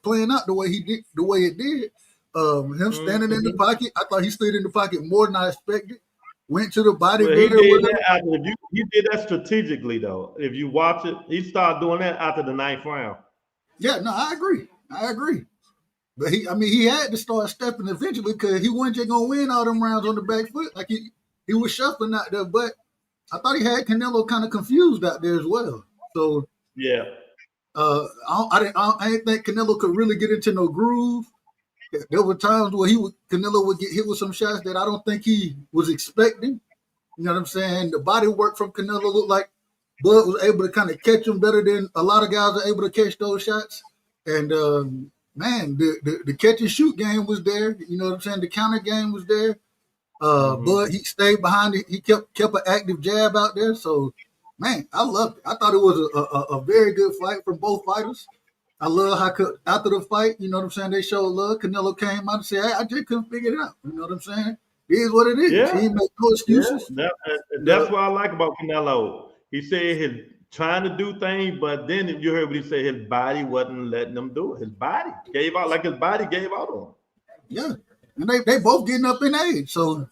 playing out the way it did. Him standing in the pocket, I thought he stayed in the pocket more than I expected. Went to the body Well, he builder. did that he did that strategically though. If you watch it, he started doing that after the 9th round. Yeah, no, I agree. But he had to start stepping eventually because he wasn't just gonna win all them rounds on the back foot. Like he was shuffling out there, but I thought he had Canelo kind of confused out there as well. So Yeah. I didn't think Canelo could really get into no groove. There were times where Canelo would get hit with some shots that I don't think he was expecting. You know what I'm saying? The body work from Canelo looked like Bud was able to kind of catch him better than a lot of guys are able to catch those shots. And man, the catch and shoot game was there. You know what I'm saying? The counter game was there. Bud, he stayed behind it. He kept an active jab out there. So, man, I loved it. I thought it was a very good fight from both fighters. I love how after the fight, you know what I'm saying, they showed love. Canelo came out and said, I just couldn't figure it out. You know what I'm saying? It is what it is. Yeah. He didn't make no excuses. Yeah. That's what I like about Canelo. He said he's trying to do things, but then you heard what he said, his body wasn't letting him do it. His body gave out, like his body gave out on him. Yeah. And they both getting up in age. So,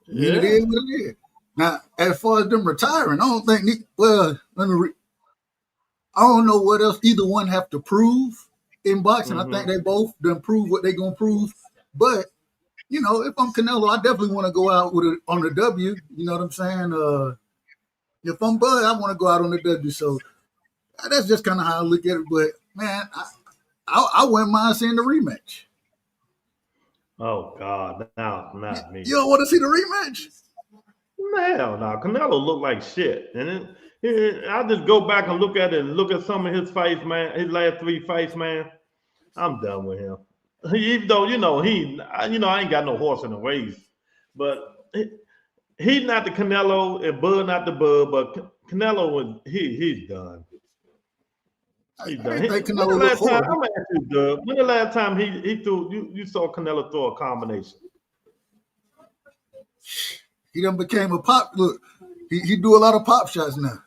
it is what it is. Now, as far as them retiring, I don't think, I don't know what else either one have to prove in boxing. I think they both done prove what they gonna prove. But you know, if I'm Canelo, I definitely want to go out on the W. You know what I'm saying? If I'm Bud, I want to go out on the W. So that's just kind of how I look at it. But man, I wouldn't mind seeing the rematch. Oh God, not me. You don't want to see the rematch? Hell no, Canelo looked like shit. And I just go back and look at it and look at some of his fights, man. His last 3 fights, man. I'm done with him. Even though I ain't got no horse in the race, but he's not the Canelo and Bud not the Bud. But Canelo was he's done. He's done. When the last time he threw you saw Canelo throw a combination? He done became a pop. Look, he do a lot of pop shots now.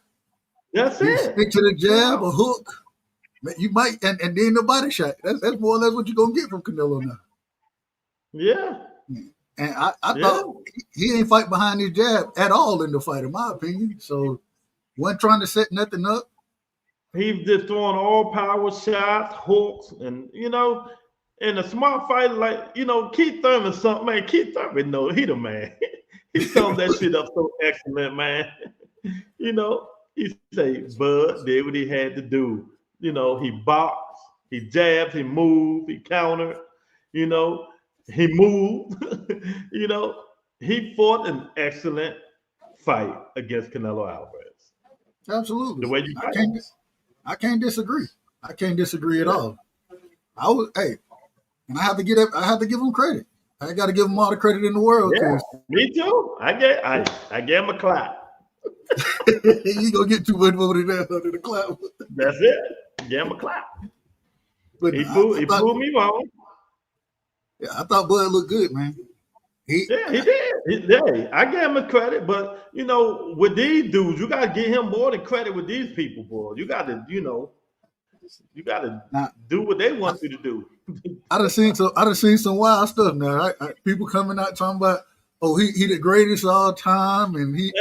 That's it. Stick to the jab, a hook. You might, and then the body shot. That's more or less what you're going to get from Canelo now. Yeah. And I thought he ain't fight behind his jab at all in the fight, in my opinion. So, wasn't trying to set nothing up. He's just throwing all power shots, hooks, and in a smart fight like Keith Thurman, something, man. Keith Thurman, no, he the man. He summed that shit up so excellent, man. He say Bud did what he had to do. He boxed, he jabbed, he moved, he countered. He moved. He fought an excellent fight against Canelo Alvarez. Absolutely. The way you fight. I can't disagree. I can't disagree at all. And I have to give him credit. I got to give him all the credit in the world. Yeah, me too. I gave him a clap. You gonna get too much over there under the clap. That's it. Give him a clap. But he proved me wrong. Yeah, I thought Bud looked good, man. He did. I gave him a credit, but with these dudes, you gotta give him more than credit with these people, boy. You gotta, do what they want you to do. I done seen some wild stuff now. People coming out talking about, he the greatest of all time, and that's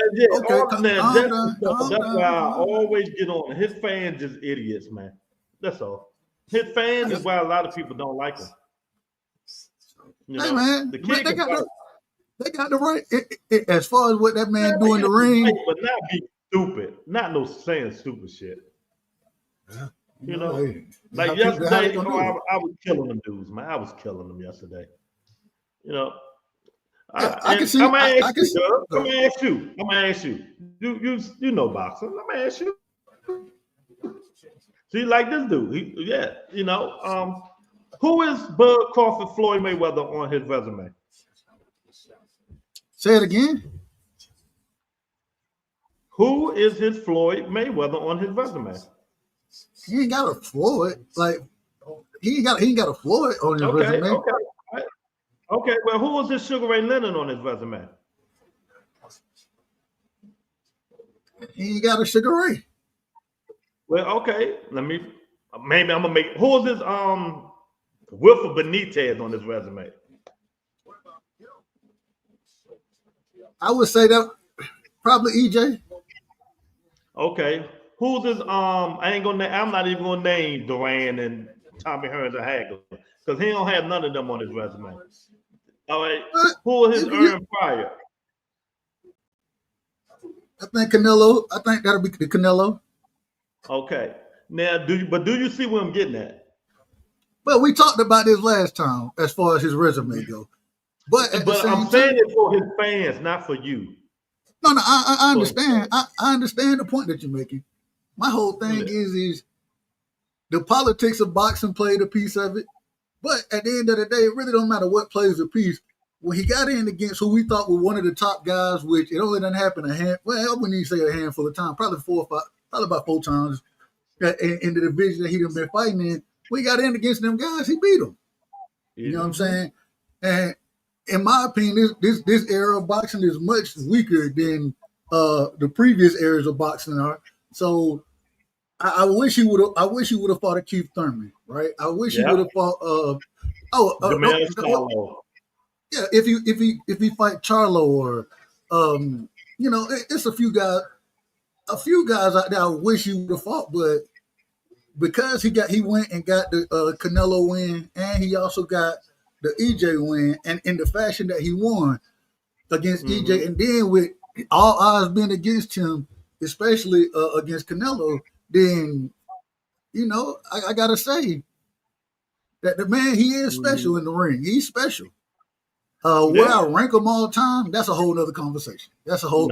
why I always get on. His fans just idiots, man. That's all. His fans is why a lot of people don't like him. Hey man, they got the right. As far as what that man do in the ring, but not be stupid, not no saying stupid shit. Like yesterday, I was killing them dudes, man. I was killing them yesterday. I'm gonna ask you. You know boxing. I'm gonna ask you. See, like this dude, who is Bud Crawford Floyd Mayweather on his resume? Say it again. Who is his Floyd Mayweather on his resume? He ain't got a Floyd. Like he ain't got a Floyd on his resume. Okay. Well, who was his Sugar Ray Leonard on his resume? He ain't got a Sugar Ray. Well, okay. maybe I'm gonna make who is this Wilford Benitez on his resume? I would say that probably EJ. Okay. Who's this I'm not even gonna name Duran and Tommy Hearns and Hagler because he don't have none of them on his resume. All right. But Who is his earned prior? I think Canelo. I think that'll be the Canelo. Okay. Now do you see where I'm getting at? But we talked about this last time as far as his resume go. But at the But same I'm time, saying it for his fans, not for you. no, I understand. I understand the point that you're making. My whole thing is the politics of boxing played a piece of it. But at the end of the day, it really don't matter what plays a piece. When he got in against who we thought were one of the top guys, which it only done happen I wouldn't even say a handful of times, probably 4 or 5, probably about 4 times in the division that he done been fighting in. When he got in against them guys, he beat them. You know what I'm saying? And in my opinion, this era of boxing is much weaker than the previous eras of boxing are. So I wish he would have. I wish he would have fought a Keith Thurman, right? I wish he would have fought. Yeah, if he fight Charlo or, it's a few guys out there I wish he would have fought, but because he went and got the Canelo win, and he also got the EJ win, and in the fashion that he won against EJ, and then with all odds being against him, especially against Canelo, then I gotta say that the man, he is special in the ring. He's special. Where I rank him all the time, that's a whole nother conversation. That's a whole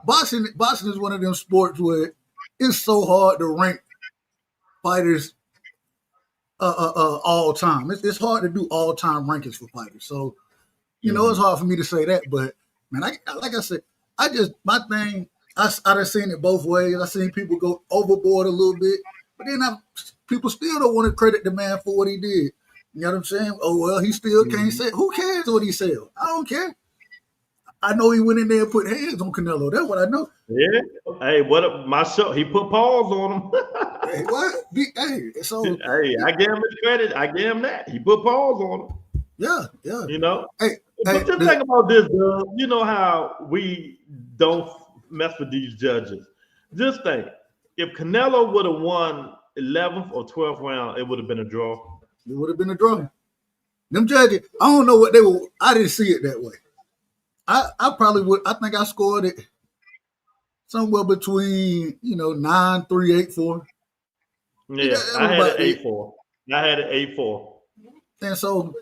boxing is one of them sports where it's so hard to rank fighters all time. It's hard to do all time rankings for fighters. So, it's hard for me to say that. But man, like I said, my thing, I've seen it both ways. I've seen people go overboard a little bit, but then people still don't want to credit the man for what he did. You know what I'm saying? Oh, well, he still can't say. Who cares what he said? I don't care. I know he went in there and put hands on Canelo. That's what I know. Yeah. Hey, my show? He put paws on him. Hey, what? I gave him his credit. I gave him that. He put paws on him. Yeah. But just think about this, Doug. You know how we don't mess with these judges. Just think, if Canelo would have won 11th or 12th round, it would have been a draw. It would have been a draw. Them judges, I don't know what they were. I didn't see it that way. I probably would. I think I scored it somewhere between 9-3, 8-4. Yeah, I had an 8-4. I had an 8-4. And so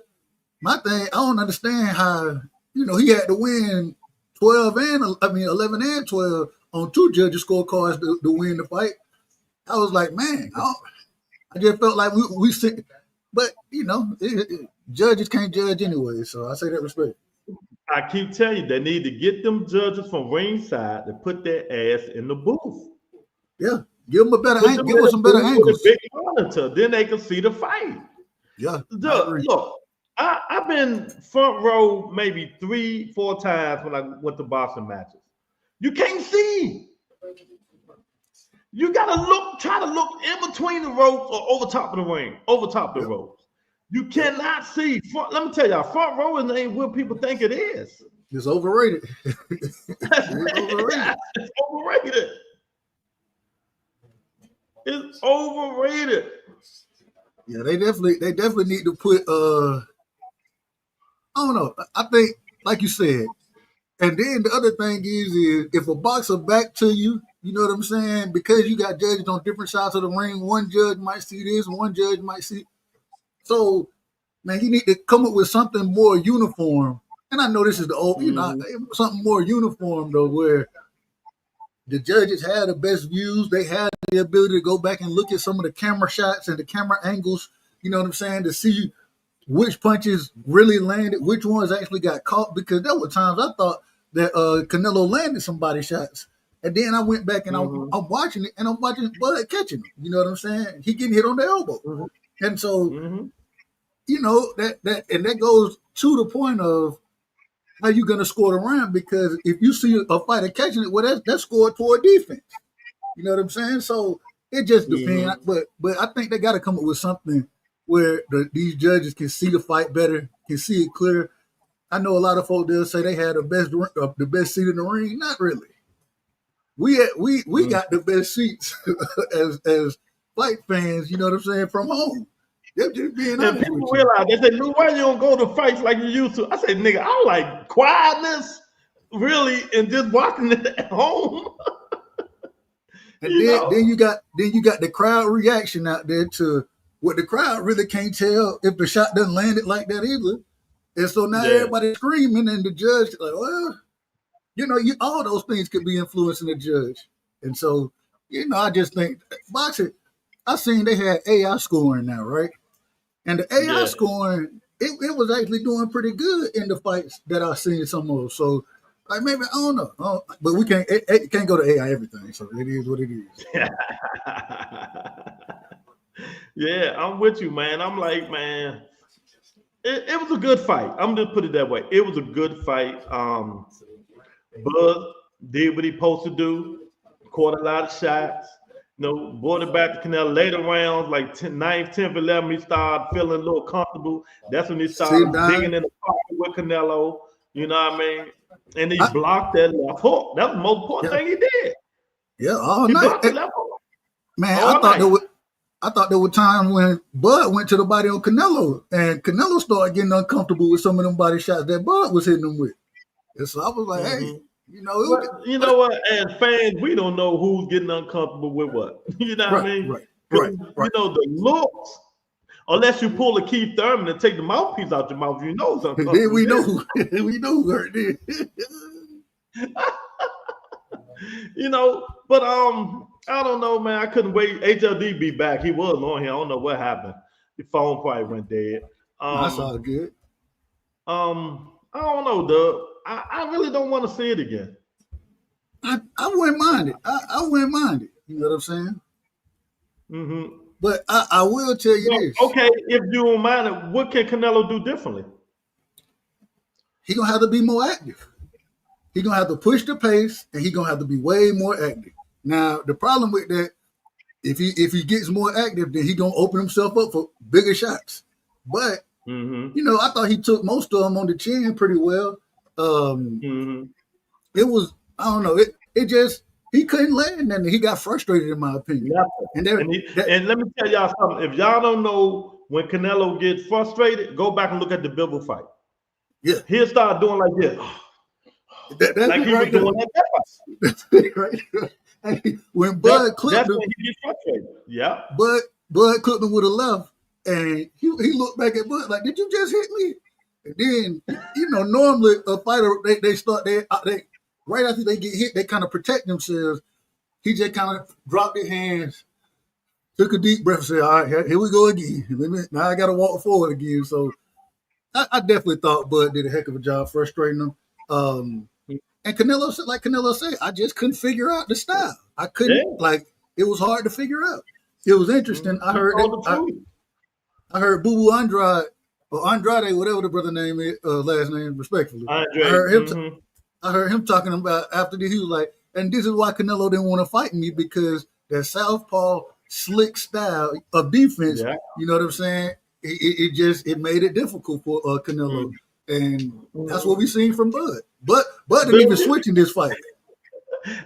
my thing, I don't understand how he had to win 11 and 12 on 2 judges' scorecards to win the fight. I was like, man, I just felt like we sit. But, judges can't judge anyway, so I say that respect. I keep telling you, they need to get them judges from ringside to put their ass in the booth. Yeah, give them a better angle. Give us some better angles. Big monitor, then they can see the fight. Yeah. Look, I've been front row maybe 3-4 times when I went to boxing matches. You can't see. You gotta try to look in between the ropes or over top of the ring, over top of the ropes. You cannot see. Let me tell y'all, front row ain't what people think it is. It's overrated. It's overrated. It's overrated. Yeah, they definitely need to put I don't know. I think, like you said, and then the other thing is if a boxer back to you, you know what I'm saying? Because you got judges on different sides of the ring, one judge might see this, one judge might see. So, man, you need to come up with something more uniform. And I know this is the old, something more uniform though, where the judges had the best views. They had the ability to go back and look at some of the camera shots and the camera angles. You know what I'm saying? To see which punches really landed, which ones actually got caught. Because there were times I thought that Canelo landed some body shots. And then I went back and I'm watching it, and I'm watching Bud catching him. You know what I'm saying? He getting hit on the elbow. And so, that goes to the point of how you going to score the round, because if you see a fighter catching it, well, that's scored toward defense. You know what I'm saying? So It just depends. Mhm. But I think they got to come up with something where these judges can see the fight better, can see it clear. I know a lot of folks they'll say they had the best seat in the ring. Not really. We Mhm. got the best seats as fight fans. You know what I'm saying, from home. They're just being And honest people with you. realize they say, "Lou, why you don't go to fights like you used to?" I say, "Nigga, I like quietness, really, and just watching it at home." And you then know? you got the crowd reaction out there to what the crowd really can't tell if the shot doesn't land it like that either. And so now Yeah, everybody's screaming, and the judge like, well, all those things could be influencing the judge. And so, I just think boxing. I seen they had AI scoring now, right? And the AI yeah. scoring, it was actually doing pretty good in the fights that I seen some of. So, like maybe I don't know, but we can't it can't go to AI everything. So it is what it is. Yeah, I'm with you, man. I'm like, man, it was a good fight. I'm just put it that way. It was a good fight. Bud did what he supposed to do, caught a lot of shots. Brought it back to Canelo later rounds, like 9th, 10th, 11th, he started feeling a little comfortable. That's when he Sitting started down, digging in the pocket with Canelo. You know what I mean? And he I, blocked that left hook. That's the most important yeah, thing he did. yeah, all He night. blocked the left hook Man, all night. I thought there were times when Bud went to the body on Canelo, and Canelo started getting uncomfortable with some of them body shots that Bud was hitting him with. And so I was like, hey, Hmm. it But you know what? As fans, we don't know who's getting uncomfortable with what. You know what I right, mean? right, Because right, right. the looks, unless you pull a Keith Thurman and take the mouthpiece out your mouth, you know it's Then uncomfortable we know then. who we know who hurt it. But I don't know, man. I couldn't wait. HLD be back. He was on here. I don't know what happened. The phone probably went dead. No, that's all good. I don't know, Doug. I really don't want to see it again. I wouldn't mind it. I wouldn't mind it. You know what I'm saying? Hmm. But I will tell you Well, this: okay, if you don't mind it, what can Canelo do differently? he gonna have to be more active. He gonna have to push the pace, and he gonna have to be way more active. Now, the problem with that, if he gets more active, then he gonna open himself up for bigger shots. But Hmm. I thought he took most of them on the chin pretty well. Um, Hmm. it was I don't know. It just he couldn't land, and he got frustrated, in my opinion. Nothing. And there that And let me tell y'all something. If y'all don't know when Canelo gets frustrated, go back and look at the Bivol fight. yeah, He'll start doing like this, that's like it he was right there. doing at that fight. That's it right there. Hey, when That's Bud clipped that's him, when he gets frustrated. Yeah. Bud clipped him with a left, and he looked back at Bud like, "Did you just hit me?" And then normally a fighter they start they right after they get hit they kind of protect themselves. He just kind of dropped his hands, took a deep breath, and said, "All right, here we go again. Now I got to walk forward again." So I definitely thought Bud did a heck of a job frustrating him. And like Canelo said, I just couldn't figure out the style. I couldn't Yeah. like it was hard to figure out. It was interesting. I He heard told that the truth. I heard Boo Boo Andrade or Andrade, whatever the brother name is, last name, respectfully. I Andre. heard him. I heard him talking about after this. He was like, and this is why Canelo didn't want to fight me because that southpaw slick style of defense. Yeah. You know what I'm saying? It made it difficult for Canelo, Mhm. and that's what Mhm. we seen from Bud. Bud didn't even Dub, switch in this fight.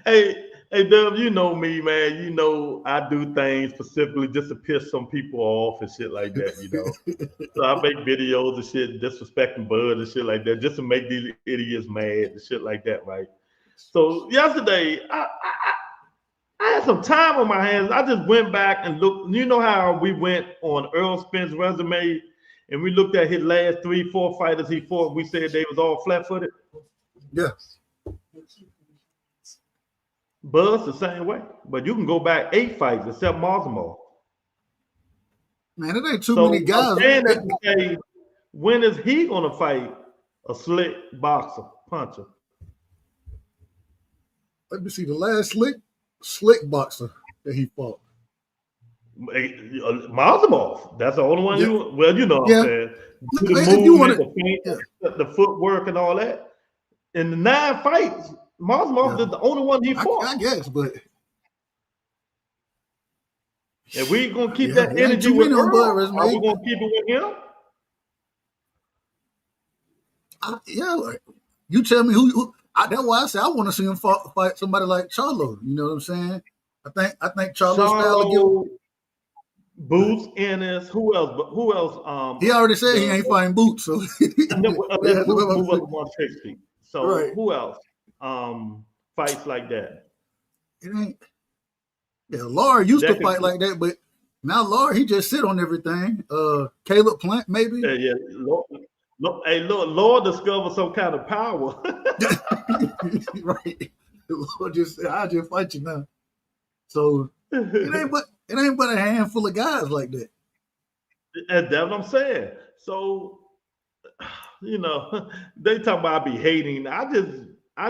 hey, Dub, you know me, man. You know I do things specifically just to piss some people off and shit like that. So I make videos and shit disrespecting Bud and shit like that just to make these idiots mad and shit like that, right? So yesterday, I had some time on my hands. I just went back and looked. You know how we went on Earl Spence' resume and we looked at his last 3, 4 fighters he fought. We said they was all flat-footed. Yeah, Bud's the same way. But you can go back 8 fights except Marzamov. man, it ain't too many So I'm guys. saying that to say, when is he going to fight a slick boxer, puncher? Let me see the last slick boxer that he fought. Marzamov. That's the only one Yeah, you. Well, you know what I'm yeah. saying. Do the If you want movement, to, the yeah, feint, the footwork, and all that. In the 9 fights, Marzamov yeah. is the only one he I fought. guess, but If we gonna keep Yeah, that it ain't energy too with many on Bud Earl, are we resume. gonna keep it with him? Yeah, like, you tell me that's why I say I want to see him fight somebody like Charlo. You know what I'm saying? I think Charlo's style will give. Charlo, Boots, Ennis, who else? But who else? He already said he ain't fighting Boots, so If Boots move up to 160. So right. who else? Fights like that. It ain't. Yeah, Laura used to That could, fight like that, but now Laura he just sit on everything. Caleb Plant maybe. yeah. Lord discovered some kind of power. Right. Lord just said, "I just fight you now." So it ain't but a handful of guys like that. And that's what I'm saying. So, they talk about I be hating. I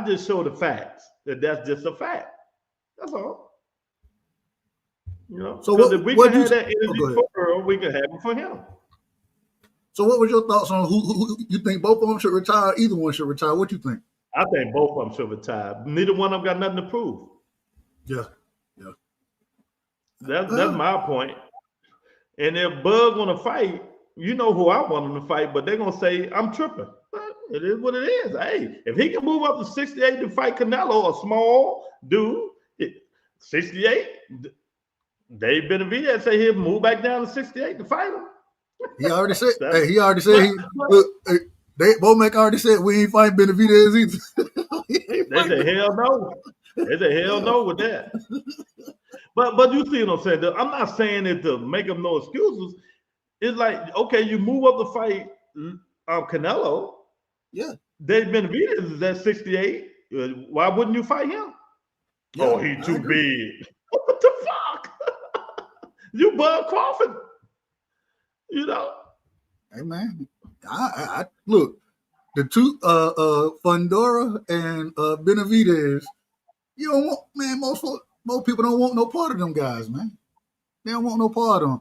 just show the facts. That's just a fact. That's all. So Because if we can what you? have that Oh, energy go ahead. for Earl, we can have it for him. So what was your thoughts on who you think both of them should retire? Either one should retire. What you think? I think both of them should retire. Neither one of them got nothing to prove. Yeah, yeah. That's my point. And if Bug want to fight, you know who I want him to fight, but they're gonna say I'm tripping. It is what it is. Hey, if he can move up to 68 to fight Canelo, a small dude, 68, Dave Benavidez say he'll move back down to 68 to fight him. He already said. Hey, he already said. Look, hey, Bomac already said we ain't fighting Benavidez either. They say hell no. They say hell no with that. But you see what I'm saying? I'm not saying it to make them no excuses. It's like, okay, you move up to fight Canelo. Yeah. Dave Benavidez is at 68. Why wouldn't you fight him? Yeah, oh, he too big. What the fuck? You Bud Crawford. Hey man, I look the two Fundora and Benavidez. You don't want, man. Most people don't want no part of them guys, man. They don't want no part of them.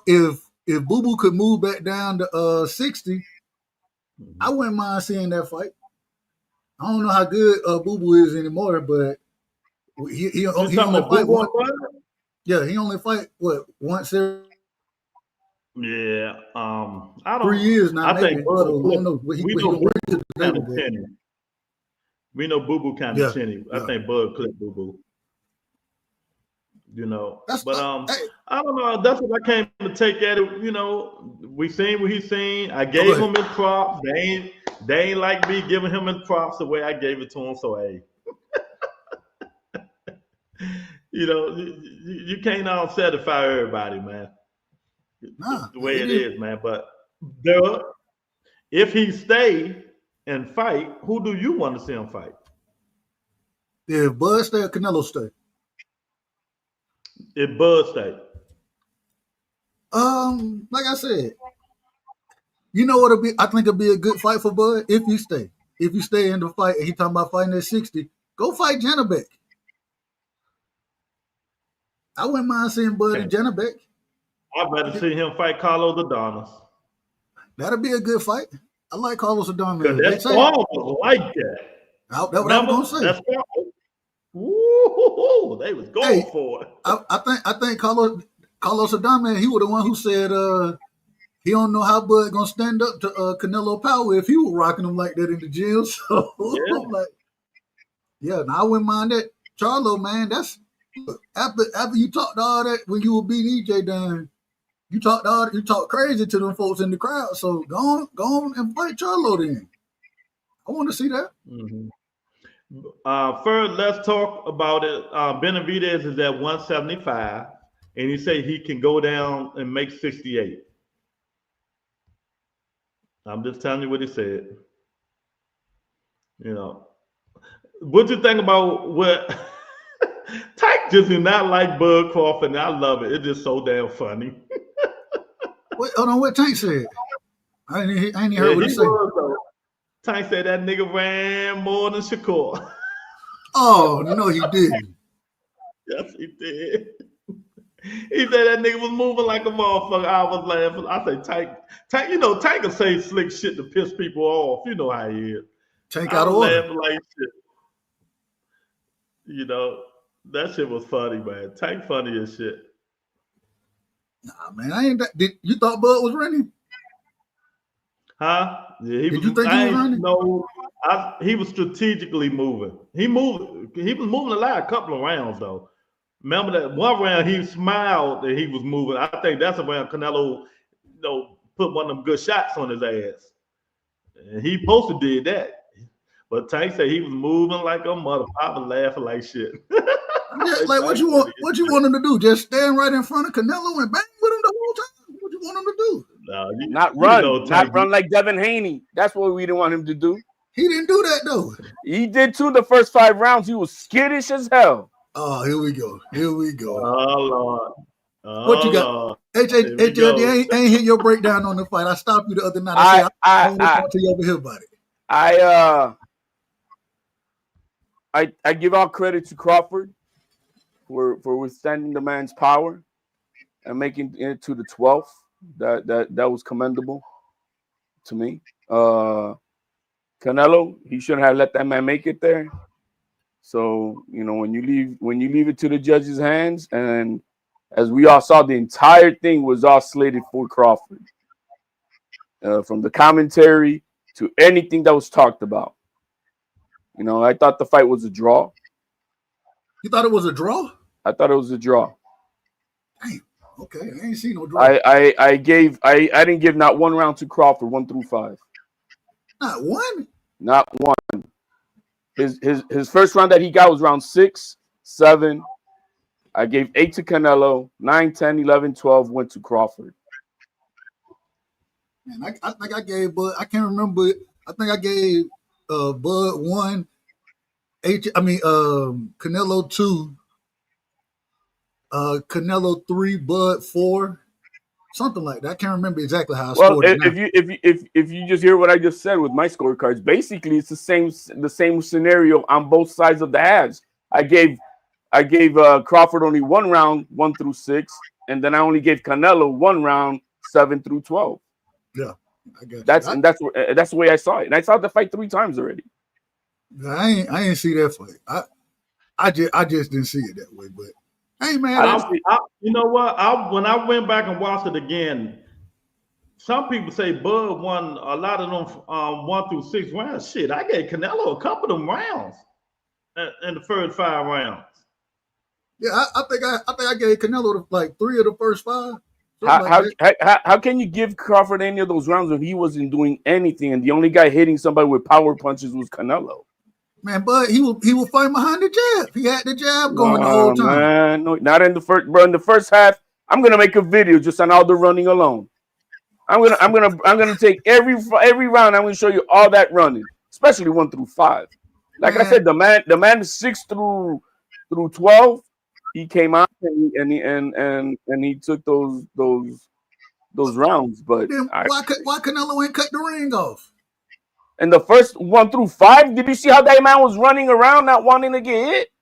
If Boo Boo could move back down to 60, I wouldn't mind seeing that fight. I don't know how good Boo Boo is anymore, but he only fight one. Yeah, he only fight once every Yeah, I don't. 3 years now. I Maybe. think Bud So I don't know what he gonna bring to the table. chinny. We know Boo Boo kind of chinny. I think Bud clipped Boo Boo. But I don't know. That's what I came to take at it. We seen what he seen. I gave him his props. They ain't like me giving him his props the way I gave it to him. So hey, you can't satisfy everybody, man. Nah, the way it is, man. But if he stay and fight, who do you want to see him fight? If Bud stay or Canelo stay? If Bud stay. Like I said, you know what'll be? I think it'll be a good fight for Bud if you stay. If you stay in the fight, and he talking about fighting at 60, go fight Janabek. I wouldn't mind seeing Bud and Janabek. I'd rather see him fight Carlos Adonis. That'll be a good fight. I like Carlos Adonis. Because that song was like that. That's what I was gonna say. Woo, they was going for it. I think Carlos Adonis, he was the one who said he don't know how Bud gonna stand up to Canelo Power if he was rocking him like that in the gym. So I'm like, yeah, now I wouldn't mind that. Charlo, man, that's after you talked all that when you were beating EJ down, you talked crazy to them folks in the crowd. So go on and fight Charlo then. I want to see that. Mm-hmm. First, let's talk about it. Benavidez is at 175, and he say he can go down and make 68. I'm just telling you what he said. What you think about what Tyke just do not like Bud Crawford, and I love it. It's just so damn funny. Wait, hold on, what Tank said? I ain't heard what he said. Tank said that nigga ran more than Shakur. Oh, no, he didn't. Yes, he did. He said that nigga was moving like a motherfucker. I was laughing. I say, Tank, Tank will say slick shit to piss people off. You know how he is. Tank out of order. Laughing like shit. That shit was funny, man. Tank funny as shit. Nah, man, I ain't that. Did you thought Bud was running? Huh? Yeah, he Did was. you think he I was ain't running? no. He was strategically moving. He moved. He was moving a lot. A couple of rounds though. Remember that one round he smiled that he was moving. I think that's around Canelo, put one of them good shots on his ass. And he supposed to did that. But Tank said he was moving like a mother. I was laughing like shit. Yeah, Like, like what Tank you said want? What you want him to do? Just stand right in front of Canelo and bang with him the whole time? What you want him to do? No, Not Tank. run like Devin Haney. That's what we didn't want him to do. He didn't do that though. He did too. The first 5 rounds, he was skittish as hell. Oh, here we go. Here we go. Oh Lord. What you got? Lord. HLD, I ain't hit your breakdown on the fight. I stopped you the other night. I said I want to talk to you over here about it. I give all credit to Crawford for withstanding the man's power and making it to the 12th. That was commendable to me. Canelo, he shouldn't have let that man make it there. So, when you leave it to the judges' hands, and as we all saw, the entire thing was all slated for Crawford. From the commentary to anything that was talked about. I thought the fight was a draw. You thought it was a draw? I thought it was a draw. Damn. Okay, I ain't seen no draw. I didn't give not one round to Crawford, 1 through 5. Not one? Not one. His first round that he got was round 6, 7. I gave 8 to Canelo, 9, 10, 11, 12 went to Crawford. Man, I think I gave Bud. I can't remember. I think I gave Bud 1. Canelo 2. Canelo 3. Bud 4. Something like that. I can't remember exactly how I scored it. If you just hear what I just said with my scorecards, basically it's the same scenario on both sides of the halves. I gave Crawford only 1 round, 1 through 6, and then I only gave Canelo 1 round, 7 through 12. Yeah, I got that's the way I saw it, and I saw the fight 3 times already. I ain't see that fight. I just didn't see it that way, but. Hey man, you know what? When I went back and watched it again, some people say Bud won a lot of them 1 through 6 rounds. Shit, I gave Canelo a couple of them rounds in the first 5 rounds. Yeah, I think I gave Canelo like 3 of the first 5. How can you give Crawford any of those rounds when he wasn't doing anything and the only guy hitting somebody with power punches was Canelo? Man, but he will fight behind the jab. He had the jab going the whole time. Man, no, not in the first. Bro, in the first half, I'm gonna make a video just on all the running alone. I'm gonna take every round. I'm gonna show you all that running, especially 1 through 5. Like I said, the man 6 through 12. He came out and he took those rounds. But then why Canelo ain't cut the ring off? And the first 1 through 5, did you see how that man was running around, not wanting to get hit?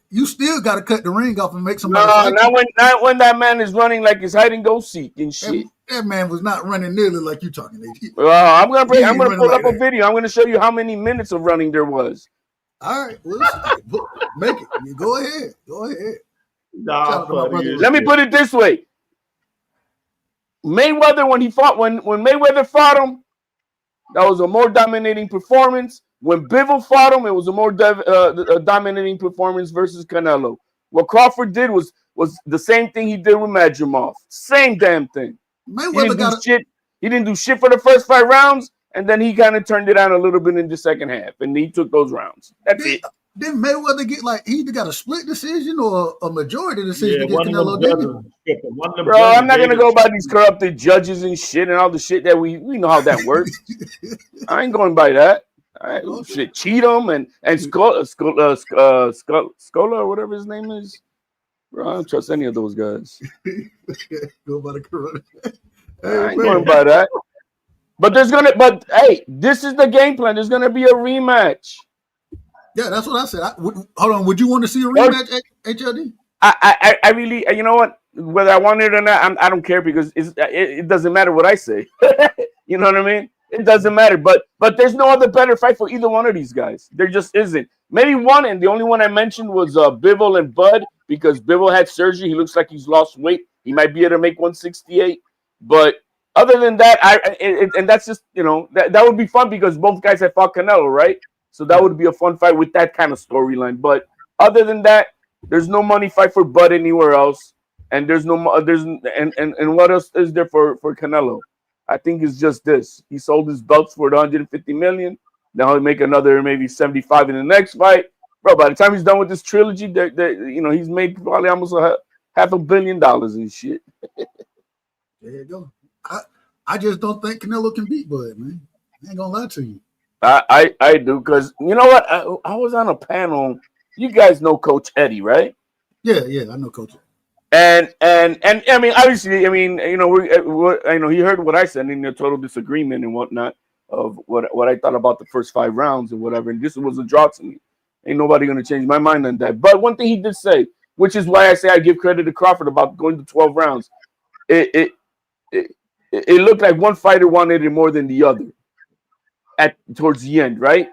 You still got to cut the ring off and make somebody fight. Not when that man is running like it's hide and go seek and shit. That man was not running nearly like you talking. I'm gonna pull up a video. I'm gonna show you how many minutes of running there was. All right, well, make it. Go ahead. Let me put it this way: Mayweather, when Mayweather fought him, that was a more dominating performance. When Bivol fought him, it was a more dominating performance versus Canelo. What Crawford did was the same thing he did with Madrimov. Same damn thing. He didn't do shit for the first 5 rounds, and then he kind of turned it on a little bit in the second half, and he took those rounds. That's it. Didn't Mayweather get he either got a split decision or a majority decision against Canelo? Bro, I'm not gonna go by these corrupted judges and shit and all the shit that we know how that works. I ain't going by that. Shit, Cheatham and Scola or whatever his name is. Bro, I don't trust any of those guys. Go by the corrupt. I ain't going by that. But hey, this is the game plan. There's gonna be a rematch. Yeah, that's what I said. Hold on. Would you want to see a rematch, HLD? I really, you know what? Whether I want it or not, I don't care because it doesn't matter what I say. You know what I mean? It doesn't matter. But there's no other better fight for either one of these guys. There just isn't. Maybe one, and the only one I mentioned was Bivol and Bud because Bivol had surgery. He looks like he's lost weight He might be able to make 168, but other than that, and that's just that would be fun because both guys have fought Canelo, right? So that would be a fun fight with that kind of storyline. But other than that, there's no money fight for Bud anywhere else, and there's and what else is there for Canelo? I think it's just this. He sold his belts for 150 million. Now he'll make another maybe 75 in the next fight, bro. By the time he's done with this trilogy, he's made probably almost $500 million and shit. There you go. I just don't think Canelo can beat Bud, man. I ain't gonna lie to you. I do, because you know what? I was on a panel. You guys know Coach Eddie, right? Yeah, I know Coach. And I mean, obviously, I mean, he heard what I said in a total disagreement and whatnot of what I thought about the first 5 rounds and whatever. And this was a draw to me. Ain't nobody gonna change my mind on that. But one thing he did say, which is why I say I give credit to Crawford about going to 12 rounds. It looked like one fighter wanted it more than the other towards the end, right?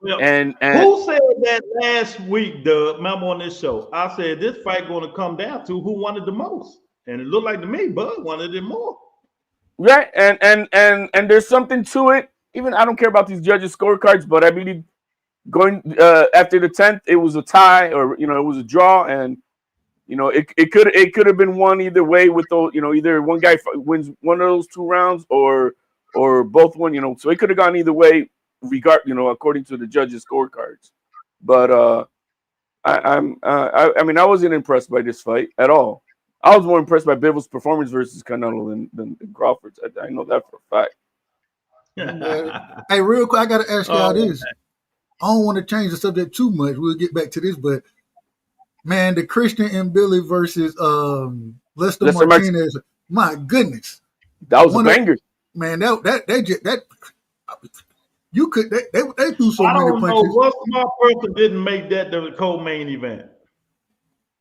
Well, and who said that last week, Doug? Remember on this show, I said this fight going to come down to who wanted the most, and it looked like to me, Bud wanted it more. Right, and there's something to it. Even I don't care about these judges' scorecards, but I believe going after the 10th, it was a tie, or it was a draw, and it could have been won either way with those, either one guy wins one of those 2 rounds or both won, so it could have gone either way, according to the judges' scorecards. But I mean, I wasn't impressed by this fight at all. I was more impressed by Bivol's performance versus Canelo than Crawford's. I know that for a fact. Hey, real quick, I got to ask y'all this. I don't want to change the subject too much. We'll get back to this, but man, the Christian and Billy versus Lester Martinez. My goodness, that was a banger. Man, that you could they threw so I many don't punches. know what small person didn't make that the co-main event.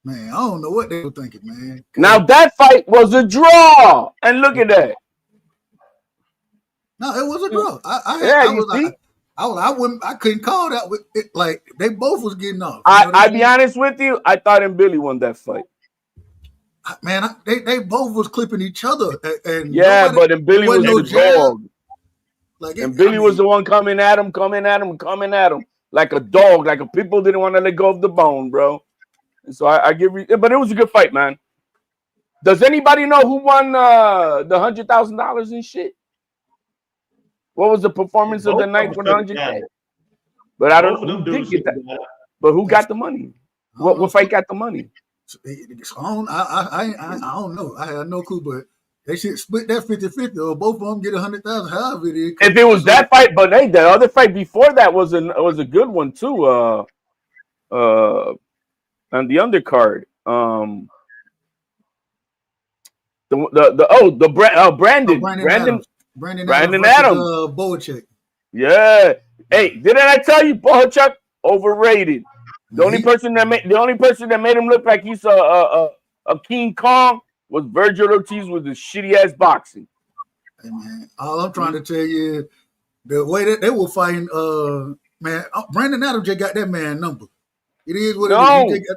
Man, I don't know what they were thinking, man. Now that fight was a draw, and look at that. No, it was a draw. I couldn't call that with it. Like they both was getting off. I'll be honest with you. I thought Billy won that fight. Man, they both was clipping each other. And but Billy was the dog. And Billy was the one coming at him like a dog. Like people didn't want to let go of the bone, bro. And so I give you, but it was a good fight, man. Does anybody know who won the $100,000 and shit? What was the performance of the night for the $100K? But I don't know who did get that. But who got the money? What fight got the money? I don't know. I had no clue, but they should split that 50-50 or both of them get 100,000. However it is. If it was that fight, but hey, the other fight before that was a good one too. On the undercard, Brandon Adams, Bohachek. Yeah. Hey, didn't I tell you Bohachek overrated? The only person that made him look like he's a King Kong was Virgil Ortiz with his shitty ass boxing. Hey man, all I'm trying to tell you is the way that they were fighting, man, Brandon Adams just got that man number. It is what it is.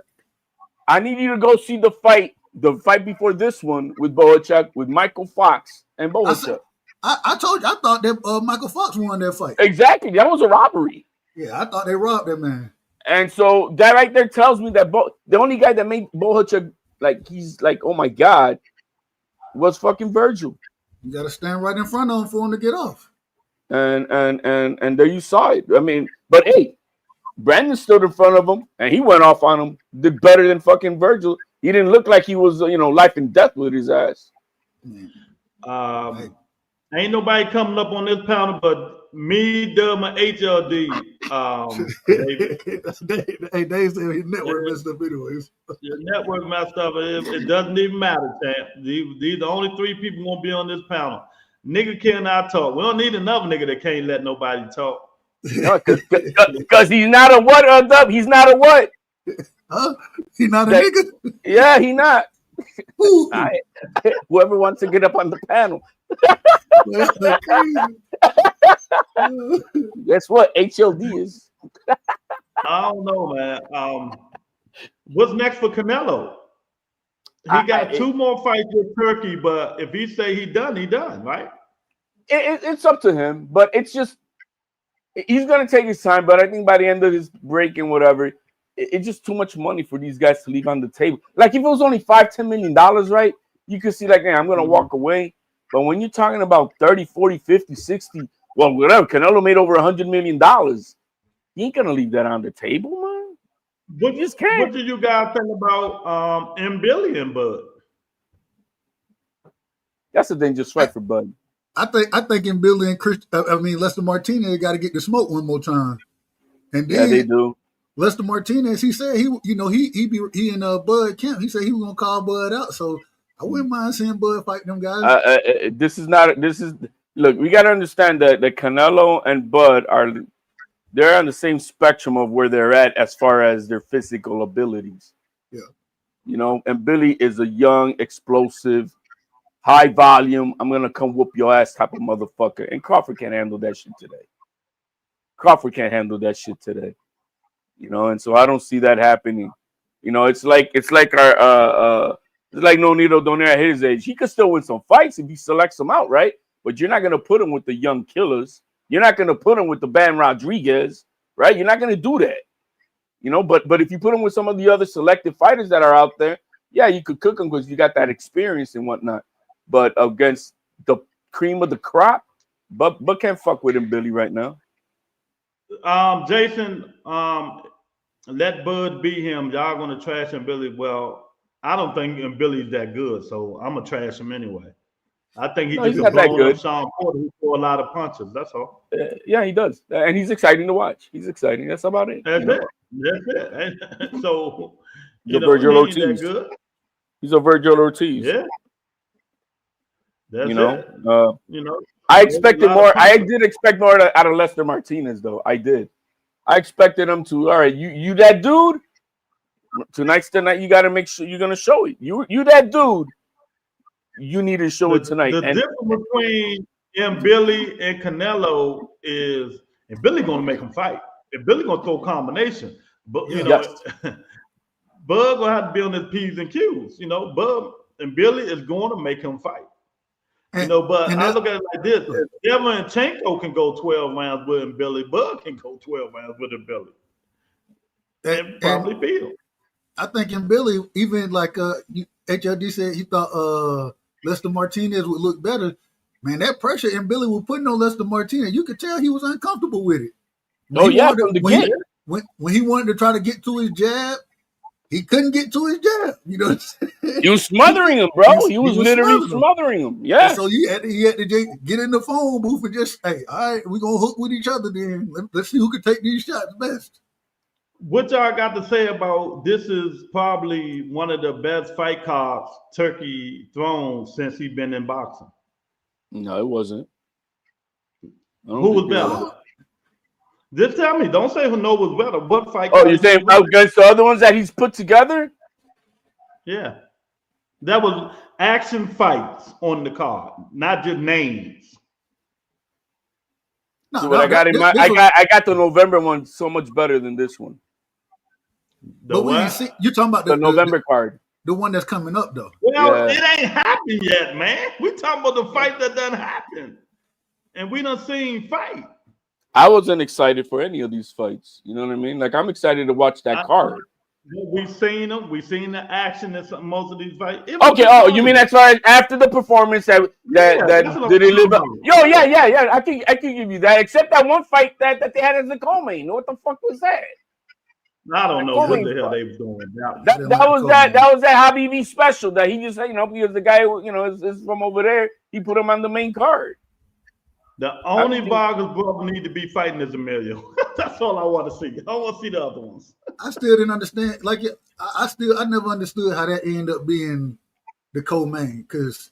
I need you to go see the fight before this one with Bohachek, with Michael Fox and Bohachek. I told you, I thought that Michael Fox won that fight. Exactly, that was a robbery. Yeah, I thought they robbed that man. And so that right there tells me that the only guy that made Bohachek like he's like, oh my god, was fucking Virgil. You got to stand right in front of him for him to get off. And there you saw it. I mean, but hey, Brandon stood in front of him and he went off on him. Did better than fucking Virgil. He didn't look like he was, life and death with his ass. Ain't nobody coming up on this panel but me, Doug, my HLD. Hey, Dave said his network messed up anyways. Your network messed up. It doesn't even matter, champ. These the only 3 people won't be on this panel. Nigga cannot talk. We don't need another nigga that can't let nobody talk. Because he's not a what, Dub? He's not a what? Huh? He's not a nigga? Yeah, he not. Whoever wants to get up on the panel. Guess what? HLD is. I don't know, man. What's next for Canelo? He got 2 more fights with Turkey, but if he say he done, right? It's up to him, but it's just he's gonna take his time. But I think by the end of his break and whatever, it's just too much money for these guys to leave on the table. Like if it was only $5-10 million, right? You could see like, hey, I'm gonna walk away. But when you're talking about 30, 40, 50, 60, well, whatever, Canelo made over $100 million. You ain't gonna leave that on the table, man. What, You just can't. What do you guys think about Billy and Bud? That's a dangerous fight for Bud. I think in Billy and Lester Martinez got to get the smoke one more time. And then they do. Lester Martinez, he said he and Bud Kemp, he said he was gonna call Bud out. So I wouldn't mind seeing Bud fight them guys. Look, we got to understand that Canelo and Bud they're on the same spectrum of where they're at as far as their physical abilities. Yeah. You know, and Billy is a young, explosive, high volume, I'm gonna come whoop your ass type of motherfucker. And Crawford can't handle that shit today. You know, and so I don't see that happening. You know, it's like our it's like Nonito Donaire at his age. He could still win some fights if he selects them out, right? But you're not gonna put him with the young killers. You're not gonna put him with the Bam Rodriguez, right? You're not gonna do that. You know, but if you put him with some of the other selected fighters that are out there, yeah, you could cook them because you got that experience and whatnot. But against the cream of the crop, but can't fuck with him, Billy, right now. Jason, let Bud beat him. Y'all gonna trash him, Billy. Well, I don't think Billy's that good, so I'm gonna trash him anyway. I think he's not that good. Sean Porter, who throw a lot of punches. That's all. Yeah, he does, and he's exciting to watch. He's exciting. That's about it. That's it. So he's a Virgil Ortiz. He's a Virgil Ortiz. Yeah. That's you know, it. I expected more. I did expect more out of Lester Martinez, though. I did. I expected him to. All right, you that dude. Tonight's the night. You got to make sure you're gonna show it. You that dude. You need to show it tonight. The difference between Billy and Canelo is, and Billy gonna make him fight. And Billy gonna throw a combination, but you know, Bud gonna have to be on his P's and Q's. You know, Bud and Billy is going to make him fight. You know, but I look at it like this: Devin Chenko can go 12 rounds with him, Billy. Bud can go 12 rounds with him, Billy. And probably beat him. I think in Billy, even like HLD said, he thought Lester Martinez would look better. Man, that pressure in Billy was putting on Lester Martinez. You could tell he was uncomfortable with it. When he wanted to try to get to his jab, he couldn't get to his jab. You know what I'm saying? He was smothering him, bro. He was literally smothering him. Yeah. And so he had to get in the phone booth and just, hey, all right, we're going to hook with each other then. Let's see who can take these shots best. What y'all got to say about this is probably one of the best fight cards Turkey thrown since he's been in boxing? No, it wasn't. Who was better? Just tell me. Don't say who was better. What fight? Oh, you're saying against the other ones that he's put together? Yeah. That was action fights on the card, not just names. I got the November one so much better than this one. You're talking about the November card. The one that's coming up, though. Well, it ain't happened yet, man. We talking about the fight that done happened. And we done seen fight. I wasn't excited for any of these fights. You know what I mean? Like, I'm excited to watch that card. We've seen them. We've seen the action in most of these fights. Okay. Oh, you mean as far as after the performance that did they live up? Yo, yeah. I can give you that. Except that one fight that they had as a co-main. What the fuck was that? I don't know what the hell they was doing. That was that Habibi special that he just, because the guy, is from over there. He put him on the main card. The only Vargas brother need to be fighting is Emilio. That's all I want to see. I want to see the other ones. I still didn't understand. Like, I never understood how that ended up being the co-main. Because,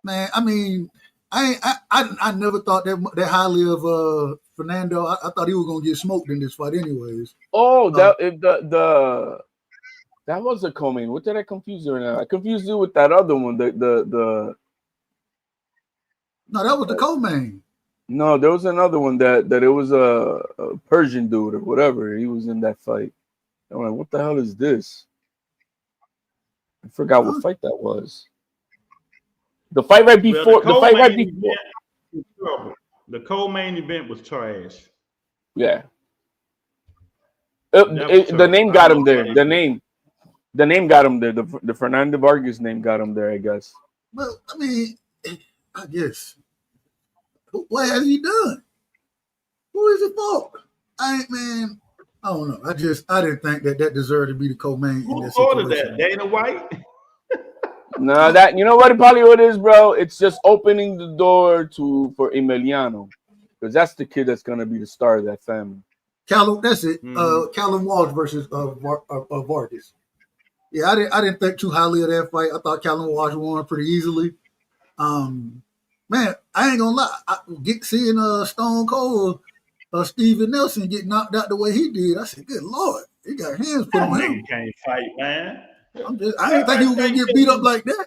man, I mean, I never thought that highly of Fernando. I thought he was gonna get smoked in this fight, anyways. Oh, that was a co-main. What did I confuse you now? I confused you with that other one. No, that was the co-main. No, there was another one that it was a Persian dude or whatever. He was in that fight. I'm like, what the hell is this? I forgot what fight that was. The fight right before. The fight right before. The co-main event was trash. Yeah. The name got him there. The name got him there. The Fernando Vargas name got him there, I guess. Well, I mean, I guess. What has he done? Who is it for? I don't know. I didn't think that deserved to be the co-main. Who ordered that? Dana White? No, that you know what it is, bro. It's just opening the door for Emiliano, because that's the kid that's gonna be the star of that family. Callum, that's it. Callum Walsh versus Vargas. Yeah, I didn't think too highly of that fight. I thought Callum Walsh won pretty easily. Man, I ain't gonna lie. Seeing Stone Cold, Steven Nelson get knocked out the way he did, I said, "Good Lord, he got hands put on him." Can't fight, man. I didn't think he was gonna get beat up like that.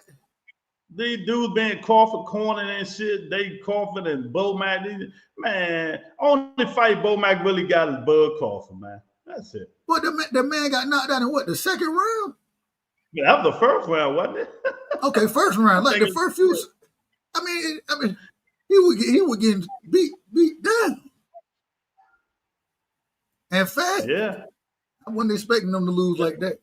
These dudes been Crawford corner and shit. They Crawford and Bomac. Man, only fight Bomac really got is Bud Crawford, man. That's it. But the man got knocked out in what, the second round? Yeah, that was the first round, wasn't it? Okay, first round. Like the first few. I mean, he would get beat down. And fast. Yeah. I wasn't expecting them to lose like that.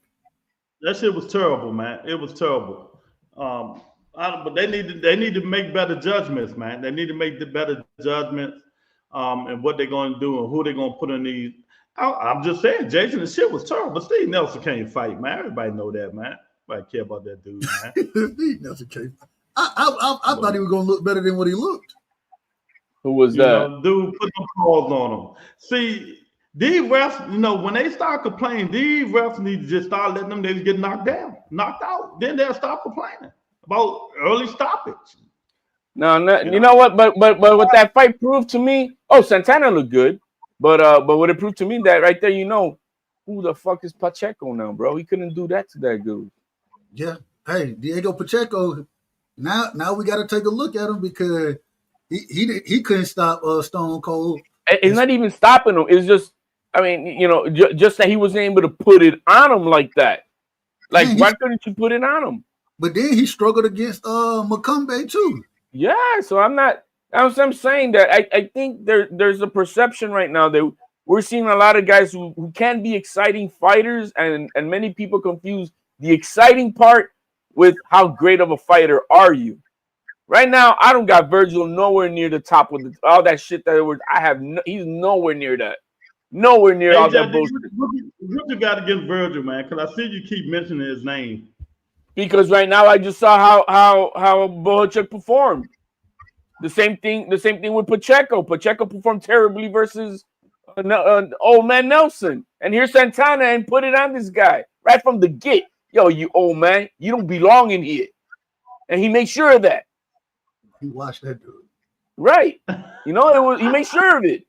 That shit was terrible, man. It was terrible. But they need to make better judgments, man. They need to make the better judgments and what they're going to do and who they're going to put in these. I'm just saying, Jason, the shit was terrible. Steve Nelson can't fight, man. Everybody know that, man. Nobody care about that dude, man. Steve Nelson can't fight. I thought he was going to look better than what he looked. Who was that? Dude, put some paws on him. See, these refs, when they start complaining, these refs need to just start letting them niggas get knocked out. Then they'll stop complaining about early stoppage. No, you know what? But what that fight proved to me, Santana looked good, but what it proved to me that right there, who the fuck is Pacheco now, bro? He couldn't do that to that dude. Yeah. Hey, Diego Pacheco. Now we got to take a look at him because he couldn't stop Stone Cold. It's not even stopping him. It's just, just that he wasn't able to put it on him like that. Like, man, why couldn't you put it on him? But then he struggled against Macumbe too. Yeah, so I'm saying that I think there's a perception right now that we're seeing a lot of guys who can be exciting fighters, and many people confuse the exciting part with how great of a fighter are you. Right now, I don't got Virgil nowhere near the top with all that shit that was. He's nowhere near that. Nowhere near all that bullshit. What you got against Virgil, man? Because I see you keep mentioning his name. Because right now, I just saw how Bohachuk performed. The same thing with Pacheco. Pacheco performed terribly versus old man Nelson. And here's Santana and put it on this guy right from the get. Yo, you old man, you don't belong in here. And he made sure of that. He watched that dude. Right. He made sure of it.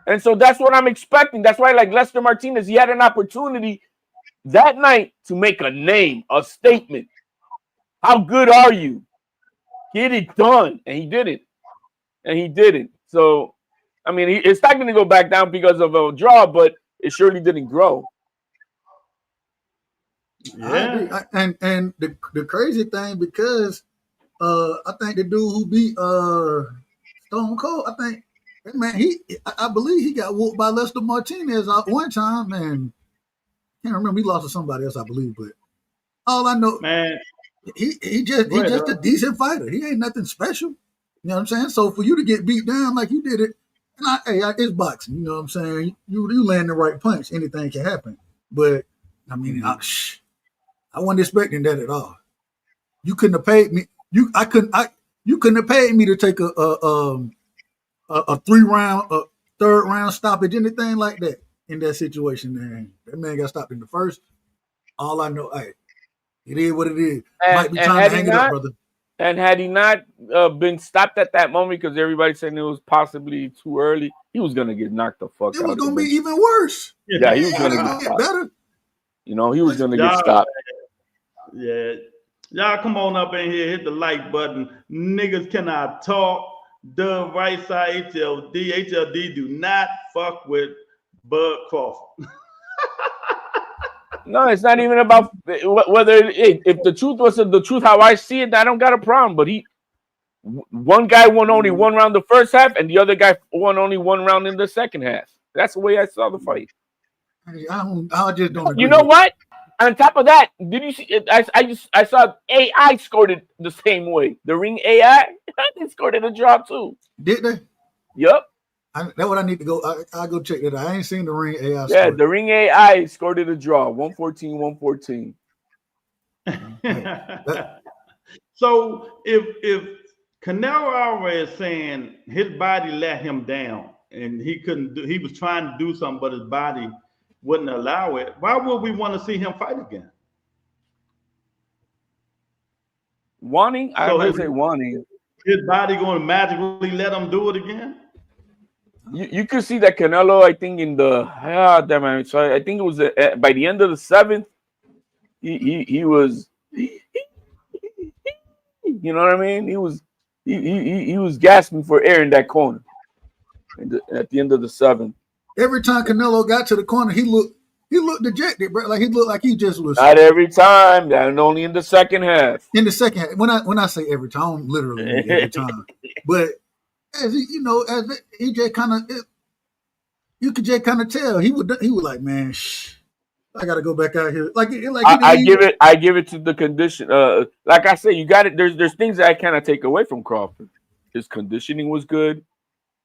And so that's what I'm expecting. That's why, like Lester Martinez, he had an opportunity that night to make a name, a statement. How good are you? Get it done. And he didn't. So, it's not going to go back down because of a draw, but it surely didn't grow. Yeah. And the crazy thing, because I think the dude who beat Stone Cold, I believe he got whooped by Lester Martinez one time, and I can't remember, he lost to somebody else, I believe, but all I know, man, he just a decent fighter. He ain't nothing special. You know what I'm saying? So for you to get beat down like you did it, and it's boxing. You know what I'm saying? You land the right punch, anything can happen. But I wasn't expecting that at all. You couldn't have paid me. You couldn't have paid me to take a 3-round, third round stoppage, anything like that in that situation. Man, that man got stopped in the first. All I know, it is what it is. Might be trying to hang it up, brother. And had he not been stopped at that moment because everybody said it was possibly too early, he was gonna get knocked the fuck out. It was gonna be even worse. Yeah, he was gonna get better. He was gonna get stopped. Yeah. Y'all come on up in here, hit the like button. Niggas cannot talk. The right side, HLD do not fuck with Bud Crawford. No, it's not even about whether if the truth was the truth how I see it. I don't got a problem. But one guy won only one round the first half, and the other guy won only one round in the second half. That's the way I saw the fight. I just don't agree. You know what? On top of that, did you see? I saw AI scored it the same way. The Ring AI, they scored it a draw too. Did they? Yep. That's what I need to go. I go check that out. I ain't seen the Ring AI. Yeah, the Ring AI scored it a draw, 114-114. So if Canelo Alvarez is saying his body let him down and he couldn't do, he was trying to do something, but his body wouldn't allow it, why would we want to see him fight again? Wanting? So I would say wanting. His body going to magically let him do it again? You could see that Canelo, I think, in the so I think it was by the end of the seventh, he was, you know what I mean? He was gasping for air in that corner at the end of the seventh. Every time Canelo got to the corner, he looked dejected, bro. Like he looked like he just was. Not every time, and only in the second half. In the second half, when I say every time, I don't literally mean every time, but as he just kind of, you could just kind of tell he was like, man, shh, I got to go back out here. I give it to the condition. Like I say, you got it. There's things that I cannot take away from Crawford. His conditioning was good.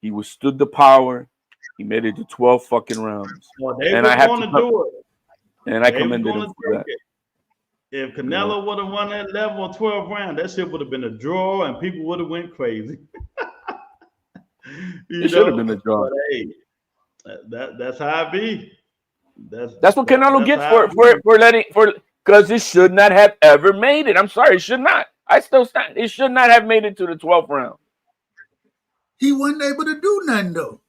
He withstood the power. He made it to 12 fucking rounds. Well, and I have to do it. And I commended him for that. If Canelo would have won that 11 or 12 round, that shit would have been a draw and people would have went crazy. It should have been a draw. But, hey, that's how it be. That's what Canelo gets because it should not have ever made it. I'm sorry, it should not. I still stand. It should not have made it to the 12th round. He wasn't able to do nothing though.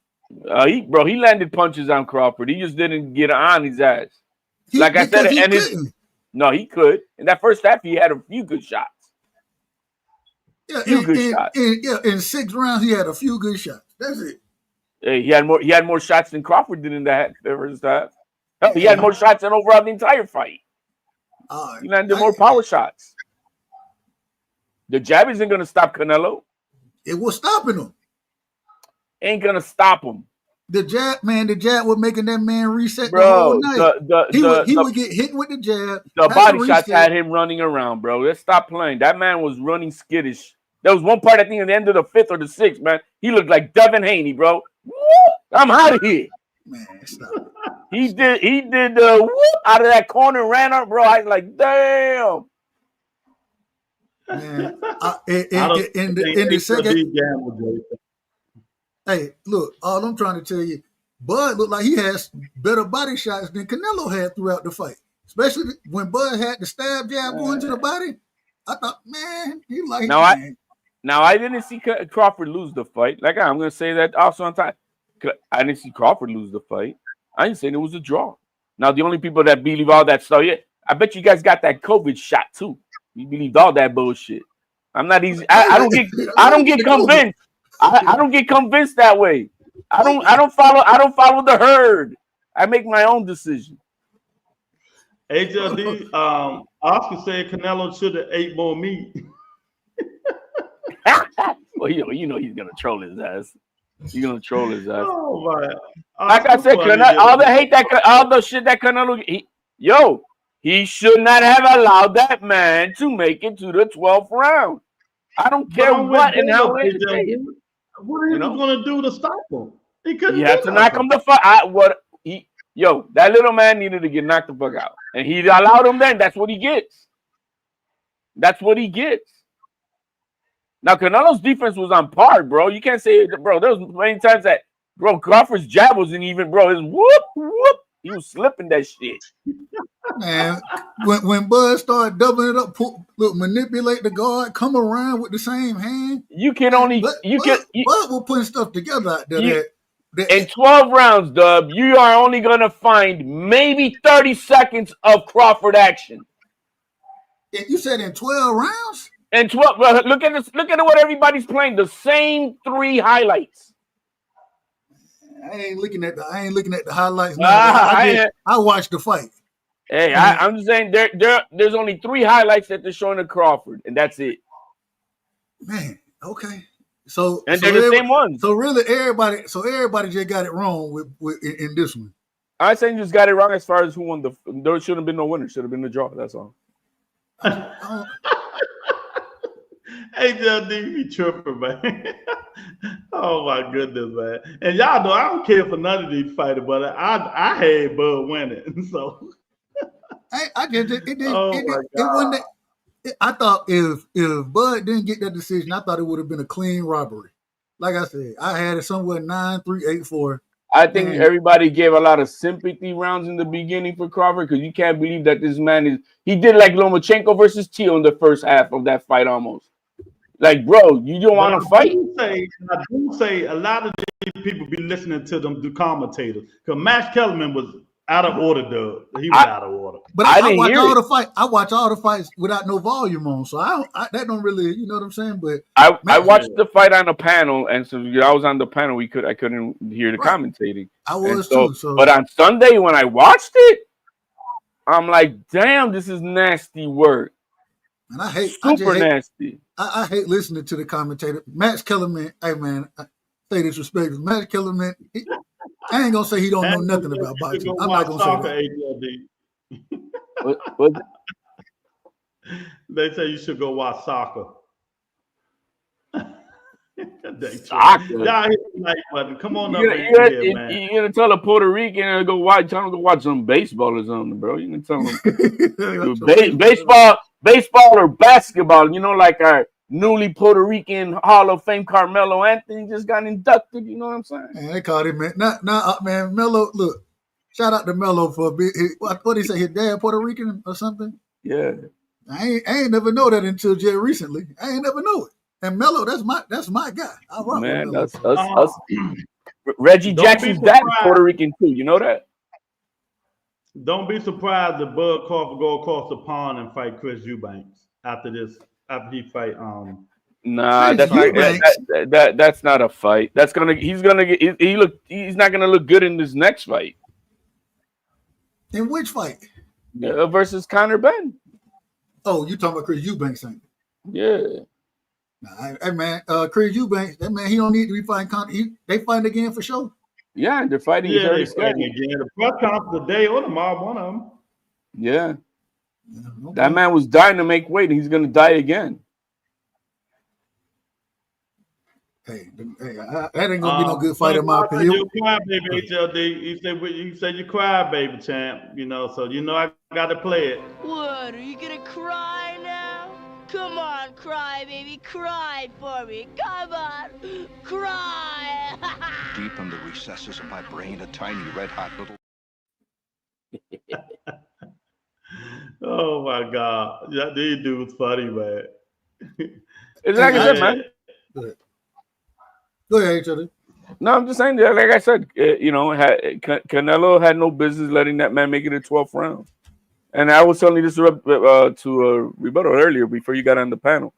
He landed punches on Crawford. He just didn't get on his ass. Like I said, he could. In that first half, he had a few good shots. Yeah, in 6 rounds, he had a few good shots. That's it. Hey, he had more shots than Crawford did in that first half. Hell, he had more shots than overall the entire fight. He landed more power shots. The jab isn't going to stop Canelo. It was stopping him. Ain't gonna stop him. The jab was making that man reset bro, the whole night. He would get hit with the jab. The body shots had him running around, bro. Let's stop playing. That man was running skittish. There was one part, I think, at the end of the 5th or the 6th, man. He looked like Devin Haney, bro. Woo! I'm out of here. Man, stop. He did the whoop out of that corner, ran up, bro. I was like, damn. Man, in the second. Hey, look, all I'm trying to tell you, Bud looked like he has better body shots than Canelo had throughout the fight. Especially when Bud had the stab jab going to the body. I thought, man, he like Now, I didn't see Crawford lose the fight. Like, I'm going to say that also on time. I didn't see Crawford lose the fight. I didn't say it was a draw. Now, the only people that believe all that stuff, I bet you guys got that COVID shot, too. You believed all that bullshit. I'm not easy. I don't get convinced. I don't get convinced that way. I don't follow the herd. I make my own decision. HLD, Oscar said Canelo should have ate more meat. Well, you know he's gonna troll his ass. He's gonna troll his ass. Oh my! Like I said, all the shit that Canelo, he should not have allowed that man to make it to the 12th round. I don't care what and how it is. What are you going to do to stop him? He couldn't. He had to knock him the fuck out. That little man needed to get knocked the fuck out, and he allowed him. Then that's what he gets. That's what he gets. Now Canelo's defense was on par, bro. You can't say, bro. There was many times that, bro, Crawford's jab wasn't even, bro. His whoop. He was slipping that shit. Man, when Bud started doubling it up, manipulate the guard, come around with the same hand. Bud was putting stuff together out there. In 12 rounds, Dub, you are only gonna find maybe 30 seconds of Crawford action. You said in 12 rounds? And 12. Well, look at this. Look at what everybody's playing. The same 3 highlights. I ain't looking at the highlights. I watched the fight. Hey, I'm just saying there's only 3 highlights that they're showing of Crawford, and that's it. Man, okay. So and they're the same ones. So really, everybody just got it wrong with in this one. I saying just got it wrong as far as who won there shouldn't have been no winner. Should have been a draw. That's all. AJD be tripping, man. Oh my goodness, man. And y'all know I don't care for none of these fighters, but I had Bud winning. So I just it wasn't. I thought if Bud didn't get that decision, I thought it would have been a clean robbery. Like I said, I had it somewhere 9-3, 8-4. I think everybody gave a lot of sympathy rounds in the beginning for Crawford because you can't believe that this man he did like Lomachenko versus Teal in the first half of that fight almost. Like, bro, you don't want to fight? I do say a lot of these people be listening to them do commentators because Max Kellerman was out of order, Doug. He was out of order. But I watch all the fight. I watch all the fights without no volume on, so that don't really, you know what I'm saying. But I watched the fight on the panel, and so I was on the panel. I couldn't hear the commentating. I was too. So. But on Sunday when I watched it, I'm like, damn, this is nasty work. And I hate nasty. I hate listening to the commentator. Max Kellerman, hey man, I say disrespectful. Max Kellerman, I ain't gonna say he don't know nothing about boxing. I'm not gonna say that. What? They say you should go watch soccer. Soccer. Y'all hit the like button. Come on up man. You're gonna tell a Puerto Rican to go watch some baseball or something, bro. You can tell them baseball or basketball. You know, like our newly Puerto Rican Hall of Fame Carmelo Anthony just got inducted. You know what I'm saying? Man, they called him man. Man, Melo. Look, shout out to Melo for a bit. What did he say? His dad Puerto Rican or something? Yeah. I ain't never know that until just recently. I ain't never know it. And Melo, that's my guy. I rock with Melo. That's us. Reggie Jackson's dad is Puerto Rican too. You know that? Don't be surprised if Bud Crawford go across the pond and fight Chris Eubanks after he fight. Nah, that's not a fight. He's not gonna look good in this next fight. In which fight? Versus Conor Benn. Oh, you talking about Chris Eubanks? Ain't it? Yeah. Nah, hey man, Chris Eubanks, that man, he don't need to be fighting Conor. They fighting again for sure. Yeah, they're fighting. Yeah, they're fighting again. The press conference today or tomorrow, one of them. Yeah. Okay. That man was dying to make weight, and he's gonna die again. Hey, that ain't gonna be no good fight in my opinion. You cry, baby, HLD. You said you cry, baby, champ. You know, so you know I gotta play it. What? Are you gonna cry now? Come on, cry, baby, cry for me. Come on, cry. Deep in the recesses of my brain, a tiny red-hot little. Oh my God, yeah, these dudes funny, man. It's like I said, man. Go ahead, HLD. No, I'm just saying that. Like I said, Canelo had no business letting that man make it a 12th round. And I was telling you this to rebuttal earlier before you got on the panel.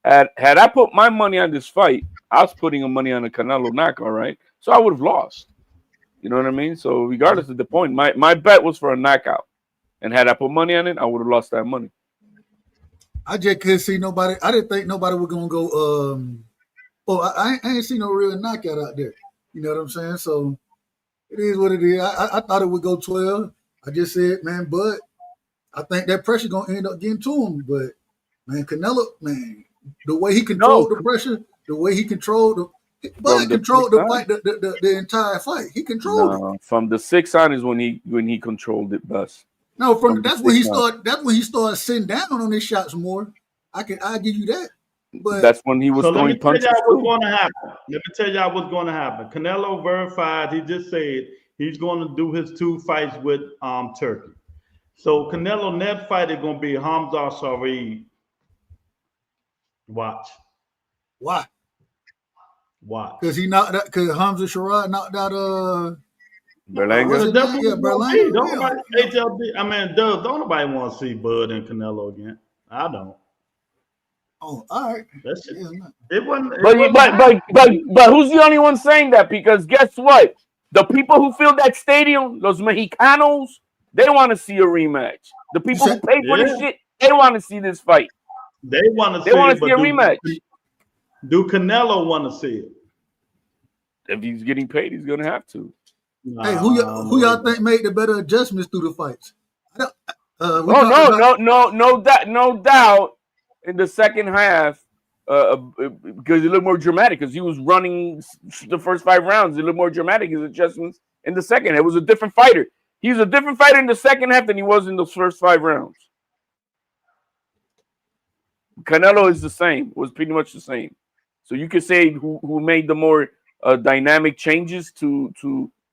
Had I put my money on this fight, I was putting money on the Canelo knockout, right? So I would have lost. You know what I mean? So regardless of the point, my bet was for a knockout. And had I put money on it, I would have lost that money. I just couldn't see nobody. I didn't think nobody was going to go. I ain't seen no real knockout out there. You know what I'm saying? So it is what it is. I thought it would go 12. I just said, man, but I think that pressure going to end up getting to him. But, man, Canelo, man, the way he controlled the pressure, the way he controlled the fight, the entire fight. He controlled it. From the 6 on is when he controlled it best. No, that's when he started sitting down on his shots more. I'll give you that. But that's when he was throwing punches. Let me tell y'all what's going to happen. Canelo verified. He just said he's going to do his 2 fights with Turkey. So Canelo next fight is going to be Hamza Sharif. Watch. Why? Because Hamza Sharif knocked out Berlanga. Berlanga. Don't nobody want to see Bud and Canelo again. I don't. Oh, all right. It wasn't. But who's the only one saying that? Because guess what? The people who filled that stadium, los Mexicanos, They want to see a rematch. The people who pay for this shit, they want to see this fight. They want to They see want it, to see but a rematch. do Canelo want to see it? If he's getting paid, he's gonna have to. Hey, who y'all think made the better adjustments through the fights? No doubt. In the second half, because it looked more dramatic, because he was running the first 5 rounds. It looked more dramatic, his adjustments in the second. It was a different fighter. He was a different fighter in the second half than he was in those first 5 rounds. Canelo is the same. Was pretty much the same. So you could say who made the more dynamic changes to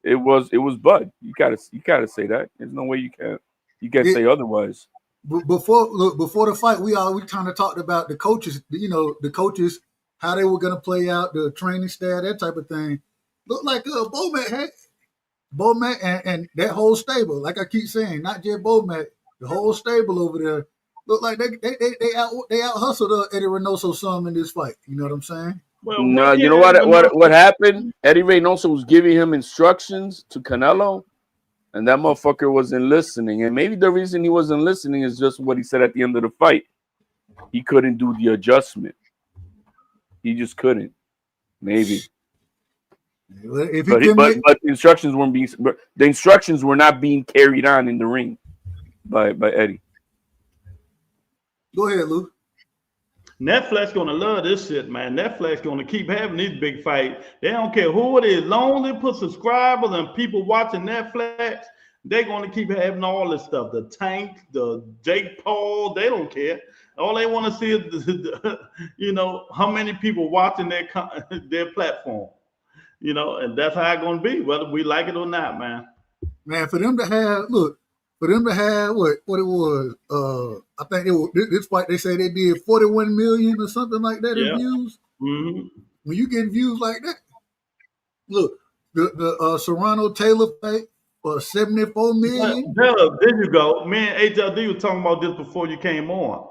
it was Bud. You gotta say that. There's no way you can't say otherwise. Before the fight, we kind of talked about the coaches. The coaches, how they were gonna play out, the training staff, that type of thing. Looked like Bomac and that whole stable. Like I keep saying, not just Bomac, the whole stable over there. Look like they out hustled Eddie Reynoso some in this fight. You know what I'm saying? Well, no, you know what happened? Eddie Reynoso was giving him instructions to Canelo, and that motherfucker wasn't listening. And maybe the reason he wasn't listening is just what he said at the end of the fight. He couldn't do the adjustment. He just couldn't. Maybe. But the instructions weren't being. The instructions were not being carried on in the ring by Eddie. Go ahead, Lou. Netflix gonna love this shit, man. Netflix gonna keep having these big fights. They don't care who it is. Long as they put subscribers and people watching Netflix, they're gonna keep having all this stuff. The Tank, the Jake Paul, they don't care. All they want to see is, how many people watching their platform. And that's how it's gonna be, whether we like it or not, man. Man, for them to have what it was, I think this fight, they say they did 41 million or something like that in views. Mm-hmm. When you get views like that, look, the Serrano Taylor fight for 74 million. There you go. Me and HLD was talking about this before you came on.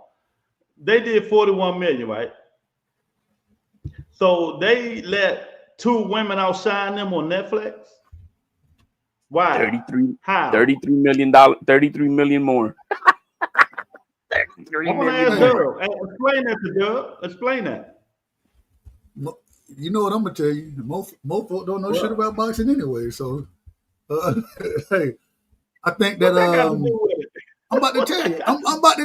They did 41 million, right? So they let 2 women outshine them on Netflix. Why? 33 million more. I want to ask Dub. Explain that to Dub. Explain that. You know what I'm gonna tell you? Most folks don't know shit about boxing anyway. So, hey, I think that I'm about to tell you. I'm about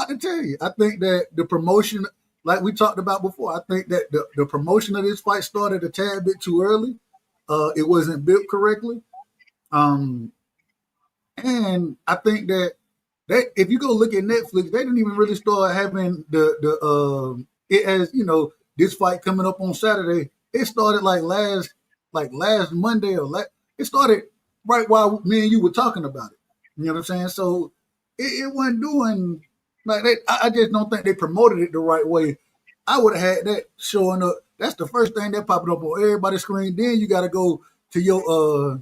to tell you. I think that the promotion, like we talked about before, I think that the promotion of this fight started a tad bit too early. It wasn't built correctly. And I think that if you go look at Netflix, they didn't even really start having it as this fight coming up on Saturday. It started like last Monday it started right while me and you were talking about it. You know what I'm saying? So it wasn't doing like that. I just don't think they promoted it the right way. I would have had that showing up. That's the first thing that popping up on everybody's screen. Then you got to go to your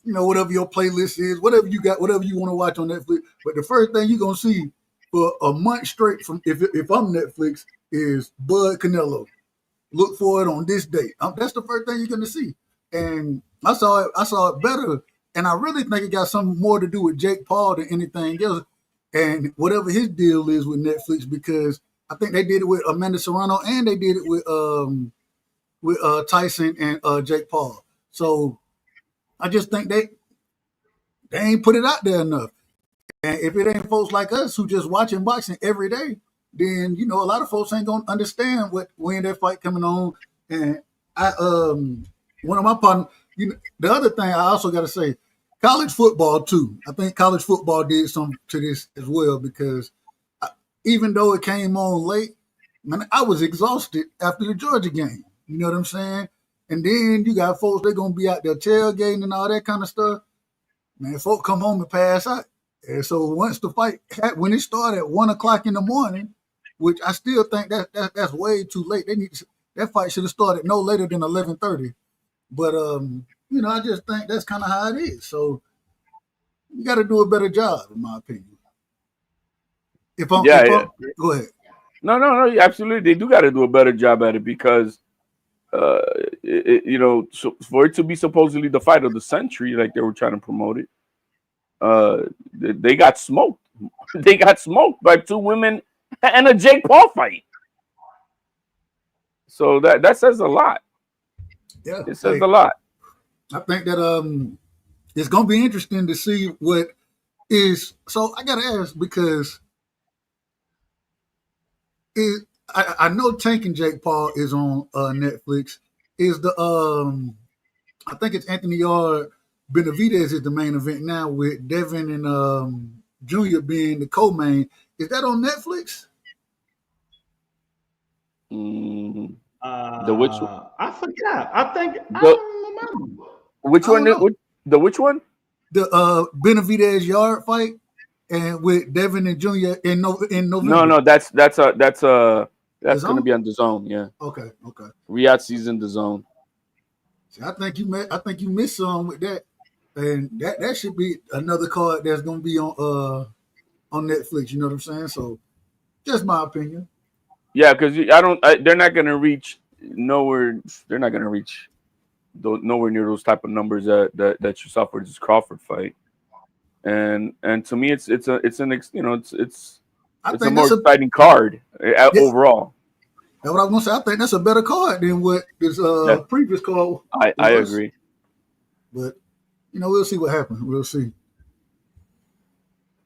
whatever your playlist is, whatever you got, whatever you want to watch on Netflix. But the first thing you're gonna see for a month straight from if I'm Netflix is Bud Canelo. Look for it on this date. That's the first thing you're gonna see. And I saw it better, and I really think it got something more to do with Jake Paul than anything else, and whatever his deal is with Netflix, because I think they did it with Amanda Serrano and they did it with Tyson and Jake Paul. So I just think they ain't put it out there enough. And if it ain't folks like us who just watching boxing every day, then a lot of folks ain't gonna understand when that fight coming on. And I one of my partners, the other thing I also gotta say, college football too. I think college football did something to this as well, because even though it came on late, man, I was exhausted after the Georgia game. You know what I'm saying? And then you got folks, they're going to be out there tailgating and all that kind of stuff. Man, folks come home and pass out. And so once the fight, when it started at 1 o'clock in the morning, which I still think that's way too late. That fight should have started no later than 11:30. But, I just think that's kind of how it is. So you got to do a better job, in my opinion. Go ahead. No, absolutely. They do got to do a better job at it, because so for it to be supposedly the fight of the century, like they were trying to promote it, they got smoked. They got smoked by 2 women and a Jake Paul fight. So that says a lot. Yeah, It says a lot. I think that it's gonna be interesting to see what is. So I gotta ask because I know Tank and Jake Paul is on Netflix. Is the I think it's Anthony Yard Benavidez is the main event now with Devin and Junior being the co-main. Is that on Netflix? Mm, the which I forgot. I think I the don't remember. which I one? don't know. The which one? The Benavidez Yard fight and with Devin and Junior in November. No, that's going DAZN? to be on the zone. Yeah, Okay. Riyadh season the zone. See, I think you missed some with that, and that should be another card that's gonna be on Netflix. You know what I'm saying? So, just my opinion. Yeah, because they're not going to reach nowhere. They're not going to reach nowhere near those type of numbers that you saw for this Crawford fight. And to me, it's a more exciting card overall. That's what I was gonna say. I think that's a better card than what this previous card. I agree. But we'll see what happens. We'll see.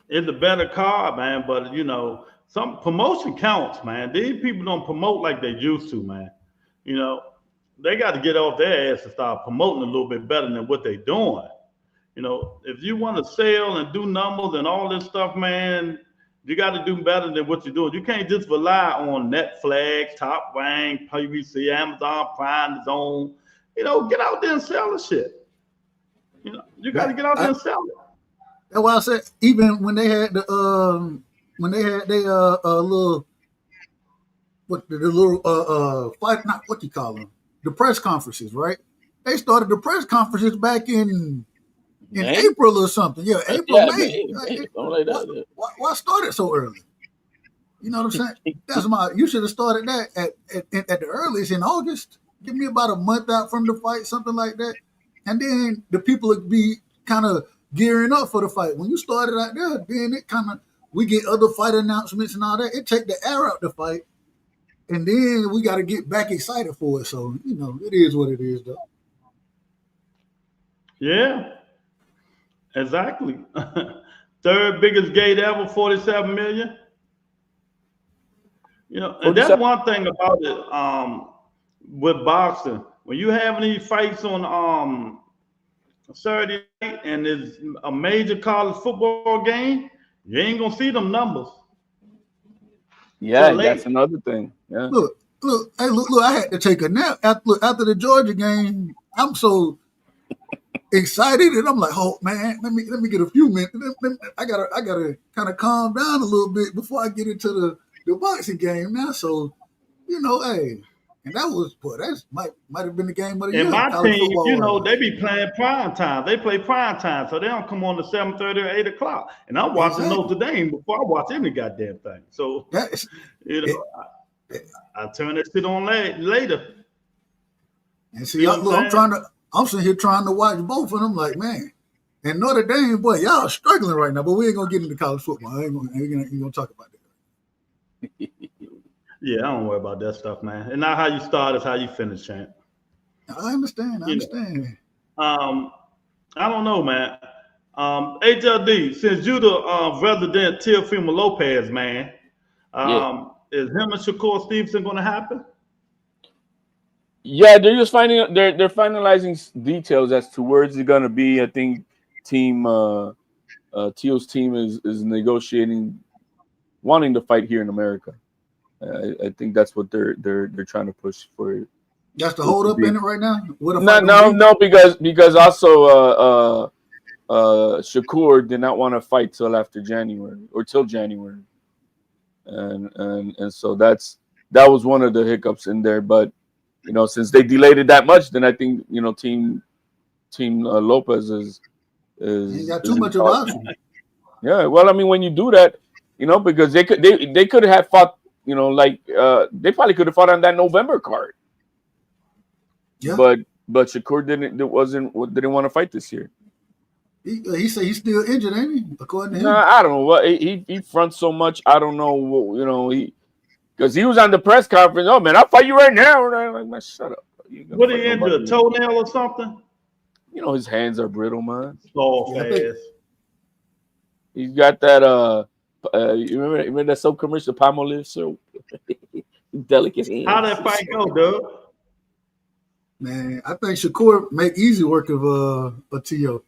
It's a better card, man. But some promotion counts, man. These people don't promote like they used to, man. They got to get off their ass and start promoting a little bit better than what they're doing. If you want to sell and do numbers and all this stuff, man, you got to do better than what you're doing. You can't just rely on Netflix, Top Rank, PBC, Amazon Prime, Zone. Get out there and sell the shit. You got to get out there and sell it. That's why I said even when they had their little fight, not what you call them, the press conferences, right? They started the press conferences back in April or something. Yeah, April, May. Why start it so early? You know what I'm saying? You should have started that at the earliest in August. Give me about a month out from the fight, something like that. And then the people would be kind of gearing up for the fight. When you started out there, then it kind of, we get other fight announcements and all that. It take the air out the fight. And then we got to get back excited for it. So, it is what it is, though. Yeah, exactly. Third biggest gate ever, 47 million. And that's one thing about it with boxing. When you have these fights on Saturday night and it's a major college football game, you ain't going to see them numbers. Yeah, that's another thing. Yeah. Look, I had to take a nap after the Georgia game. I'm so excited and I'm like, oh man, let me get a few minutes. I gotta kind of calm down a little bit before I get into the boxing game now. So, hey, and that was might have been the game of the year. And my team, they be playing prime time. They play prime time, so they don't come on to 7:30 or 8 o'clock. And I'm watching Notre Dame before I watch any goddamn thing. So I turn that shit on later. And see, I'm sitting here trying to watch both of them. Like, man, and Notre Dame, boy, y'all struggling right now. But we ain't gonna get into college football. I ain't gonna talk about that. Yeah, I don't worry about that stuff, man. And not how you start, is how you finish, champ. I understand. I don't know, man. HLD, since you the resident Teofimo Lopez, man, is him and Shakur Stevenson going to happen? Yeah, they're just they're finalizing details as to where it's going to be. I think Teo's team is negotiating, wanting to fight here in America. I think that's what they're trying to push for. That's the hold up in it right now. No, because also Shakur did not want to fight till after January or till January, and so that was one of the hiccups in there. But since they delayed it that much, then I think Team Lopez is got too much of an option. Yeah, well, I mean, when you do that, because they could have fought. They probably could have fought on that November card. Yeah. But Shakur didn't want to fight this year. He said he's still injured, ain't he? According to him. Nah, I don't know what he fronts so much. I don't know what because he was on the press conference. Oh man, I'll fight you right now. And I'm like, man, shut up. What he injured? A toenail or something? You know his hands are brittle, man. Soft ass. He's got that. You remember that soap commercial, Palmolive soap? Delicate hands. How that fight go, Doug? Man, I think Shakur make easy work of T.O.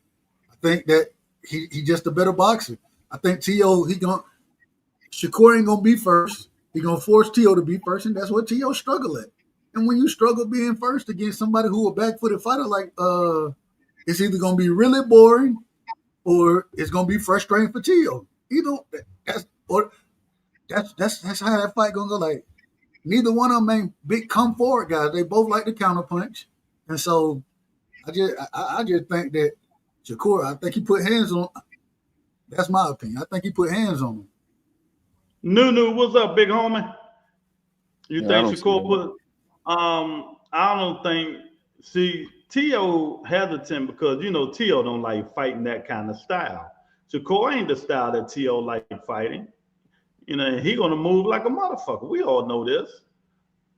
I think that he just a better boxer. I think T.O. Shakur ain't gonna be first. He gonna force T.O. to be first, and that's what T.O. struggle at. And when you struggle being first against somebody who a back-footed fighter, like it's either gonna be really boring or it's gonna be frustrating for T.O. That's how that fight gonna go. Like neither one of them ain't big come forward guys. They both like to counterpunch, and so I just think that Shakur, I think he put hands on. That's my opinion. I think he put hands on him. Nunu, what's up, big homie? You think Shakur put? I don't think. See, T.O. hesitant because T.O. don't like fighting that kind of style. Shakur ain't the style that T.O. like fighting. He gonna move like a motherfucker. We all know this.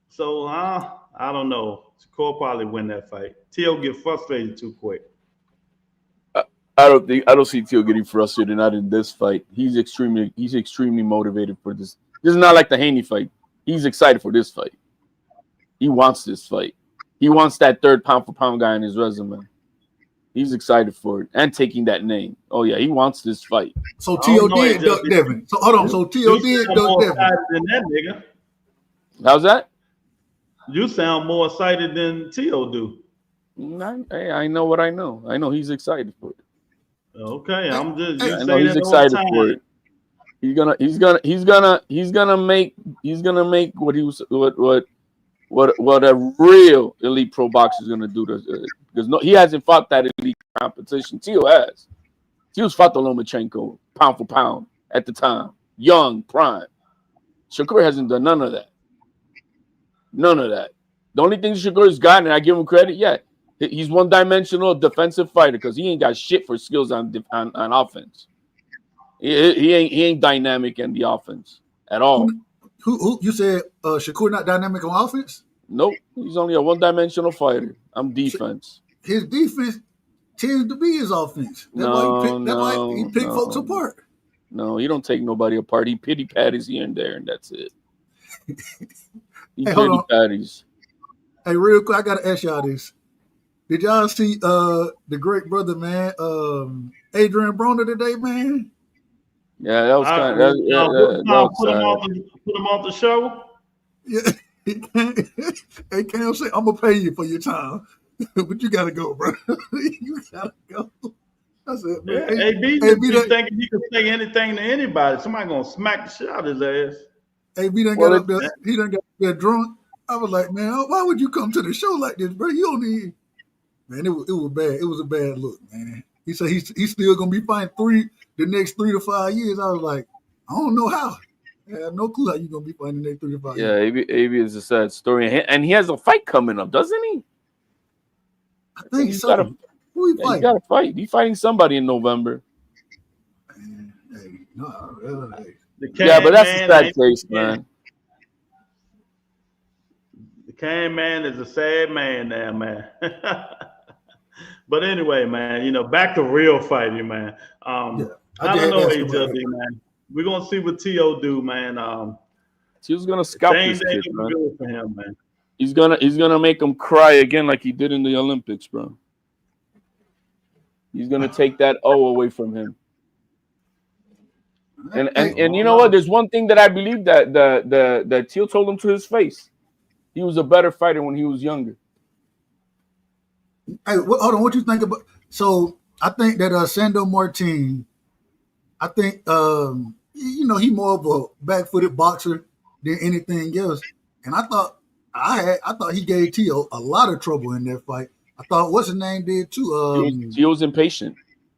So I don't know. Shakur probably win that fight. T.O. get frustrated too quick. I don't see T.O. getting frustrated. Not in this fight. He's extremely motivated for this. This is not like the Haney fight. He's excited for this fight. He wants this fight. He wants that third pound for pound guy in his resume. He's excited for it and taking that name. Oh yeah, he wants this fight. So T.O. did duck Devin. So hold on. So T.O. did duck Devin. Than that nigga. How's that? You sound more excited than T.O. do. I know what I know. I know he's excited for it. Okay, I'm just. I know he's excited for it. He's gonna make what a real elite pro boxer is gonna do because he hasn't fought that elite competition. T.O. has. T.O.'s fought the Lomachenko pound for pound at the time, young prime. Shakur hasn't done none of that. None of that. The only thing Shakur's gotten, and I give him credit, he's one-dimensional defensive fighter because he ain't got shit for skills on offense. He ain't dynamic in the offense at all. Who you said Shakur not dynamic on offense? Nope, he's only a one-dimensional fighter. I'm defense. His defense tends to be his offense. That's why he pick folks apart. No, he don't take nobody apart. He pity patties here and there, and that's it. He pity patties. Hey, real quick, I gotta ask y'all this. Did y'all see the great brother, man, Adrian Broner today, man? Yeah, that was kind of put him off the show. Yeah. Hey, Cam say, I'm gonna pay you for your time, but you gotta go, bro. You gotta go. I said, man, AB just thinking he can say anything to anybody. Somebody gonna smack the shit out of his ass. AB done got up there. He done got up there drunk. I was like, man, why would you come to the show like this, bro? You don't need. Man, it was bad. It was a bad look, man. He said he's still gonna be fighting the next 3 to 5 years. I was like, I don't know how. I have no clue how you're gonna be fighting the next 3 to 5 years. Yeah, AB is a sad story, and he has a fight coming up, doesn't he? I think so. Who he fighting? He got a fight. He's fighting somebody in November. Yeah, but that's a sad case, man. The Cane Man is a sad man now, man. But anyway, man, back to real fighting, man. I don't know AJB, man. We're gonna see what T.O. do, man. He was gonna scout this kid, man. Good for him, man. He's gonna make him cry again like he did in the Olympics, bro. He's gonna take that O away from him. And you know what? There's one thing that I believe that Teal told him to his face. He was a better fighter when he was younger. Hey, hold on. What you think about? So I think that Sando Martin, I think he more of a back-footed boxer than anything else. And I thought he gave T.O. a lot of trouble in that fight. I thought what's his name did too. He was impatient.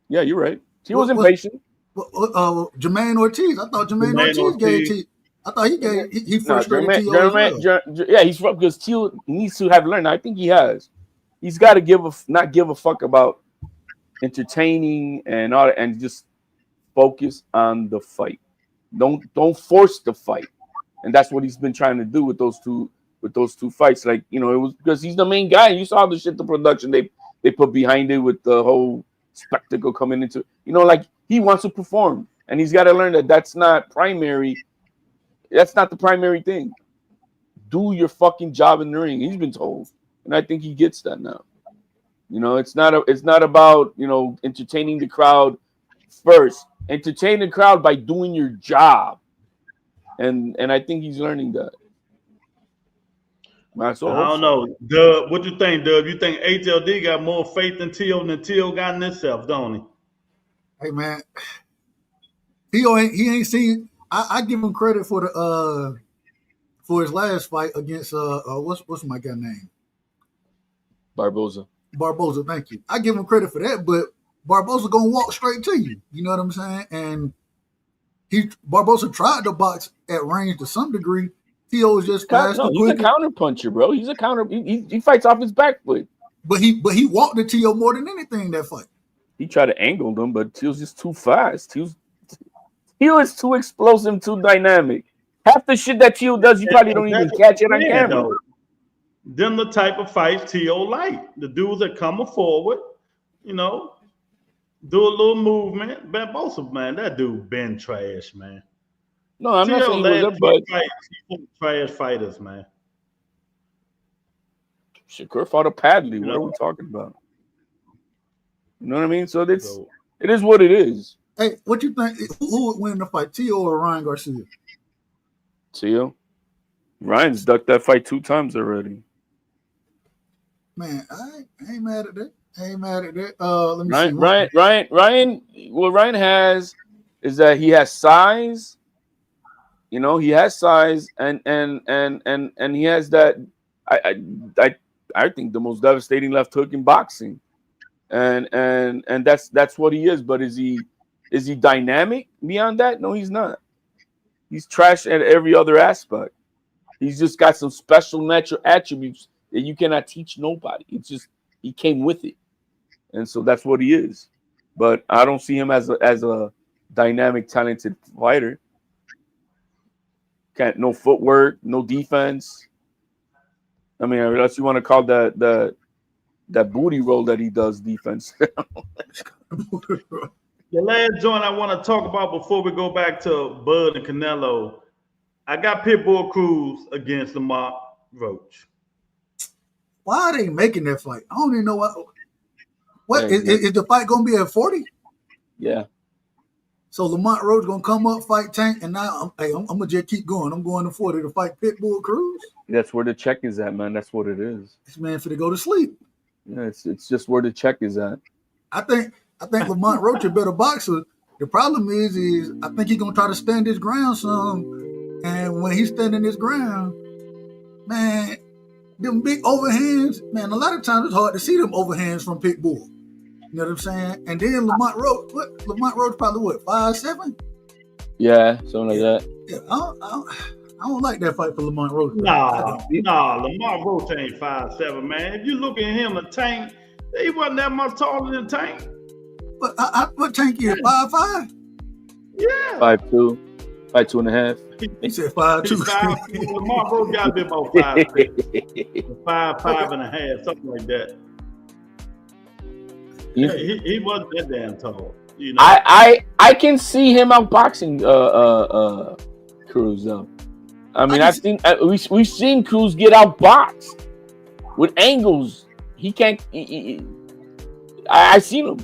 Yeah, you're right. He was impatient. Jermaine Ortiz. I thought Jermaine Ortiz gave T. I thought he frustrated T.O. Yeah, he's because T.O. needs to have learned. I think he has. He's got to not give a fuck about entertaining and all, and just focus on the fight. Don't force the fight, and that's what he's been trying to do with those two fights. Like, you know, it was because he's the main guy. You saw the shit, the production they put behind it with the whole spectacle coming into. You know, like he wants to perform, and he's got to learn that that's not primary. That's not the primary thing. Do your fucking job in the ring. He's been told, and I think he gets that now. You know, it's not about, you know, entertaining the crowd first. Entertain the crowd by doing your job, and I think he's learning that. I don't know, Dub. What you think, Dub? You think HLD got more faith in Tio than Tio got in himself, don't he? Hey man, Tio ain't seen. I give him credit for his last fight against what's my guy name? Barboza, thank you. I give him credit for that, but Barboza gonna walk straight to you. You know what I'm saying? And Barboza tried to box at range to some degree. Tio was just fast. No, he's a counter puncher, bro. He's a counter. He fights off his back foot. But he walked the Tio more than anything that fight. He tried to angle them, but Tio's just too fast. Tio is too explosive, too dynamic. Half the shit that Tio does, you probably don't even catch it on camera. Them the type of fights Tio like. The dudes that come forward, you know, do a little movement. Barboza, man, that dude been trash, man. No, I'm not saying he was but trash fighters, man. Shakur fought a Padley. What are we talking about? You know what I mean? So it is what it is. Hey, what you think? Who would win the fight, Tio or Ryan Garcia? Tio. Ryan's ducked that fight 2 times already. Man, I ain't mad at that. Let me see. Ryan. What Ryan has is that he has size. You know, he has size, and he has that. I think the most devastating left hook in boxing, and that's what he is. But is he dynamic beyond that? No, he's not. He's trash at every other aspect. He's just got some special natural attributes that you cannot teach nobody. It's just he came with it, and so that's what he is. But I don't see him as a dynamic, talented fighter. No footwork, no defense. I mean, unless you want to call that booty roll that he does defense. The last joint I want to talk about before we go back to Bud and Canelo, I got Pitbull Cruz against Lamont Roach. Why are they making that fight? I don't even know what is the fight going to be at 40? Yeah. So Lamont Roach going to come up, fight Tank, and now I'm going to just keep going. I'm going to 40 to fight Pitbull Cruz. That's where the check is at, man. That's what it is. This man finna go to sleep. Yeah, it's just where the check is at. I think Lamont Roach a better boxer. The problem is I think he's going to try to stand his ground some. And when he's standing his ground, man, them big overhands, man, a lot of times it's hard to see them overhands from Pitbull. You know what I'm saying? And then Lamont Roach probably 5'7"? Yeah, something like that. Yeah, I don't like that fight for Lamont Roach. Nah, Lamont Roach ain't 5'7", man. If you look at him, a Tank, he wasn't that much taller than Tank. But what Tank is 5'5"? Yeah. 5'2", 5'2.5". He said 5'2". Lamont Roach got to be about 5'6", 5'5.5", something like that. Yeah, he wasn't that damn tall. You know? I can see him outboxing Cruz though. I mean, we've seen Cruz get outboxed with angles. He can't. I seen him.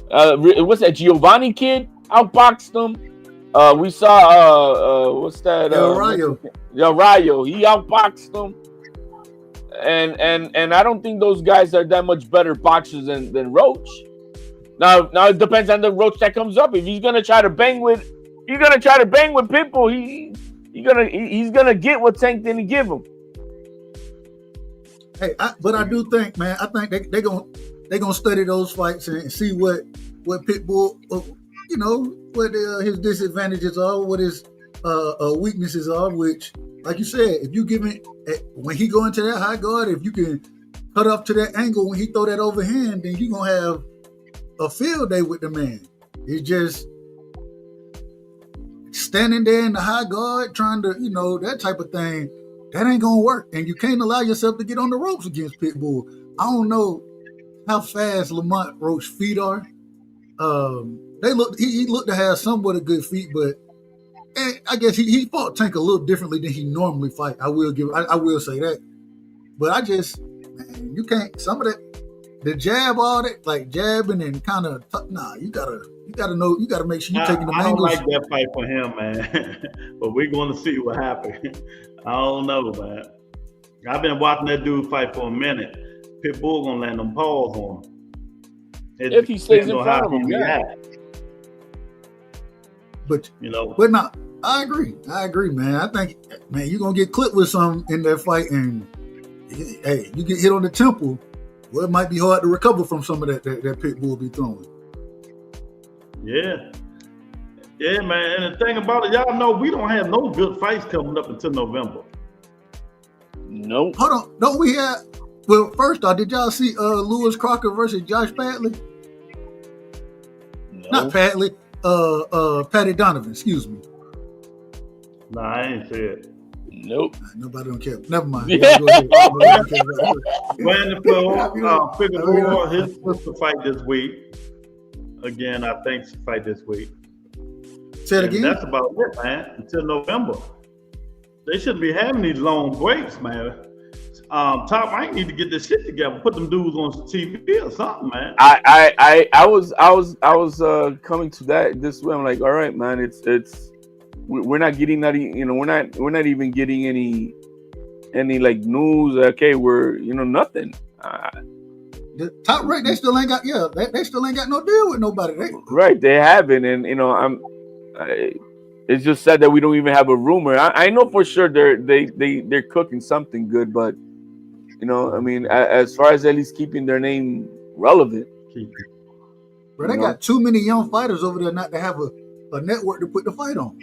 What's that? Giovanni kid outboxed him. We saw what's that? Del Rayo. He outboxed him. And I don't think those guys are that much better boxers than Roach. Now it depends on the Roach that comes up. If he's gonna try to bang with Pitbull, he's gonna get what Tank didn't give him. Hey, but I do think, man, I think they're gonna study those fights and see what Pitbull, you know, what his disadvantages are, what his weaknesses are. Which, like you said, if you give it when he go into that high guard, if you can cut up to that angle when he throw that overhand, then you're gonna have a field day with the man. It's just standing there in the high guard, trying to, that type of thing. That ain't gonna work, and you can't allow yourself to get on the ropes against Pitbull. I don't know how fast Lamont Roach's feet are. He looked to have somewhat of good feet, but I guess he fought Tank a little differently than he normally fight. I will say that. But man, you can't, some of that, the jab, all that, like jabbing and kind of, you gotta make sure you're taking the angles. I don't like that fight for him, man. But we're going to see what happens. I don't know, man. I've been watching that dude fight for a minute. Pitbull gonna land them paws on him. If he stays in front of him, yeah. But no, I agree, man. I think, man, you're gonna get clipped with something in that fight, and hey, you get hit on the temple. Well, it might be hard to recover from some of that Pitbull be throwing. Yeah, man. And the thing about it, y'all know we don't have no good fights coming up until November. Nope. Hold on, don't we have? Well, first off, did y'all see Lewis Crocker versus Josh Padley? No. Not Padley. Patty Donovan. Excuse me. Nah, I ain't see it. Nope. Nobody don't care. Never mind. Yeah. Brandon Flo, Figueroa, his sister fight this week. Again, I think she fight this week. Say it again. That's about it, man. Until November. They shouldn't be having these long breaks, man. Top Rank need to get this shit together. Put them dudes on TV or something, man. I was coming to that this way. I'm like, all right, man. We're not getting that. We're not even getting any like news. Okay, we're nothing. The Top Rank, they still ain't got they still ain't got no deal with nobody. Right, they haven't, and it's just sad that we don't even have a rumor. I know for sure they're cooking something good, but I mean, as far as at least keeping their name relevant. Bro, they got too many young fighters over there not to have a network to put the fight on.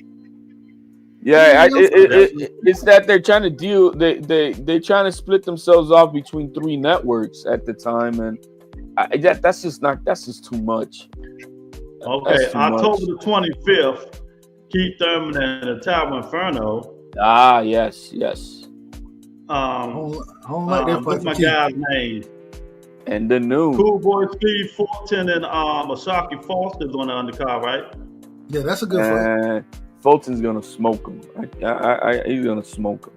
Yeah, it's that they're trying to deal. They're trying to split themselves off between 3 networks at the time, and that's just too much. Okay, October the 25th, Keith Thurman and the Tower Inferno. Ah, yes. I don't like that fight. What's my guy's name? And the new Cool Boy Steve Fulton and Ashaki Foster's on the undercard, right? Yeah, that's a good fight. Fulton's gonna smoke him. He's gonna smoke him.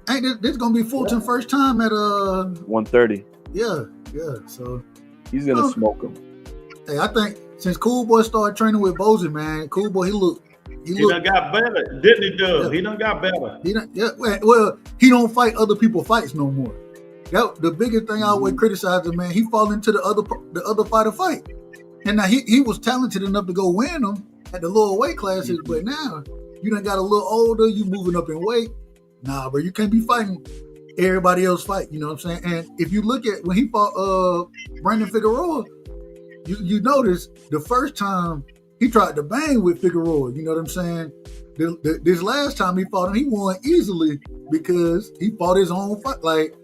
Ain't this gonna be Fulton's first time at 130? Yeah. So he's gonna smoke him. Hey, I think since Cool Boy started training with Bozy, man, Cool Boy, he done got better, didn't he? Yeah. He done got better. Well, he don't fight other people's fights no more. The biggest thing I always criticize him, man, he fall into the other fighter fight. And now he was talented enough to go win them at the lower weight classes, but now you done got a little older, you moving up in weight. Nah, bro, you can't be fighting everybody else fight, you know what I'm saying? And if you look at when he fought Brandon Figueroa, you notice the first time he tried to bang with Figueroa, you know what I'm saying? This last time he fought him, he won easily because he fought his own fight. Like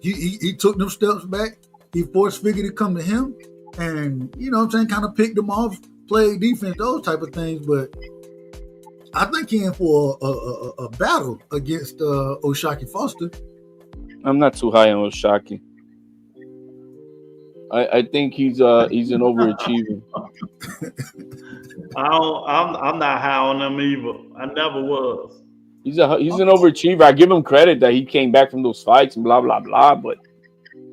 he took them steps back, he forced Figure to come to him, and you know what I'm saying, kind of picked him off, played defense, those type of things. But I think he in for a battle against Ashaki Foster. I'm not too high on Ashaki. I think he's an overachiever. I'm not high on him either. I never was. He's an overachiever. I give him credit that he came back from those fights and blah blah blah.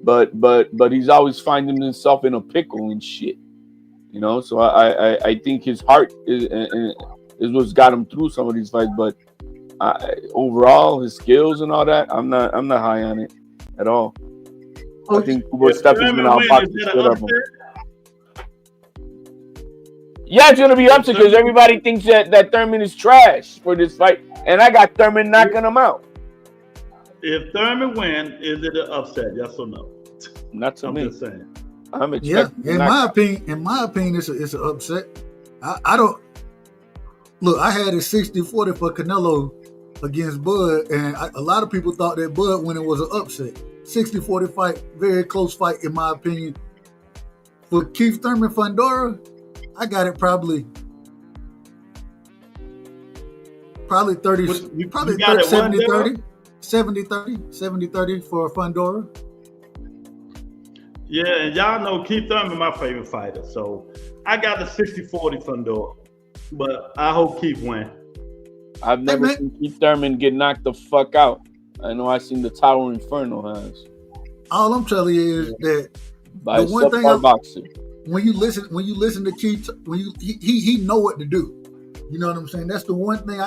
But he's always finding himself in a pickle and shit. So I think his heart is what's got him through some of these fights. But overall, his skills and all that, I'm not high on it at all. I think Steph is going to outbox the shit of him. Yeah, it's going to be upset because everybody thinks that Thurman is trash for this fight, and I got Thurman knocking him out. If Thurman wins, is it an upset? Yes or no? Not to me. I'm just saying. In my opinion, it's an upset. I don't look. I had a 60-40 for Canelo against Bud, and a lot of people thought that Bud winning was an upset. 60-40 fight, very close fight in my opinion. for Keith Thurman Fundora, I got it probably 30, You probably got it 70 1 30, 70 30 for Fundora. Yeah, and y'all know Keith Thurman my favorite fighter. So I got the 60-40 Fundora. But I hope Keith win. I've never seen Keith Thurman get knocked the fuck out. I know I've seen the Tower Inferno has. All I'm telling you is that By the one thing boxer. when you listen to Keith, he know what to do. You know what I'm saying? That's the one thing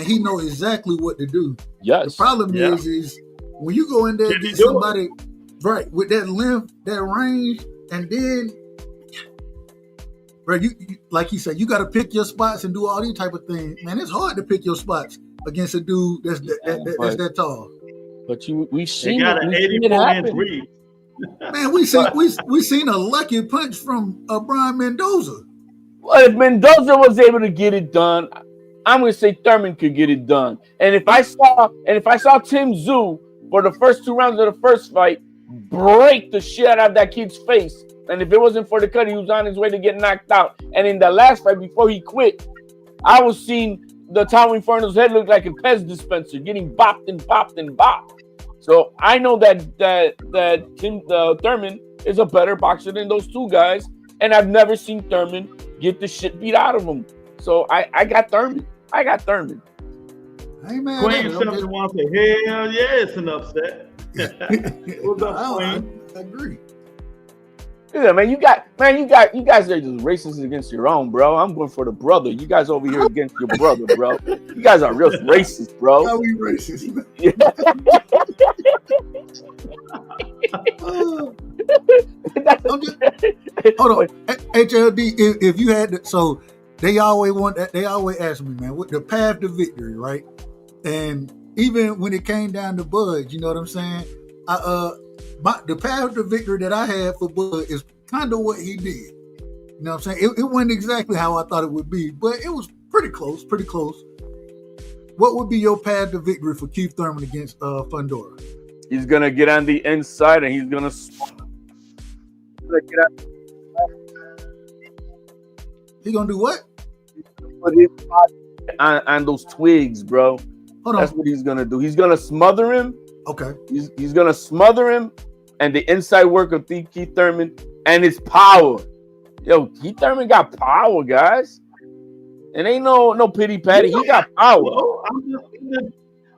he know exactly what to do. Yes. The problem is when you go in there and get somebody right with that length, that range, and then you like you said, you got to pick your spots and do all these type of things. Man, it's hard to pick your spots against a dude that's that tall. But we've seen they got an 84-inch reach. Man, we seen a lucky punch from Brian Mendoza. Well, if Mendoza was able to get it done, I'm gonna say Thurman could get it done. And if I saw Tim Tszyu for the first 2 rounds of the first fight break the shit out of that kid's face, and if it wasn't for the cut, he was on his way to get knocked out. And in the last fight before he quit, I was seeing the Tower Inferno's head look like a Pez dispenser, getting bopped and bopped and bopped. So I know that Tim Thurman is a better boxer than those two guys, and I've never seen Thurman get the shit beat out of him. So I got Thurman. Hey man, Queen 71 said, hell yeah, it's an upset. What's up, Queen? I agree. Yeah, man, you guys are just racist against your own, bro. I'm going for the brother. You guys over here against your brother, bro. You guys are real racist, bro. How we racist? Hold on, HLD. If you had so they always ask me, man, what the path to victory, right? And even when it came down to Bud, you know what I'm saying? The path to victory that I had for Bud is kind of what he did. You know what I'm saying? It wasn't exactly how I thought it would be, but it was pretty close. What would be your path to victory for Keith Thurman against Fundora? He's gonna get on the inside and he's gonna get out. He gonna do what? Put his body on those twigs, bro. Hold on. That's what he's gonna do. He's gonna smother him. Okay. He's gonna smother him, and the inside work of Keith Thurman and his power. Yo, Keith Thurman got power, guys. It ain't no pity patty. He got power. Well,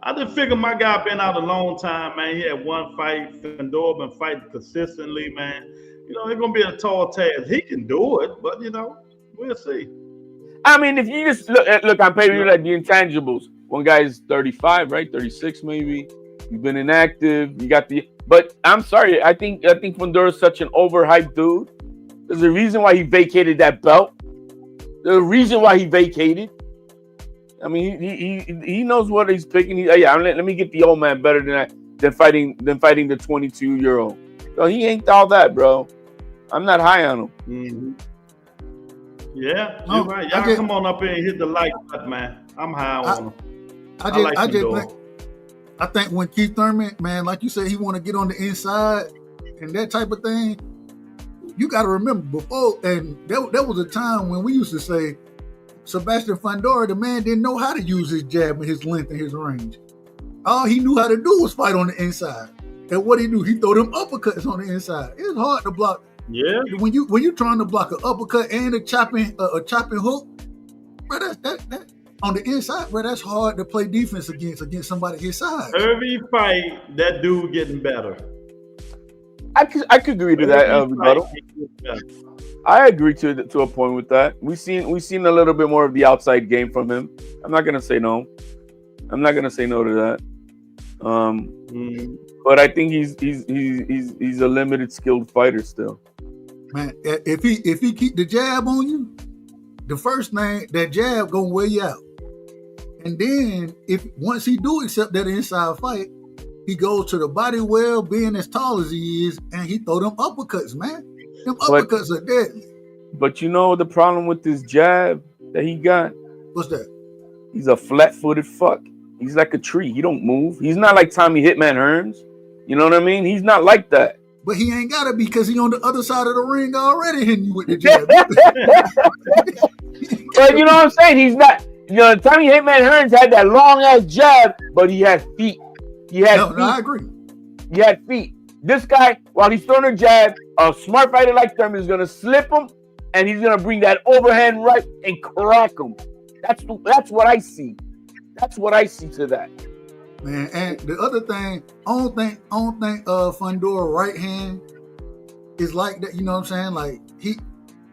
I just figure my guy been out a long time, man. He had one fight. Fundora been fighting consistently, man. You know, it's gonna be a tall task. He can do it, but you know, we'll see. I mean, if you just look on paper, like the intangibles. One guy is 35, right? 36 maybe. You've been inactive. You got but I'm sorry. I think Fundora is such an overhyped dude. There's a reason why he vacated that belt. There's a reason why he vacated. I mean, he knows what he's picking. Let me get the old man better than fighting the 22-year-old. So he ain't all that, bro. I'm not high on him. Mm-hmm. Yeah, you're right. Y'all come on up here and hit the like button, man. I'm high on him. I think when Keith Thurman, man, like you said, he want to get on the inside and that type of thing. You got to remember before, and there was a time when we used to say Sebastian Fundora, the man didn't know how to use his jab and his length and his range. All he knew how to do was fight on the inside. And what he do, he throw them uppercuts on the inside. It's hard to block. Yeah. When you trying to block an uppercut and a chopping hook, bro, that on the inside, bro, that's hard to play defense against somebody his size. Every fight, that dude getting better. I could agree to that, rebuttal. I agree to a point with that. We've seen a little bit more of the outside game from him. I'm not gonna say no. I'm not gonna say no to that. But I think he's a limited skilled fighter still. Man, if he keep the jab on you, the first thing, that jab gonna wear you out. And then once he do accept that inside fight, he goes to the body well, being as tall as he is, and he throw them uppercuts, man. Them uppercuts are deadly. But you know the problem with this jab that he got? What's that? He's a flat-footed fuck. He's like a tree. He don't move. He's not like Tommy Hitman Hearns. You know what I mean? He's not like that. But he ain't got it because he on the other side of the ring already hitting you with the jab. But you know what I'm saying? He's not. You know, Tommy Hitman Hearns had that long ass jab, but he had feet. He had feet. No, I agree. He had feet. This guy, while he's throwing a jab, a smart fighter like Thurman is gonna slip him, and he's gonna bring that overhand right and crack him. That's what I see. That's what I see to that. Man, and the other thing, I don't think Fundora right hand is like that. You know what I'm saying? Like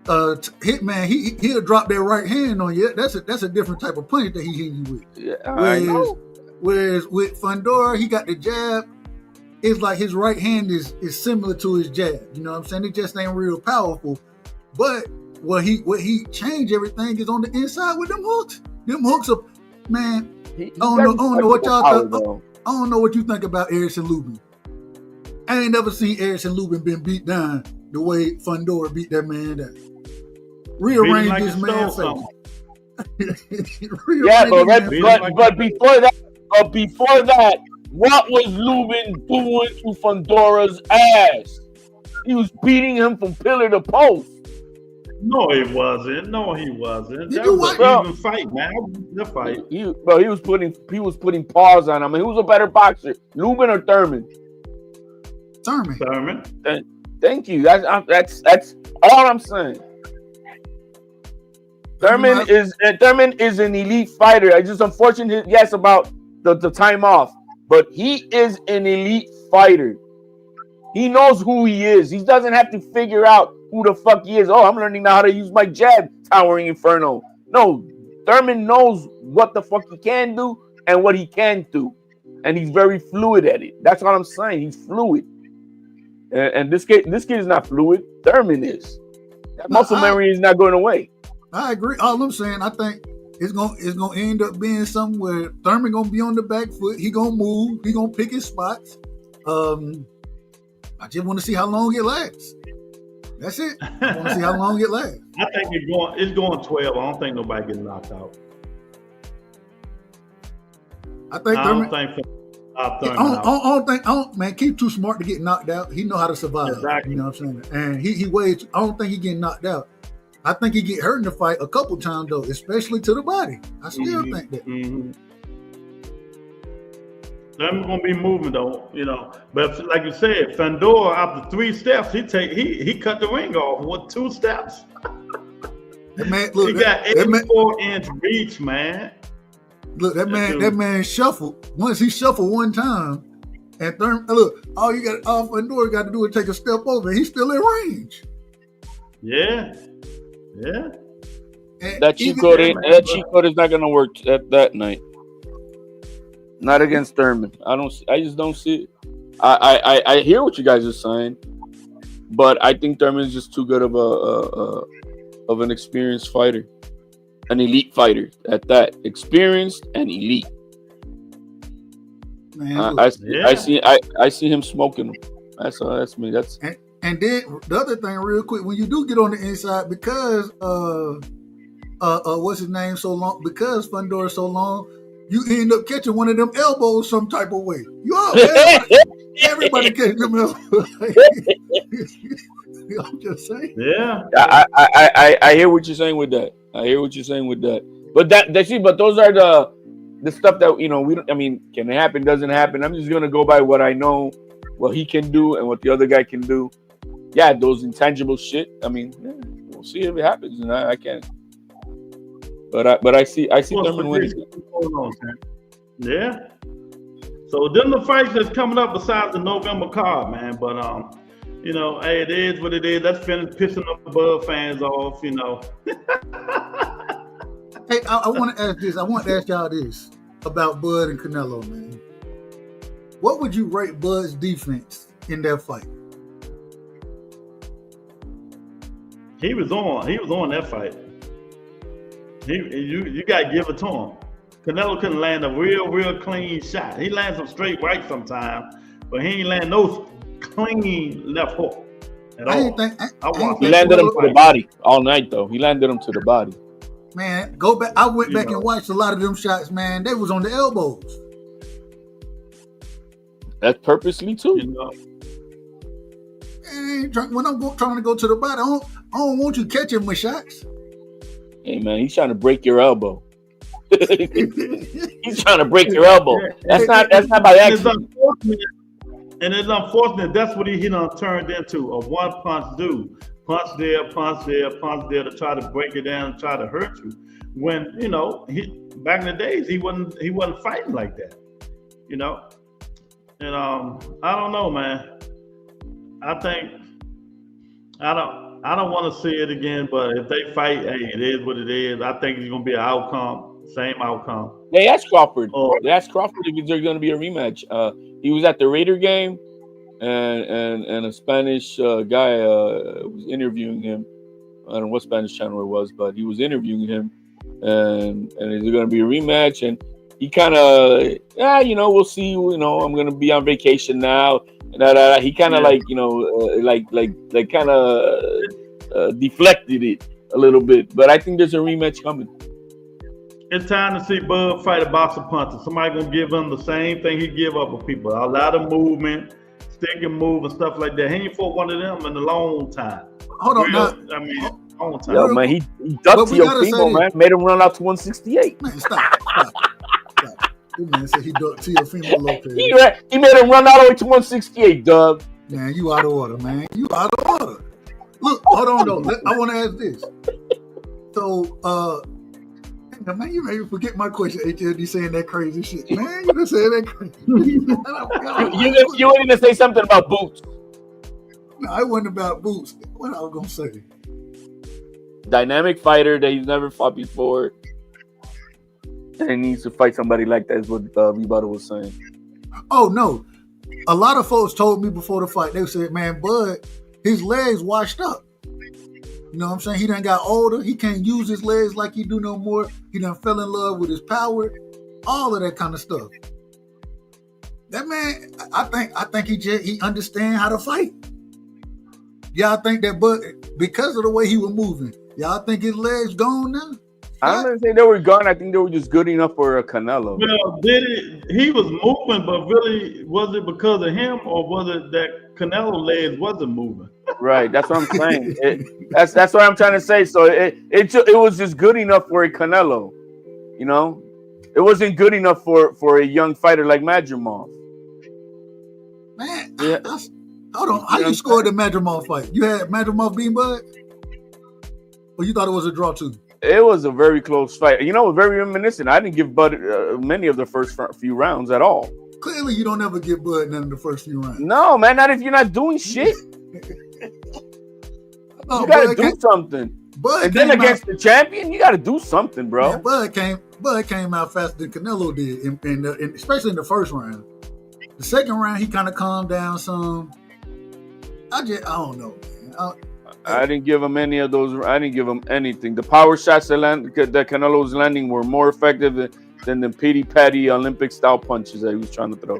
Hitman, he'll drop that right hand on you. That's a different type of punch that he hit you with. Yeah, I know. Whereas with Fundora, he got the jab. It's like his right hand is similar to his jab. You know what I'm saying? It just ain't real powerful. But what he changed everything is on the inside with them hooks. Them hooks are, man. I don't know what y'all think. I don't know what you think about Erickson Lubin. I ain't never seen Erickson Lubin been beat down the way Fundora beat that man down. Rearrange like this man's face. Yeah, but before that, what was Lubin doing to Fundora's ass? He was beating him from pillar to post. No, he wasn't. That Did you was watch? an even fight, man. The fight. He was putting paws on him. I mean, who's a better boxer, Lubin or Thurman? Thurman. Thank you. That's all I'm saying. Thurman is an elite fighter. I just unfortunate, yes, about the time off, but he is an elite fighter. He knows who he is. He doesn't have to figure out who the fuck he is. Oh, I'm learning now how to use my jab, Towering Inferno. No, Thurman knows what the fuck he can do and what he can't do, and he's very fluid at it. That's what I'm saying. He's fluid, and this kid is not fluid. Thurman is. That muscle memory is not going away. I agree. All I'm saying, I think it's gonna end up being something where Thurman gonna be on the back foot. He gonna move. He gonna pick his spots. I just want to see how long it lasts. That's it. I want to see how long it lasts. I think it's going 12. I don't think nobody getting knocked out. I think Thurman. Man, Keith too smart to get knocked out. He know how to survive. Exactly. You know what I'm saying? And he weighs. I don't think he getting knocked out. I think he get hurt in the fight a couple times though, especially to the body. I still think that. Mm-hmm. I'm gonna be moving though, you know. But like you said, Fundora after 3 steps, he cut the ring off with 2 steps. That man, look, he got 84-inch reach, man. Look, that man shuffled. Once he shuffled one time, and look, all Fundora got to do is take a step over. He's still in range. Yeah. That cheat code is not gonna work that night. Not against Thurman. I just don't see it. I hear what you guys are saying, but I think Thurman is just too good of an experienced fighter, an elite fighter at that, experienced and elite. Man, I see him smoking them. That's me. And then the other thing, real quick, when you do get on the inside, because what's his name so long, because Fundora so long, you end up catching one of them elbows some type of way. Everybody catching them elbows. I'm just saying. Yeah. I hear what you're saying with that. But those are the stuff that, you know, we don't. I mean, can it happen? Doesn't happen? I'm just gonna go by what I know, what he can do, and what the other guy can do. Yeah, those intangible shit. I mean, we'll see if it happens, and I can't. But I see Thurman winning. Yeah. So them the fights that's coming up besides the November card, man. But you know, hey, it is what it is. Let's finish pissing up the Bud fans off, you know. Hey, I want to ask this. I want to ask y'all this about Bud and Canelo, man. What would you rate Bud's defense in that fight? He was on that fight. You gotta give it to him. Canelo couldn't land a real clean shot. He lands some straight right sometimes, but he ain't land no clean left hook at all. He landed him to the body all night, though. He landed him to the body. Man, go back. I went back and watched a lot of them shots, man. They was on the elbows. That's purposely too. You know? When I'm trying to go to the body, I don't want you catching my shots. Hey man, he's trying to break your elbow. He's trying to break your elbow. That's not by accident. And it's unfortunate. That's what he done turned into, a one punch dude. Punch there, punch there, punch there, to try to break it down and try to hurt you. When back in the days he wasn't fighting like that, And I don't know, man. I don't want to see it again, but if they fight, hey, it is what it is. I think it's gonna be an outcome, same outcome. They asked Crawford. They asked Crawford if there's gonna be a rematch. He was at the Raider game, and a Spanish guy was interviewing him. I don't know what Spanish channel it was, but he was interviewing him, and is there gonna be a rematch? And he kind of, we'll see. I'm gonna be on vacation now. He kind of deflected it a little bit, but I think there's a rematch coming. It's time to see Bud fight a boxer puncher. Somebody gonna give him the same thing he give up with people. A lot of movement, stick and move and stuff like that. He ain't fought one of them in a long time. Hold on, long time. Yo, man, he ducked Teofimo, man. Made him run out to 168. Man, stop. This man said he ducked Teofimo Lopez. He made him run all the way to 168, Dub. Man, you out of order, man. You out of order. Look, hold on, though. I want to ask this. So, man, you made me forget my question. HLD saying that crazy shit. Man, you just saying that crazy. You wanted to say something about boots. No, it wasn't about boots. What I was going to say? Dynamic fighter that he's never fought before. And he needs to fight somebody like that is what Rebuttal was saying. Oh, no. A lot of folks told me before the fight, they said, man, Bud, his legs washed up. You know what I'm saying? He done got older. He can't use his legs like he do no more. He done fell in love with his power. All of that kind of stuff. That man, I think he understand how to fight. Y'all think that Bud, because of the way he was moving, y'all think his legs gone now? I'm gonna say they were gone. I think they were just good enough for a Canelo. Well, he was moving, but really, was it because of him, or was it that Canelo legs wasn't moving? Right, that's what I'm saying. That's what I'm trying to say. So it was just good enough for a Canelo. It wasn't good enough for a young fighter like Madrimov. Man, hold on. How you scored the Madrimov fight? You had Madrimov beating Bud, or you thought it was a draw too? It was a very close fight. It was very reminiscent. I didn't give Bud many of the first few rounds at all. Clearly, you don't ever give Bud none of the first few rounds. No, man, not if you're not doing shit. You gotta do something. And then against the champion, you gotta do something, bro. Man, Bud came out faster than Canelo did, especially in the first round. The second round, he kind of calmed down some. I don't know, man. I didn't give him any of those. I didn't give him anything. The power shots that Canelo was landing were more effective than the pity-patty Olympic-style punches that he was trying to throw.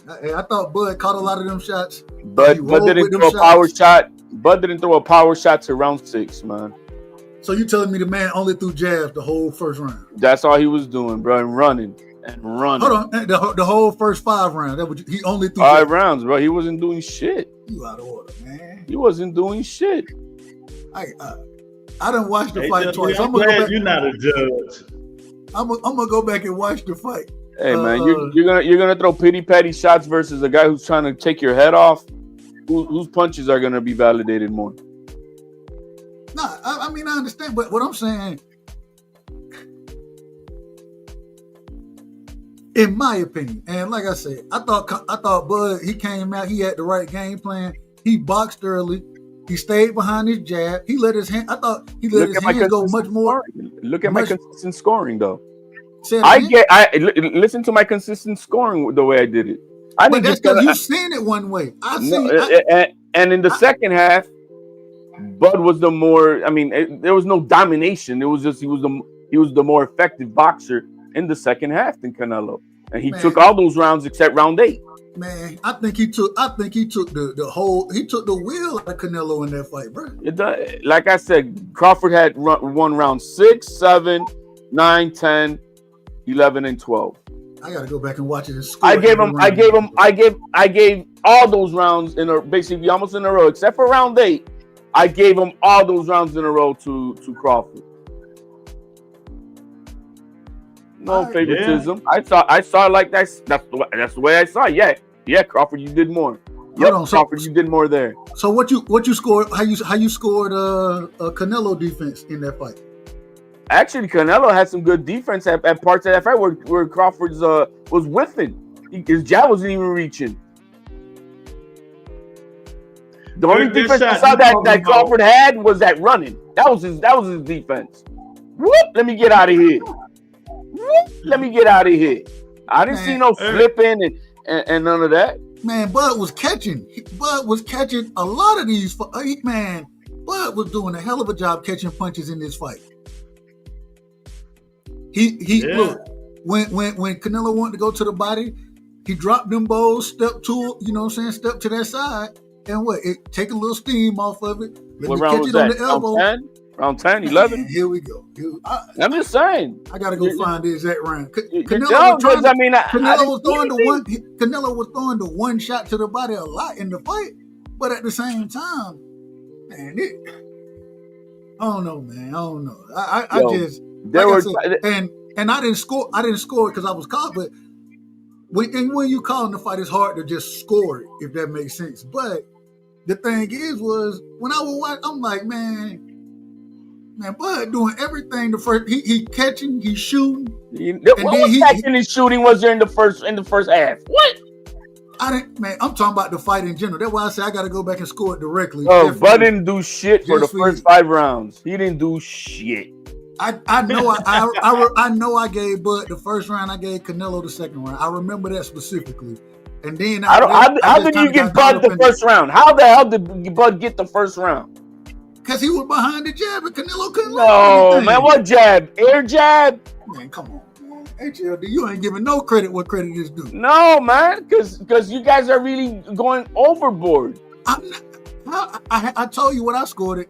I thought Bud caught a lot of them shots. Bud didn't throw a power shot. Bud didn't throw a power shot to round 6, man. So you telling me the man only threw jabs the whole first round? That's all he was doing, bro, and running. Hold on, the whole first 5 rounds. He only threw 5 rounds, bro. He wasn't doing shit. You out of order, man. He wasn't doing shit. I done watched the fight twice. I'm glad you're not a judge. I'm gonna go back and watch the fight. Hey man, you're gonna throw pity-patty shots versus a guy who's trying to take your head off. Whose punches are gonna be validated more? Nah, I mean I understand, but what I'm saying, in my opinion, and like I said, I thought Bud, he came out, he had the right game plan. He boxed early. He stayed behind his jab. He let his hand. I thought he let his hands go much more. Look at my consistent scoring, though. Listen to my consistent scoring the way I did it. But that's because you've seen it one way. And in the second half, Bud was the more. I mean, there was no domination. It was just he was the more effective boxer in the second half than Canelo, and he took all those rounds except round 8. Man, I think he took the wheel out of Canelo in that fight, bro. Like I said, Crawford had won round 6, 7, 9, 10, 11, and 12. I gotta go back and watch it. And I gave all those rounds basically almost in a row, except for round 8. I gave him all those rounds in a row to Crawford. No favoritism. Yeah. I saw it like that's the way I saw it. Yeah, Crawford, you did more. Crawford, you did more there. So what you scored? How you scored Canelo defense in that fight? Actually, Canelo had some good defense at parts of that fight where Crawford's was whiffing. His jab wasn't even reaching. The only defense I saw that Crawford had was that running. That was his defense. Whoop! Let me get out of here. Let me get out of here. I didn't see no flipping and none of that. Man, Bud was catching. Bud was catching a lot of these. Man, Bud was doing a hell of a job catching punches in this fight. Look, when Canelo wanted to go to the body, he dropped them bows, step to step to that side, and take a little steam off of it. What round was that? Round 10? Round 10, 11? Here we go. I'm just saying. I gotta go find the exact round. Canelo was throwing the one shot to the body a lot in the fight, but at the same time, man, I don't know, man. I don't know. And I didn't score. I didn't score because I was caught. But when you call in the fight, it's hard to just score it, if that makes sense. But the thing was when I was watching, I'm like, man, Bud doing everything. The first, he catching, he shooting. What catching and shooting was there in the first half? What? I'm talking about the fight in general. That's why I say I got to go back and score it directly. Oh, Bud didn't do shit for the first 5 rounds. He didn't do shit. I know I gave Bud the first round. I gave Canelo the second round. I remember that specifically. And then how did you get Bud the first round? How the hell did Bud get the first round? Because he was behind the jab and Canelo couldn't. No, man, what jab? Air jab? Man, come on. HLD, you ain't giving no credit what credit is due. No, man, because you guys are really going overboard. I told you what I scored it.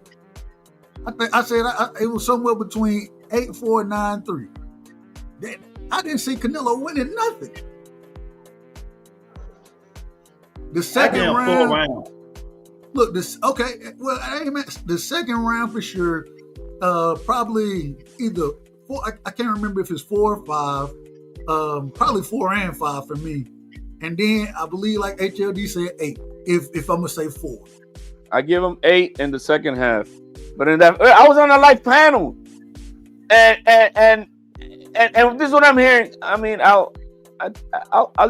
I said it was somewhere between 8-4 and 9-3. I didn't see Canelo winning nothing. The second round. Look, the second round for sure. Probably either 4. I can't remember if it's 4 or 5. Probably 4 and 5 for me. And then I believe, like HLD said, 8. If I'm gonna say 4, I give him 8 in the second half. But in that, I was on a live panel, and this is what I'm hearing. I mean, I'll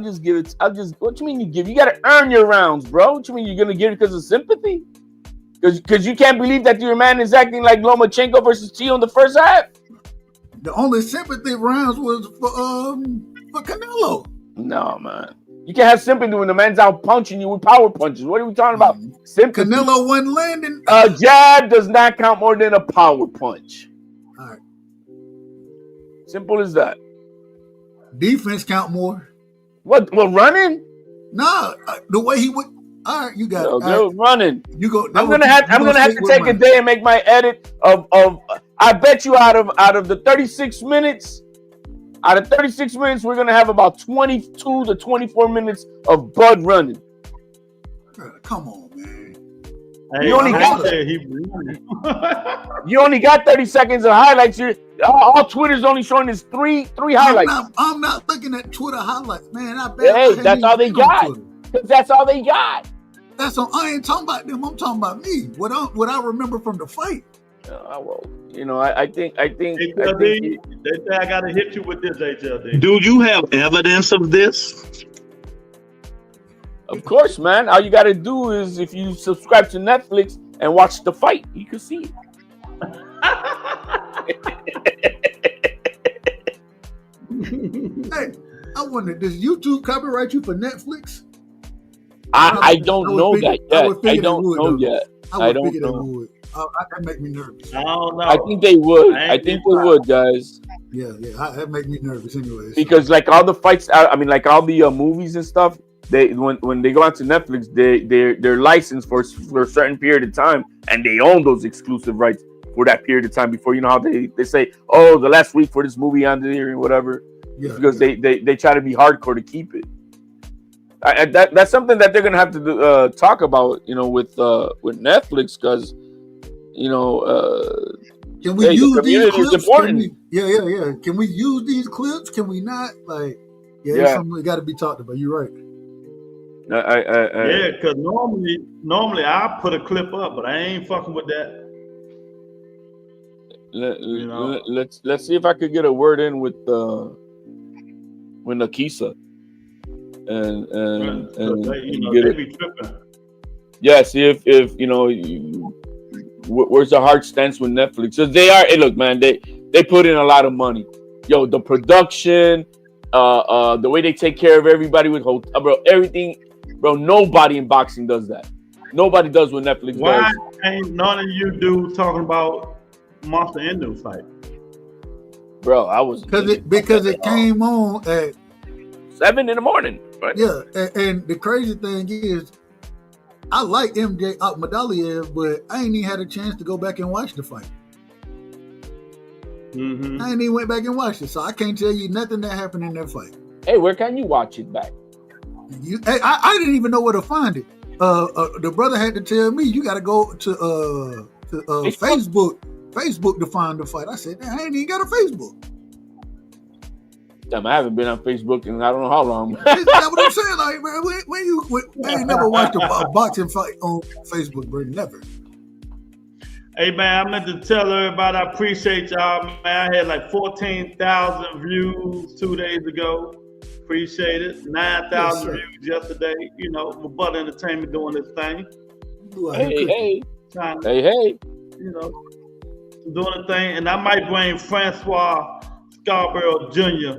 just give it. What you mean you give? You got to earn your rounds, bro. What you mean you're gonna give it because of sympathy? Because you can't believe that your man is acting like Lomachenko versus Tio in the first half. The only sympathy rounds was for Canelo. No, man. You can't have sympathy when the man's out punching you with power punches. What are we talking about? Sympathy. Canelo wasn't landing. A jab does not count more than a power punch. All right. Simple as that. Defense count more. What running? No, the way he would. All right, you got it. Right. Running. You go. I'm gonna have to take a day and make my edit of. I bet you out of the 36 minutes. Out of 36 minutes, we're going to have about 22 to 24 minutes of Bud running. Come on, man. Hey, you only got 30 seconds of highlights. All Twitter's only showing is three highlights. I'm not looking at Twitter highlights, man. That's all they got. That's all they got. I ain't talking about them. I'm talking about me. What I remember from the fight. Well, I think. HLD, they say I gotta hit you with this, HLD. Do you have evidence of this? Of course, man. All you gotta do is if you subscribe to Netflix and watch the fight, you can see it. Hey, I wonder, does YouTube copyright you for Netflix? I don't know that yet. I don't know yet. I don't know. That make me nervous. I don't know. I think they would. I think they would, guys. Yeah. That make me nervous, anyways. Because like all the fights, like all the movies and stuff, when they go onto Netflix, they're licensed for a certain period of time, and they own those exclusive rights for that period of time. Before how they say, oh, the last week for this movie on there and whatever. Yeah, because they try to be hardcore to keep it. That's something that they're gonna have to talk about, with Netflix, because can we hey, the use these community is clips? Can important. we? Yeah. Can we use these clips? Can we not? Like, yeah, it's Yeah, something that got to be talked about. You're right. Yeah, because normally I put a clip up, but I ain't fucking with that. Let's see if I could get a word in with Nakisa and get they it. be tripping. Yeah, see if where's the hard stance with Netflix? So they are. Hey, look, man, they put in a lot of money. Yo, the production, the way they take care of everybody with bro, everything, bro. Nobody in boxing does that. Nobody does what Netflix Why does. ain't none of you dudes talking about Monster Endo fight? Bro, I was because it came on at 7 in the morning. Right? Yeah, and the crazy thing is, I like MJ Akhmadaliev, but I ain't even had a chance to go back and watch the fight. Mm-hmm. I ain't even went back and watched it, so I can't tell you nothing that happened in that fight. Hey, where can you watch it back? I didn't even know where to find it. The brother had to tell me, you got to go to Facebook to find the fight. I said, I ain't even got a Facebook. Damn, I haven't been on Facebook in I don't know how long. That's what I'm saying. Like, man, I ain't never watched a boxing fight on Facebook, bro. Never. Hey, man, I meant to tell everybody I appreciate y'all, man. I had like 14,000 views 2 days ago. Appreciate it. 9,000 views yesterday. My Butt Entertainment doing this thing. Hey. Doing a thing. And I might bring Francois Scarborough Jr.,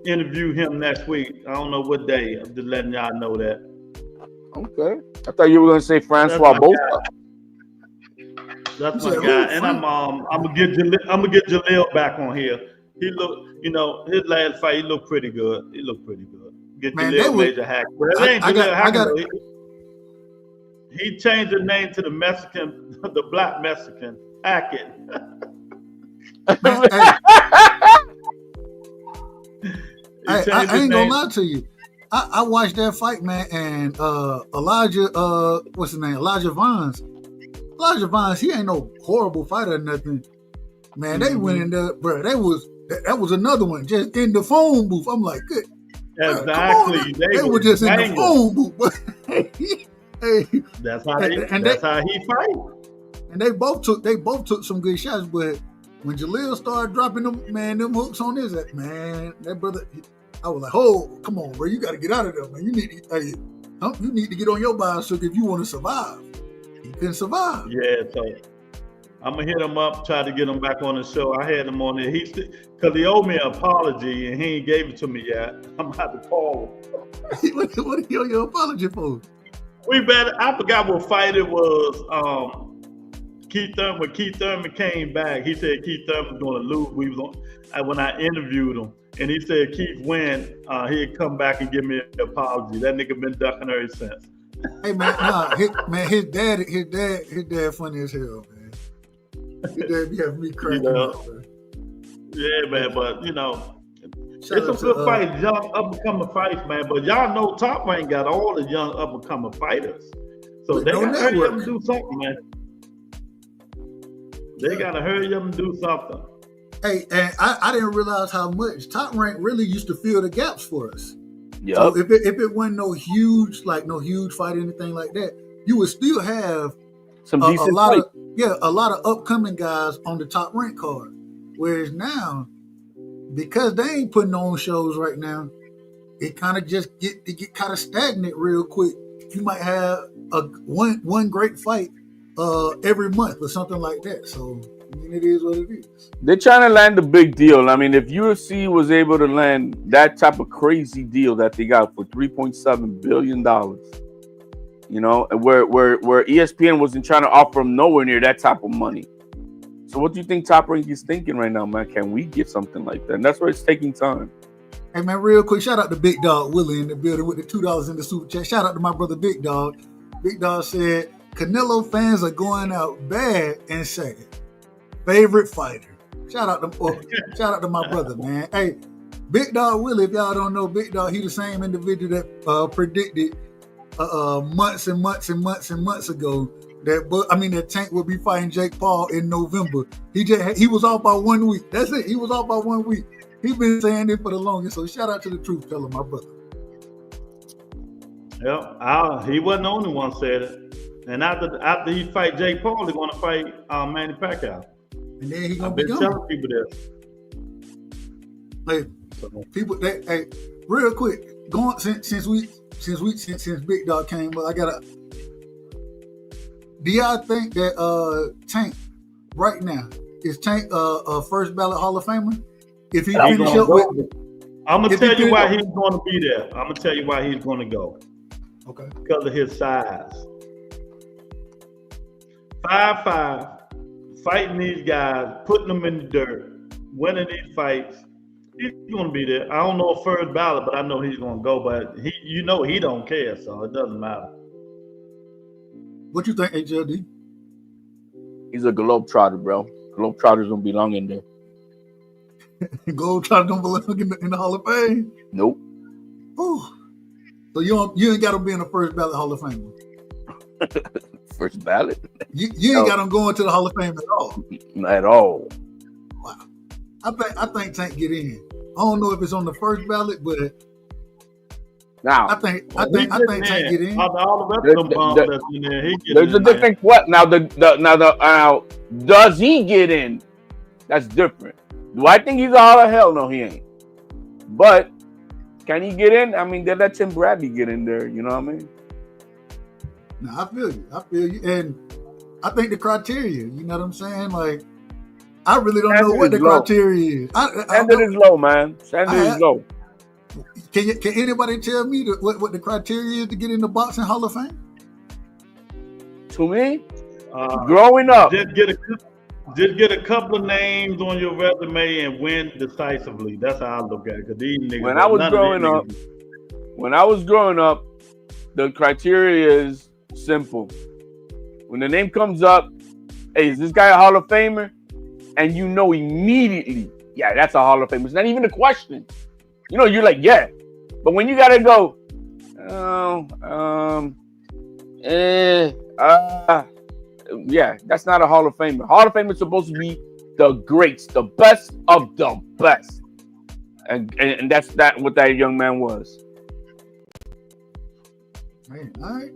interview him next week. I don't know what day. I'm just letting y'all know that. Okay. I thought you were going to say Francois Bosa. That's my guy. And I'm gonna get Jaleel back on here. He look, his last fight, he looked pretty good. Get Jaleel Major Hack. But it ain't Jaleel Hack. He changed the name to the Mexican, the Black Mexican Hackett. I ain't gonna lie to you. I watched that fight, man, and Elijah Vines. Elijah Vines, he ain't no horrible fighter or nothing. Man, they went in there, bro. That was another one just in the phone booth. I'm like, good. Exactly. They were just in the phone booth. That's how he fight. And they both took some good shots, but when Jaleel started dropping them hooks on his, man, that brother, I was like, oh, come on, bro, you got to get out of there, man. You need to get on your bicycle if you want to survive. He couldn't survive. Yeah, so I'm gonna hit him up, try to get him back on the show. I had him on there. Because he owed me an apology and he ain't gave it to me yet. I'm gonna have to call him. What did he owe your apology for? I forgot what fight it was. Keith Thurman. When Keith Thurman came back, he said Keith Thurman was going to lose. When I interviewed him, and he said Keith win, he'd come back and give me an apology. That nigga been ducking her since. Hey man, his dad funny as hell, man. His dad be having me cracking up, man. Yeah, man, but it's a good fight, young up and coming fights, man. But y'all know Top Rank got all the young up and coming fighters, so they gotta hurry up and do something, man. They gotta hurry up and do something. Hey, and I didn't realize how much Top Rank really used to fill the gaps for us. Yep. So if it wasn't no huge fight, anything like that, you would still have some decent a lot of upcoming guys on the Top Rank card. Whereas now, because they ain't putting on shows right now, it kind of just get kind of stagnant real quick. You might have one great fight every month or something like that. So I mean, it is what it is. They're trying to land a big deal. I mean, if UFC was able to land that type of crazy deal that they got for $3.7 billion, where ESPN wasn't trying to offer them nowhere near that type of money. So what do you think Top Rank is thinking right now, man? Can we get something like that? And that's where it's taking time. Hey, man, real quick, shout out to Big Dog Willie in the building with the $2 in the super chat. Shout out to my brother Big Dog. Big Dog said, Canelo fans are going out bad and sad. Favorite fighter. Shout out to my brother, man. Hey, Big Dog Willie, if y'all don't know, Big Dog, he the same individual that predicted months and months and months and months ago that Tank would be fighting Jake Paul in November. He was off by 1 week. That's it. He was off by 1 week. He's been saying it for the longest. So shout out to the truth teller, my brother. Yeah, he wasn't the only one said it. And after he fight Jake Paul, he's going to fight Manny Pacquiao. And then he's gonna I've be been gone. telling people this. Hey, people, hey, real quick, going since Big Dog came up, do y'all think that Tank right now is Tank a first ballot Hall of Famer? If he finish up with, I'm gonna tell you why he's going to be there. I'm gonna tell you why he's going to go. Okay. Because of his size. 5'5", fighting these guys, putting them in the dirt, winning these fights. He's going to be there. I don't know a first ballot, but I know he's going to go. But he don't care, so it doesn't matter. What you think, HLD? He's a globetrotter, bro. Globetrotters don't belong in there. Globetrotter don't belong in the Hall of Fame? Nope. Ooh. So you ain't got to be in the first ballot Hall of Fame. First ballot? You ain't got him going to the Hall of Fame at all. At all. Wow. I think Tank get in. I don't know if it's on the first ballot, but now I think Tank get in. All the rest of them bums that's in there, he get there's in a different what now. Does he get in? That's different. Do I think he's a Hall of Hell? No, he ain't. But can he get in? I mean, they let Tim Bradley get in there. You know what I mean? No, I feel you, and I think the criteria. You know what I'm saying? Like, I really don't know what the criteria is. Standard is low, man. Standard is low. Can anybody tell me what the criteria is to get in the Boxing Hall of Fame? To me, growing up, just get a couple of names on your resume and win decisively. That's how I look at it. Because these niggas, when I was growing up, the criteria is simple. When the name comes up, hey, is this guy a Hall of Famer? And you know immediately, yeah, that's a Hall of Famer. It's not even a question. You know, you're like, yeah. But when you gotta go, yeah, that's not a Hall of Famer. Hall of Famer is supposed to be the greats, the best of the best. And that's what that young man was. Man, all right.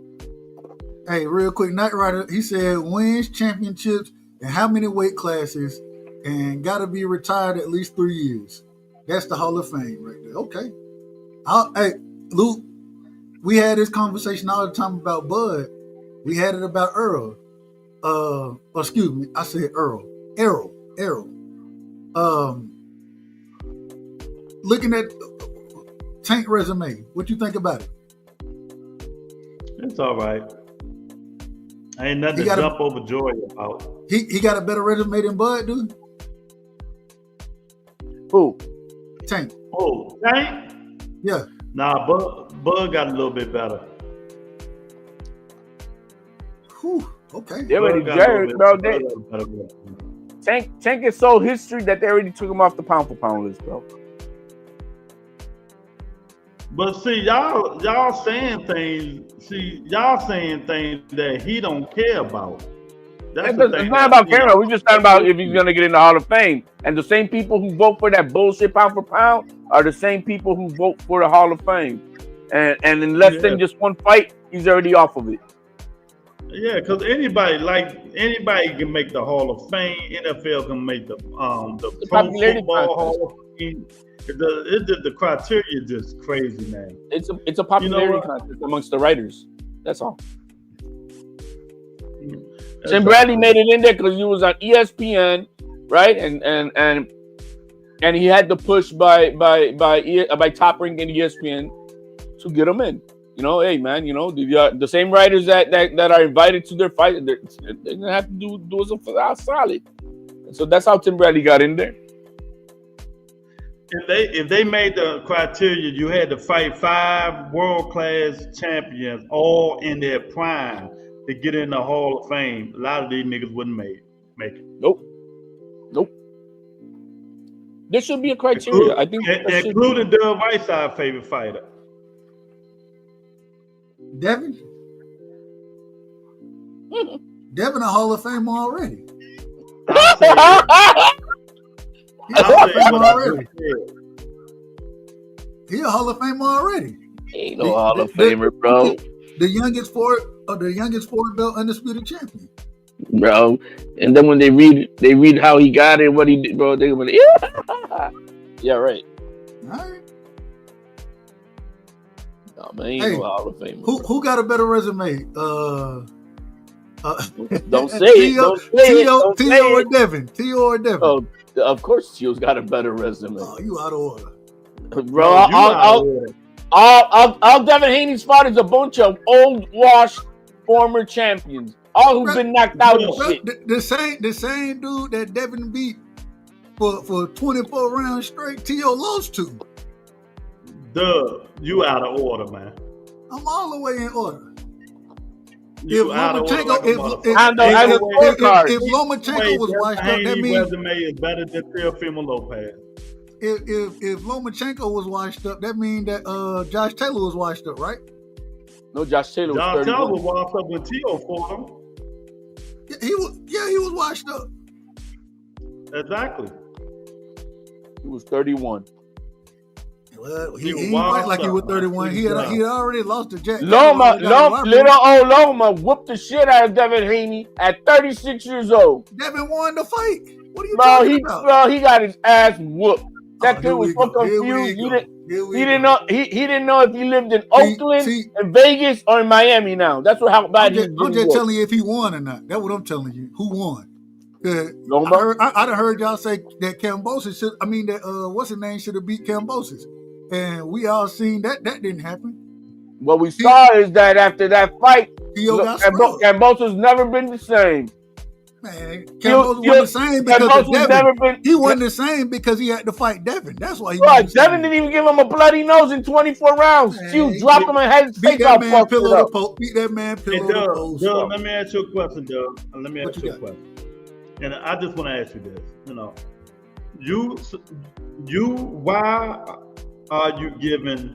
Hey, real quick, Knight Rider, he said wins championships in how many weight classes and got to be retired at least 3 years. That's the Hall of Fame right there. Okay. Hey, Luke, we had this conversation all the time about Bud. We had it about Earl. Excuse me, I said Earl. Errol. Looking at Tank resume, what you think about it? It's all right. Ain't nothing to jump overjoyed about. He got a better resume than Bud, dude? Who? Tank. Oh, Tank? Yeah. Nah, Bud got a little bit better. Whew, okay. They already Jared, bro. Tank is so history that they already took him off the pound for pound list, bro. But see, y'all saying things. See, y'all saying things that he don't care about. It's not about caring. We're just talking about if he's gonna get in the Hall of Fame. And the same people who vote for that bullshit pound for pound are the same people who vote for the Hall of Fame. And in less than just one fight, he's already off of it. Yeah, because anybody can make the Hall of Fame. NFL can make the Pro Football Hall of Fame. The criteria is just crazy, man. It's a popularity contest amongst the writers. That's all. Tim Bradley made it in there because he was on ESPN, right? And he had the push by Top Rank and ESPN to get him in. You know, hey man, you know the same writers that are invited to their fight, they're gonna have to do something solid. So that's how Tim Bradley got in there. If they made the criteria, you had to fight 5 world-class champions all in their prime to get in the Hall of Fame. A lot of these niggas wouldn't make it. Nope. There should be a criteria. I think including Doug Whiteside's favorite fighter. Devin? Devin a Hall of Famer already. He a Hall of Famer already. Ain't no Hall of Famer, bro. The youngest four belt undisputed champion. Bro. And then when they read how he got it, what he did, bro, they're gonna yeah, right. All right. No, man, ain't no Hall of Famer. Who got a better resume? Don't say it. Don't say it. Tio or Devin? Tio or Devin? Oh, of course, Tio's got a better resume. Oh, you out of order, bro. All Devin Haney's fought is a bunch of old, washed, former champions, all who've been knocked out and shit. The same dude that Devin beat for 24 rounds straight, Tio lost to. Duh, you out of order, man. I'm all the way in order. If Lomachenko was washed up, that means resume is better than Teofimo Lopez. If Lomachenko was washed up, that means that Josh Taylor was washed up, right? No, Josh Taylor was washed up when Tio fought him. He was washed up. Exactly. He was 31. Well, he fight like he was 31. He had already lost to Jack. Loma whooped the shit out of Devin Haney at 36 years old. Devin won the fight. What are you talking about? Bro, he got his ass whooped. That kid was so confused. He didn't know if he lived in Oakland, in Vegas, or in Miami now. That's how bad he was. I'm just telling you if he won or not. That's what I'm telling you. Who won? I done heard y'all say that Kambosos what's his name should have beat Kambosos. And we all seen that didn't happen. What we saw is that after that fight, Kambosos never been the same. Man, Kambosos wasn't the same because of Devin. He wasn't the same because he had to fight Devin. That's why he wasn't. Devin didn't even give him a bloody nose in 24 rounds. He dropped him and had his face out. Beat that man pillow to post. Doug, let me ask you a question, Doug. Let me ask you a question. And I just want to ask you this. Why are you giving,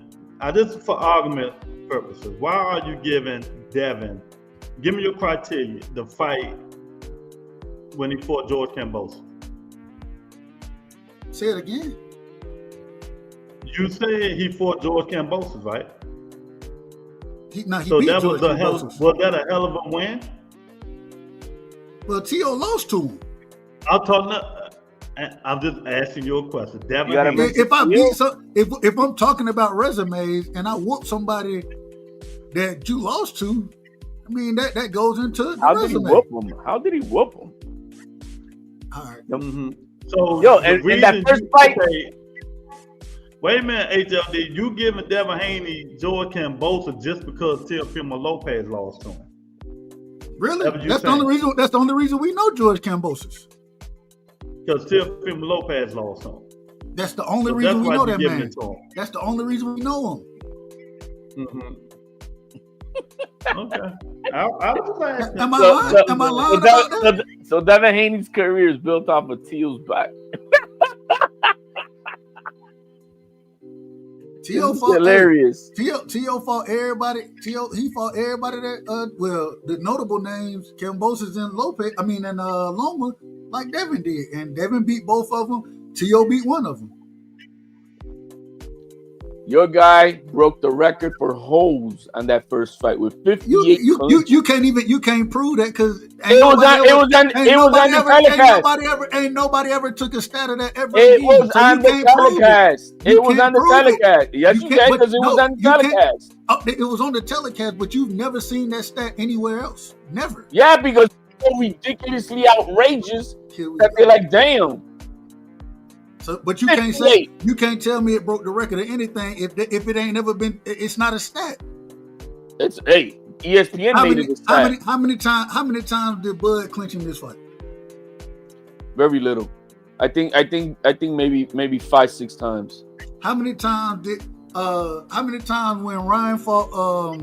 this is for argument purposes, why are you giving Devin, give me your criteria, the fight when he fought George Kambosos? Say it again. You said he fought George Kambosos, right? He beat George Kambosos. Was that a hell of a win? Well, Tio lost to him. I'm just asking you a question. If I'm talking about resumes and I whoop somebody that you lost to, I mean that goes into the resume. How did he whoop him? All right. Mm-hmm. So and that first fight. Wait a minute, HLD. You giving Devin Haney George Kambosos just because Teofimo Lopez lost to him? Really? That's the only reason. That's the only reason we know George Kambosos. Because Teofimo Lopez lost him. That's the only reason we know that man. That's the only reason we know him. Mm-hmm. Okay. Am I lying about that? So Devin Haney's career is built off of Tio's back. Tio fought hilarious. Tio fought everybody. He fought everybody that the notable names, Kambosos and Loma, like Devin did, and Devin beat both of them. Tio beat one of them. Your guy broke the record for holds on that first fight with 58. You can't prove that because it was on the telecast. Ain't nobody ever took a stat of that ever. It was on the telecast. It was on the telecast. Yes, you can because it was on the telecast. It was on the telecast, but you've never seen that stat anywhere else. Never. Yeah, because it's so ridiculously outrageous that they're like, damn. So, but you can't say you can't tell me it broke the record or anything if it ain't never been. It's not a stat. It's ESPN made it a stat. How many times did Bud clinch in this fight? Very little. I think maybe 5-6 times. How many times when Ryan fought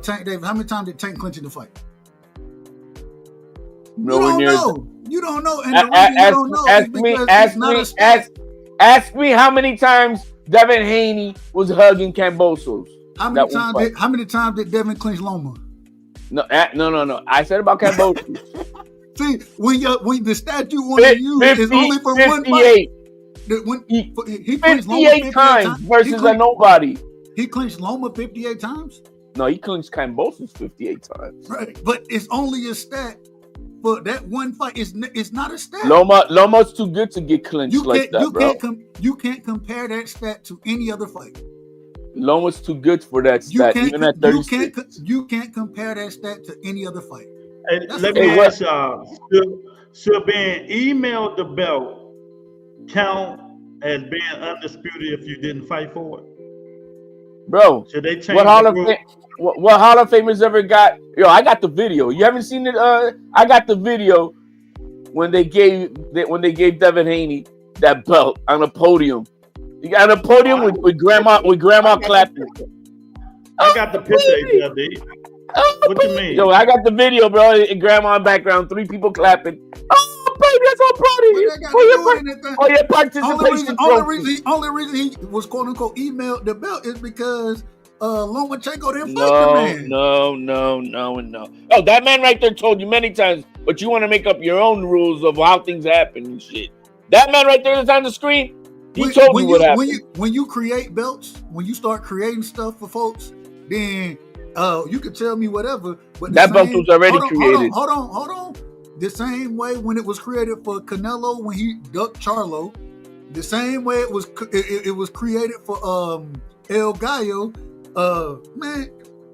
Tank Davis? How many times did Tank clinch in the fight? Nowhere near. You don't know, and the reason you don't know is because it's not a stat. Ask me how many times Devin Haney was hugging Kambosos. How many times did Devin clinch Loma? No. I said about Kambosos. See, when the stat you want to use is only for 58. When he clinched Loma 58 times versus a nobody. He clinched Loma 58 times? No, he clinched Kambosos 58 times. Right, but it's only a stat for that one fight. It's not a stat. Loma's too good to get clinched like that, bro. You can't compare that stat to any other fight. Loma's too good for that stat, even at 36. You can't compare that stat to any other fight. Hey, let me ask y'all, should being emailed the belt count as being undisputed if you didn't fight for it? Bro, should they change what Hall of Famers ever got? Yo, I got the video. You haven't seen it? I got the video when they gave Devin Haney that belt on a podium. You got on a podium with grandma clapping. I got the picture, LD. What you mean? Yo, I got the video, bro. And grandma in background, 3 people clapping. Oh, baby, that's so proud of you. For your participation. Only reason he was quote unquote emailed the belt is because Lomachenko didn't fight the man. No. Oh, that man right there told you many times, but you want to make up your own rules of how things happen and shit. That man right there that's on the screen, he told you what happened. When you create belts, when you start creating stuff for folks, then you can tell me whatever. But that belt was already created. Hold on. The same way when it was created for Canelo when he ducked Charlo, the same way it was created for El Gallo. Man,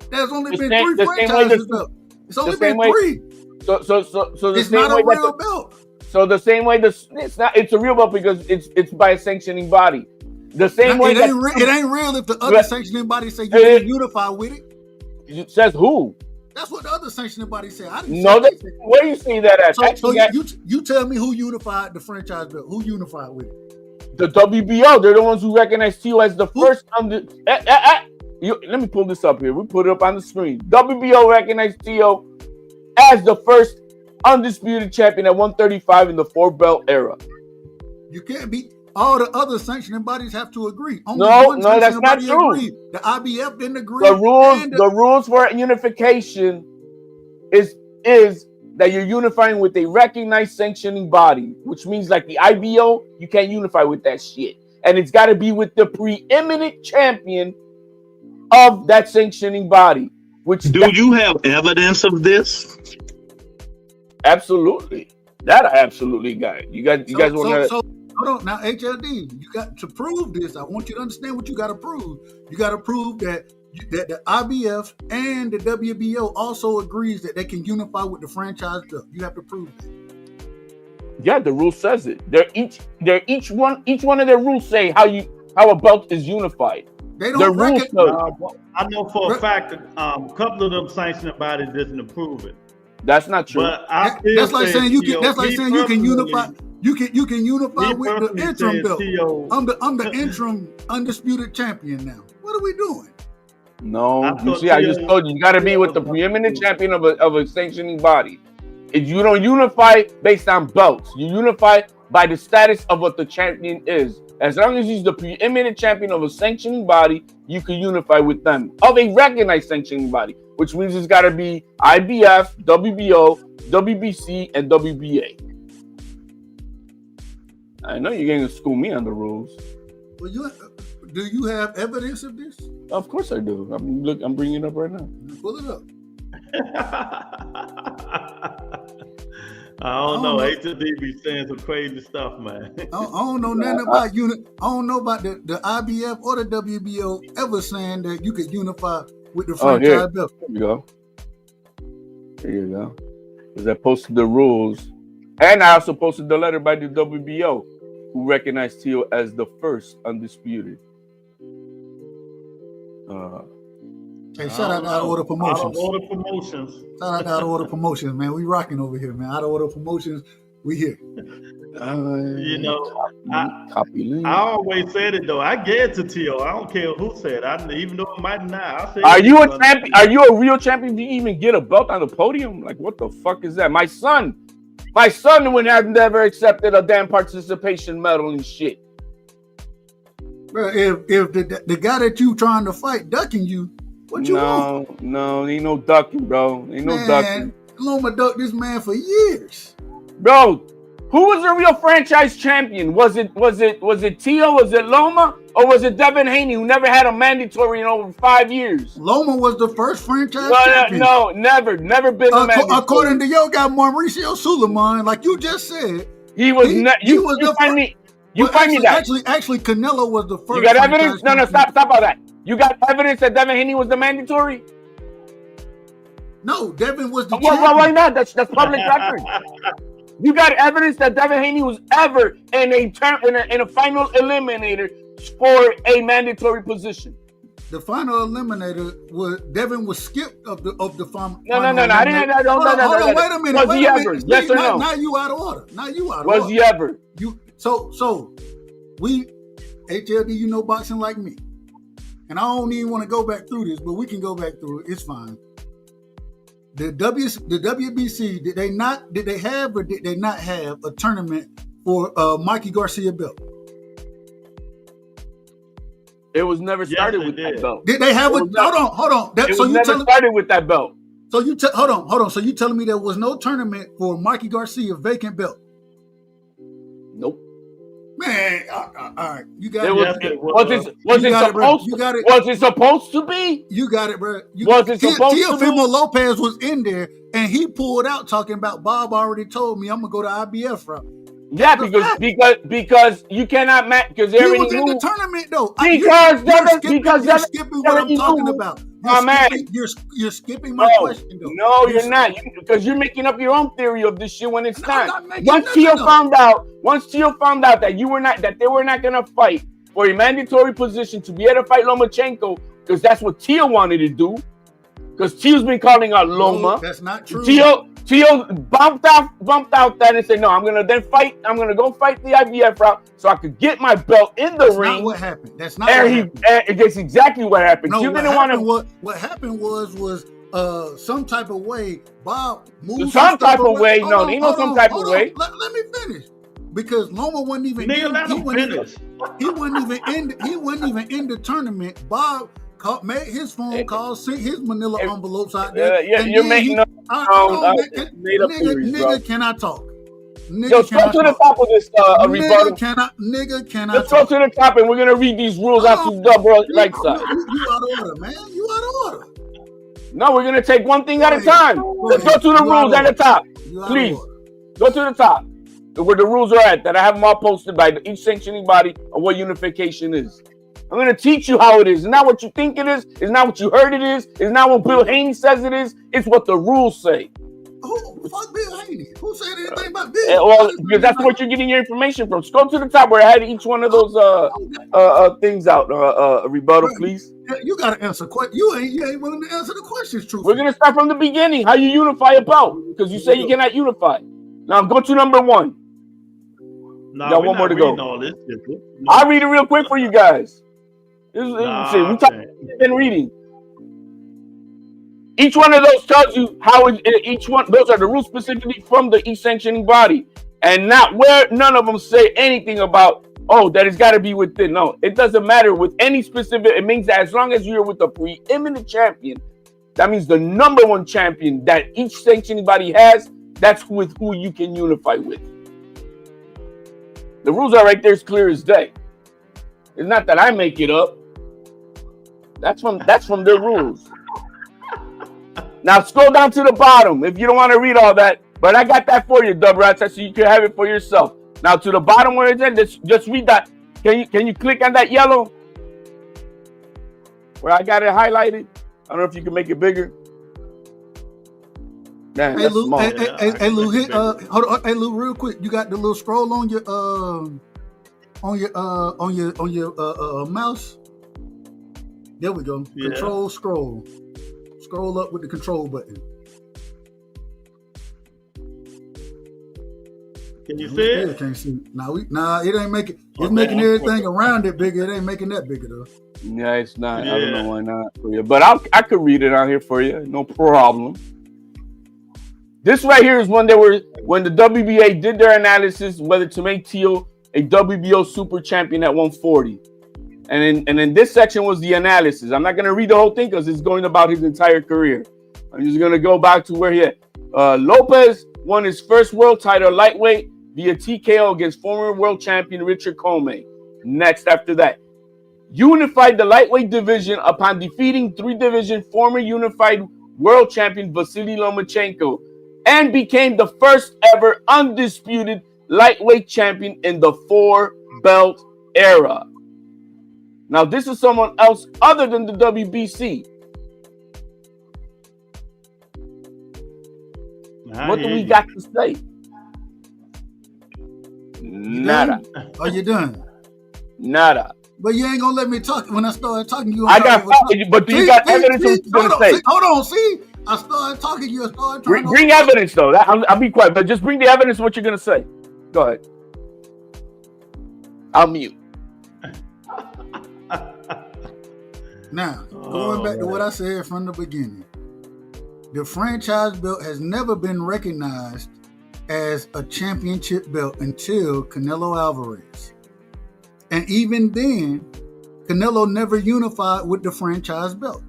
there's only been 3 franchises belt. It's only been 3. So the it's same not way a real belt. So the same way it's a real belt because it's by a sanctioning body. The same way it ain't real if the other sanctioning body say you can't unify with it. It says who? That's what the other sanctioning body said. I didn't where you see that at? So you tell me who unified the franchise belt? Who unified with it? The WBO. They're the ones who recognize Tio as the first let me pull this up here. We put it up on the screen. WBO recognized Tio as the first undisputed champion at 135 in the 4-belt era. You can't beat all the other sanctioning bodies have to agree. No, that's not true. Agreed. The IBF didn't agree. The rules for unification is that you're unifying with a recognized sanctioning body, which means like the IBO, you can't unify with that shit. And it's got to be with the preeminent champion of that sanctioning body. Do you have evidence of this? Absolutely. That I absolutely got. You guys want to... Hold on. Now, HLD, you got to prove this. I want you to understand what you got to prove. You got to prove that the IBF and the WBO also agrees that they can unify with the franchise belt. You have to prove that. Yeah, the rule says it. Each one of their rules say how a belt is unified. They don't I know for a fact that a couple of them sanctioning bodies doesn't approve it. That's not true. But that's like saying you can unify. You can unify with the interim belt. I'm the interim undisputed champion now. What are we doing? No, you see, I just told you got to be with the preeminent champion of a sanctioning body. If you don't unify based on belts, you unify by the status of what the champion is. As long as he's the preeminent champion of a sanctioning body, you can unify with them of a recognized sanctioning body, which means it's got to be IBF, WBO, WBC, and WBA. I know you're going to school me on the rules. Well, do you have evidence of this? Of course I do. I'm bringing it up right now. Pull it up. I don't know. HLD be saying some crazy stuff, man. I don't know nothing about unit. I don't know about the IBF or the WBO ever saying that you could unify with the franchise belt. Here you go. Here you go. Because I posted the rules, and I also posted the letter by the WBO, who recognized Tio as the first undisputed. Hey, shout out to Out of Order Promotions. Out of Order Promotions. Shout out to Out of Order Promotions, man. We rocking over here, man. Out of Order Promotions, we here. You know, Copy link. I always said it though. I get to T.O. I don't care who said it. Even though it might not. I say Are you a champion? Are you a real champion? Do you even get a belt on the podium? Like, what the fuck is that? My son would have never accepted a damn participation medal and shit. Bro, if the guy that you trying to fight ducking you, what you want? No, ain't no ducking, bro. Ain't no ducking. Loma ducked this man for years. Bro, who was the real franchise champion? Was it Tio? Was it Loma? Or was it Devin Haney, who never had a mandatory in over 5 years? Loma was the first franchise champion. No, never been a mandatory. According to your guy Mauricio Suleiman, like you just said, he was. You find me that. Actually, Canelo was the first. You got evidence? No, stop all that. You got evidence that Devin Haney was the mandatory? No, Devin was the champion. Why not? That's public record. You got evidence that Devin Haney was ever in a final eliminator for a mandatory position. The final eliminator was Devin was skipped of the final. No. I didn't. Hold on. Wait a minute. Was he ever? Yes or no? Now you out of order. Was he ever? So we HLD, you know boxing like me, and I don't even want to go back through this, but we can go back through it. It's fine. The WBC, did they have or did they not have a tournament for Mikey Garcia belt? It was never started with that belt. Did they have hold on. It was never started with that belt. So you hold on. So you telling me there was no tournament for Mikey Garcia vacant belt? Nope. Man, all right. You got it. Was it supposed to be? You got it, bro. Was it supposed to be? Teofimo Lopez was in there, and he pulled out talking about Bob already told me I'm gonna go to IBF route. Yeah, because you cannot match because he was in the tournament though. You're skipping what I'm talking about. You're skipping my question though. No, you're not. Because you're making up your own theory of this shit when it's not. Once Tio found out that they were not gonna fight for a mandatory position to be able to fight Lomachenko, because that's what Tio wanted to do. Because Tio's been calling out Loma. No, that's not true. Tio bumped out that and said, no, I'm gonna go fight the IBF route so I could get my belt in the ring. Not what happened. That's not what happened. That's exactly what happened. No, you didn't want to. What happened was some type of way Bob moved. Some type of way. No, there ain't no some type of way. Let me finish. Because Loma wasn't even he wasn't even in the tournament. Bob made his phone calls, sent his manila envelopes out there. You're making up nigga, can I talk? Let's go to the top of this rebuttal. Nigga, can I Let's go to the top and we're going to read these rules out to double like that. You out of order, man. You out of order. No, we're going to take one thing at a time. Let's go to the rules at the top. Please, go to the top. Where the rules are at, that I have them all posted by each sanctioning body of what unification is. I'm going to teach you how it is. It's not what you think it is. It's not what you heard it is. It's not what Bill Haney says it is. It's what the rules say. Who fuck Bill Haney? Who said anything about Bill? Well, because that's what you're getting your information from. Scroll to the top where I had each one of those things out. Rebuttal, please. You got to answer. You ain't willing to answer the questions, truthfully. We're going to start from the beginning. How you unify a belt. Because you say you cannot unify. Now, go to number 1. No, got one more to go. I'll read it real quick for you guys. We've been reading. Each one of those tells you how each one. Those are the rules specifically from the each sanctioning body, and not where none of them say anything about that it's got to be within. No, it doesn't matter with any specific. It means that as long as you're with the preeminent champion, that means the number 1 champion that each sanctioning body has. That's with who you can unify with. The rules are right there, as clear as day. It's not that I make it up. That's from their rules. Now scroll down to the bottom if you don't want to read all that. But I got that for you, Dub Rats, so you can have it for yourself. Now to the bottom where it's at, just read that. Can you click on that yellow? Where I got it highlighted. I don't know if you can make it bigger. Man, hey Lou, hey Lou, hold on, hey Lou, real quick. You got the little scroll on your mouse. There we go. Yeah. Control scroll. Scroll up with the control button. Can you We see still it? can't see. Nah, it ain't making. It's making everything around it bigger. It ain't making that bigger though. Yeah, it's not. I don't know Yeah. why not for you, but I could read it out here for you. No problem. This right here is when the WBA did their analysis whether to make Teal a WBO super champion at 140. And then this section was the analysis. I'm not going to read the whole thing because it's going about his entire career. I'm just going to go back to where he had. Lopez won his first world title lightweight via TKO against former world champion Richard Comey. Next after that, unified the lightweight division upon defeating three-division former unified world champion Vasily Lomachenko and became the first ever undisputed lightweight champion in the four-belt era. Now, this is someone else other than the WBC. What do we got to say? Nada. Are you done? Nada. But you ain't gonna let me talk. When I started talking, you. I got, but do you got evidence of what you're gonna say? Hold on, see, I started talking. You started trying to bring evidence though. I'll be quiet, but just bring the evidence of what you're gonna say. Go ahead. I'll mute. Now, going back to what I said from the beginning, the franchise belt has never been recognized as a championship belt until Canelo Alvarez. And even then, Canelo never unified with the franchise belt.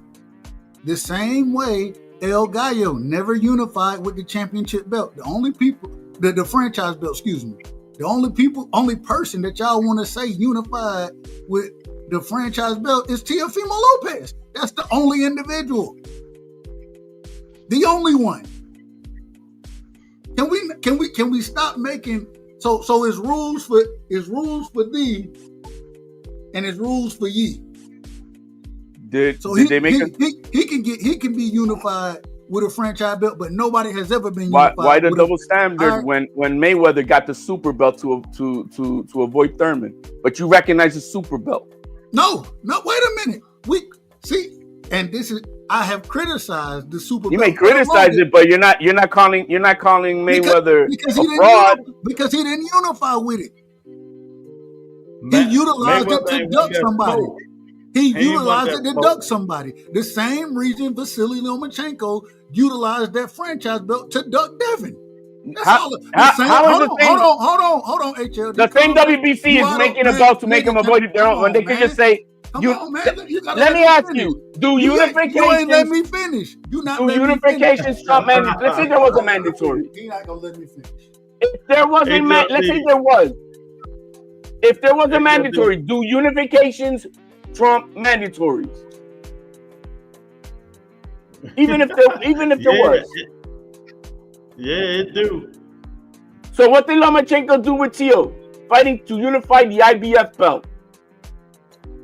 The same way El Gallo never unified with the championship belt. The only people, the franchise belt, excuse me, the only person that y'all want to say unified with the franchise belt is Teofimo Lopez. That's the only individual. The only one. Can we stop making so it's rules for thee and it's rules for ye. Did they make he can be unified with a franchise belt, but nobody has ever been unified. Why the double standard when Mayweather got the super belt to avoid Thurman? But you recognize the super belt. No, wait a minute. We see, and this is I have criticized the super belt. You may criticize it, but you're not calling Mayweather because a fraud. Because he didn't unify with it. He utilized it to duck somebody. He utilized it to duck somebody. The same reason Vasily Lomachenko utilized that franchise belt to duck Devin. Hold on, HLD. The same WBC is making a belt to make them avoid their own when they can just say, let me ask you, do unification... You ain't let me finish. You not let me finish. Stop mandatory. Let's say there was a mandatory. He not going to let me finish. If there wasn't, let's say there was. If there was a mandatory, do unifications trump mandatories? Even if there was. Yeah, it do. So what did Lomachenko do with Teo? Fighting to unify the IBF belt.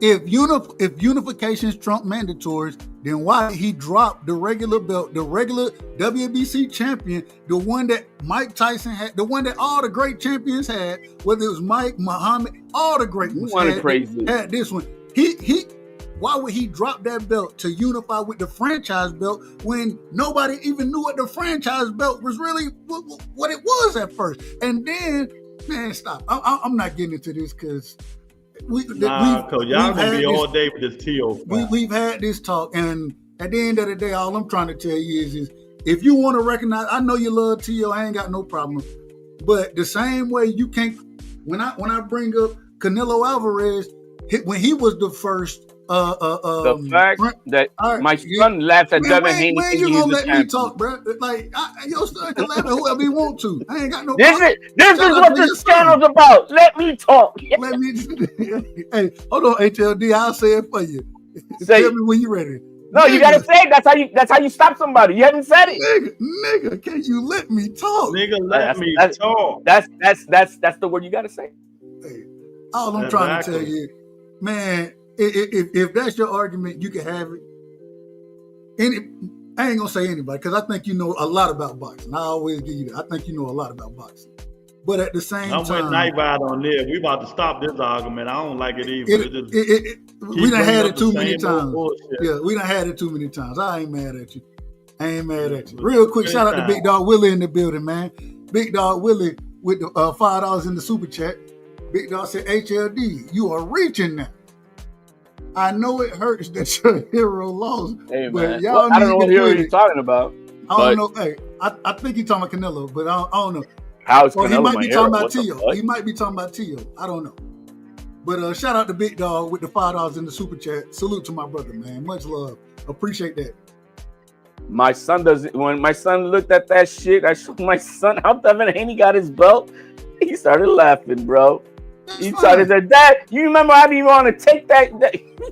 If unifications trump mandatories, then why did he drop the regular belt, the regular WBC champion, the one that Mike Tyson had, the one that all the great champions had, whether it was Mike, Muhammad, all the great ones had this one. Why would he drop that belt to unify with the franchise belt when nobody even knew what the franchise belt was really, what it was at first? And then, man, stop. I'm not getting into this because y'all gonna be all day with this Teo. We've had this talk, and at the end of the day, all I'm trying to tell you is if you want to recognize, I know you love Teo, I ain't got no problem. But the same way you can't, when I bring up Canelo Alvarez, when he was the first. The fact that my son laughs at Devin Haney. When you gonna let me talk, bro? Like your son can laugh at whoever he want to. I ain't got no. This is what this channel's about. Let me talk. Let me. Hey, hold on, HLD. I'll say it for you. Tell me when you're ready. No, you gotta say it. That's how you stop somebody. You haven't said it. Nigga, can you let me talk? Nigga, let me talk. That's the word you gotta say. Hey, all I'm trying to tell you, man. If that's your argument, you can have it. I ain't gonna say anybody because I think you know a lot about boxing. I always give you that. I think you know a lot about boxing. But at the same time, I'm with Night Ride on there. We about to stop this argument. I don't like it either. We done had it too many times. Yeah, we done had it too many times. I ain't mad at you. Real quick, shout out to Big Dog Willie in the building, man. Big Dog Willie with the $5 in the super chat. Big Dog said, HLD, you are reaching now. I know it hurts that your hero lost, Hey, but man. y'all Well, I don't know what need to hero quit you're it. talking about. I don't know. Hey, I think he's talking about Canelo, but I don't know. How is Or he Canelo might my be hero? talking about What the Tio. fuck? He might be talking about Tio. I don't know. But shout out to Big Dog with the $5 in the super chat. Salute to my brother, man. Much love. Appreciate that. My son doesn't. When my son looked at that shit, I showed my son how Devin Haney got his belt. He started laughing, bro. He started to Dad. You remember I didn't want to take that.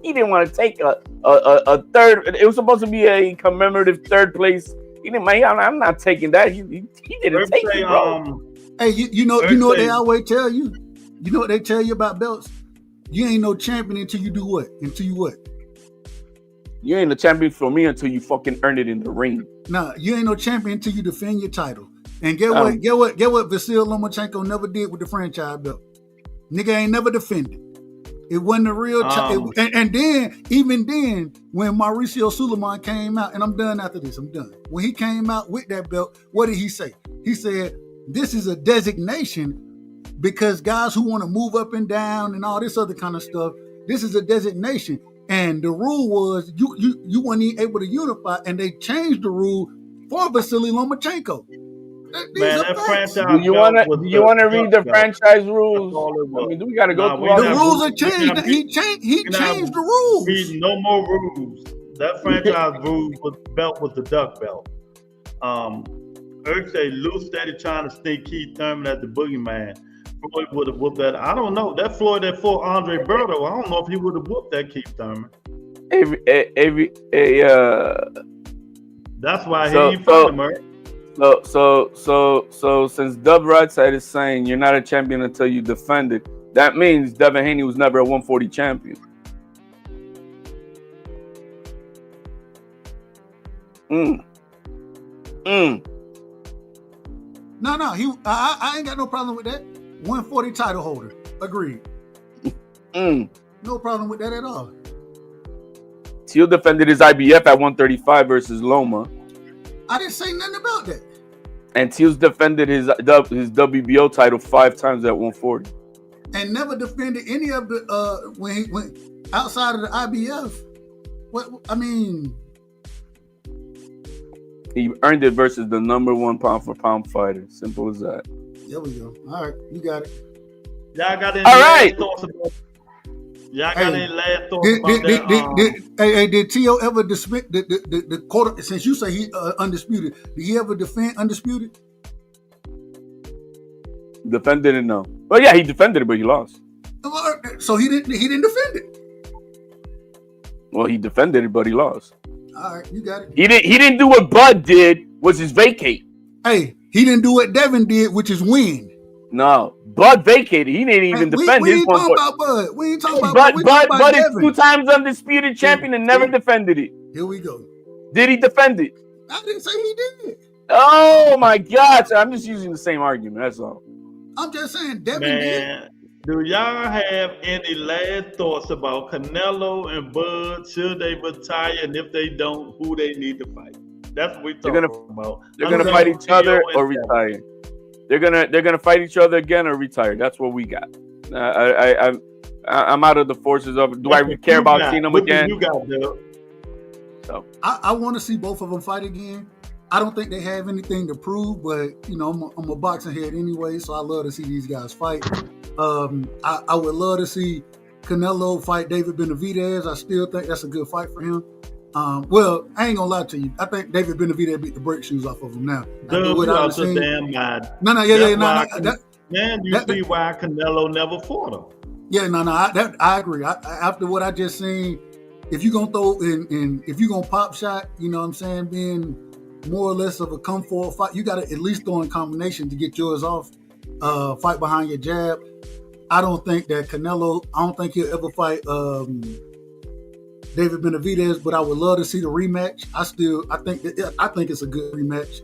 He didn't want to take a third. It was supposed to be a commemorative third place. He didn't. I'm not taking that. He didn't take it, bro. Hey, you know what they always tell you? You know what they tell you about belts? You ain't no champion until you do what? Until you what? You ain't a champion for me until you fucking earn it in the ring. Nah, you ain't no champion until you defend your title. And get what Vasil Lomachenko never did with the franchise belt. Nigga ain't never defended. It wasn't a real and then, even then, when Mauricio Suleiman came out, and I'm done after this, I'm done. When he came out with that belt, what did he say? He said, this is a designation because guys who want to move up and down and all this other kind of stuff, this is a designation. And the rule was you weren't even able to unify, and they changed the rule for Vasily Lomachenko. Man, that franchise. Do you want to read the franchise rules? I mean, do we got to go through all the rules? Are changed. He changed the rules. No more rules. That franchise rule belt was the duck belt. Say Lou steady trying to sneak Keith Thurman as the boogeyman. Floyd would have whooped that. I don't know. That Floyd that fought Andre Berto, I don't know if he would have whooped that Keith Thurman. That's why he ain't fighting him. So since Dub Rodside is saying you're not a champion until you defend it, that means Devin Haney was never a 140 champion. No, I ain't got no problem with that. 140 title holder. Agreed. No problem with that at all. Teal defended his IBF at 135 versus Loma. I didn't say nothing about that. And Teal's defended his WBO title 5 times at 140. And never defended any of the when he went outside of the IBF. What I mean, he earned it versus the number 1 pound for pound fighter. Simple as that. There we go. All right, you got it. Y'all got any last thoughts about? Y'all got any last thoughts about that? Did Tio ever dispute the quarter? Since you say he undisputed, did he ever defend undisputed? Defended it, no. Well, yeah, he defended it, but he lost. So he didn't defend it. Well, he defended it, but he lost. All right, you got it. He didn't do what Bud did, was his vacate. Hey, he didn't do what Devin did, which is win. No, Bud vacated. He didn't even defend his one. We ain't talking about Bud. Bud is 2 times undisputed champion and never defended it. Here we go. Did he defend it? I didn't say he did. Oh my God! So I'm just using the same argument. That's all. I'm just saying Devin did. Do y'all have any last thoughts about Canelo and Bud? Should they retire? And if they don't, who they need to fight? That's what we're talking about. They're gonna fight each other or retire. They're gonna fight each other again or retire. That's what we got. I'm out of the forces of. Do I care about seeing them again? You got Bill. So I want to see both of them fight again. I don't think they have anything to prove, but you know I'm a boxing head anyway, so I love to see these guys fight. I would love to see Canelo fight David Benavidez. I still think that's a good fight for him. Well, I ain't gonna lie to you. I think David Benavidez beat the brake shoes off of him now. Dude, you out the damn mind. You see why Canelo never fought him. Yeah, I agree. After what I just seen, if you're gonna throw in if you're gonna pop shot, you know what I'm saying, being more or less of a come forward fight, you gotta at least throw in combination to get yours off. Fight behind your jab. I don't think that Canelo, I don't think he'll ever fight David Benavidez, but I would love to see the rematch. I think it's a good rematch.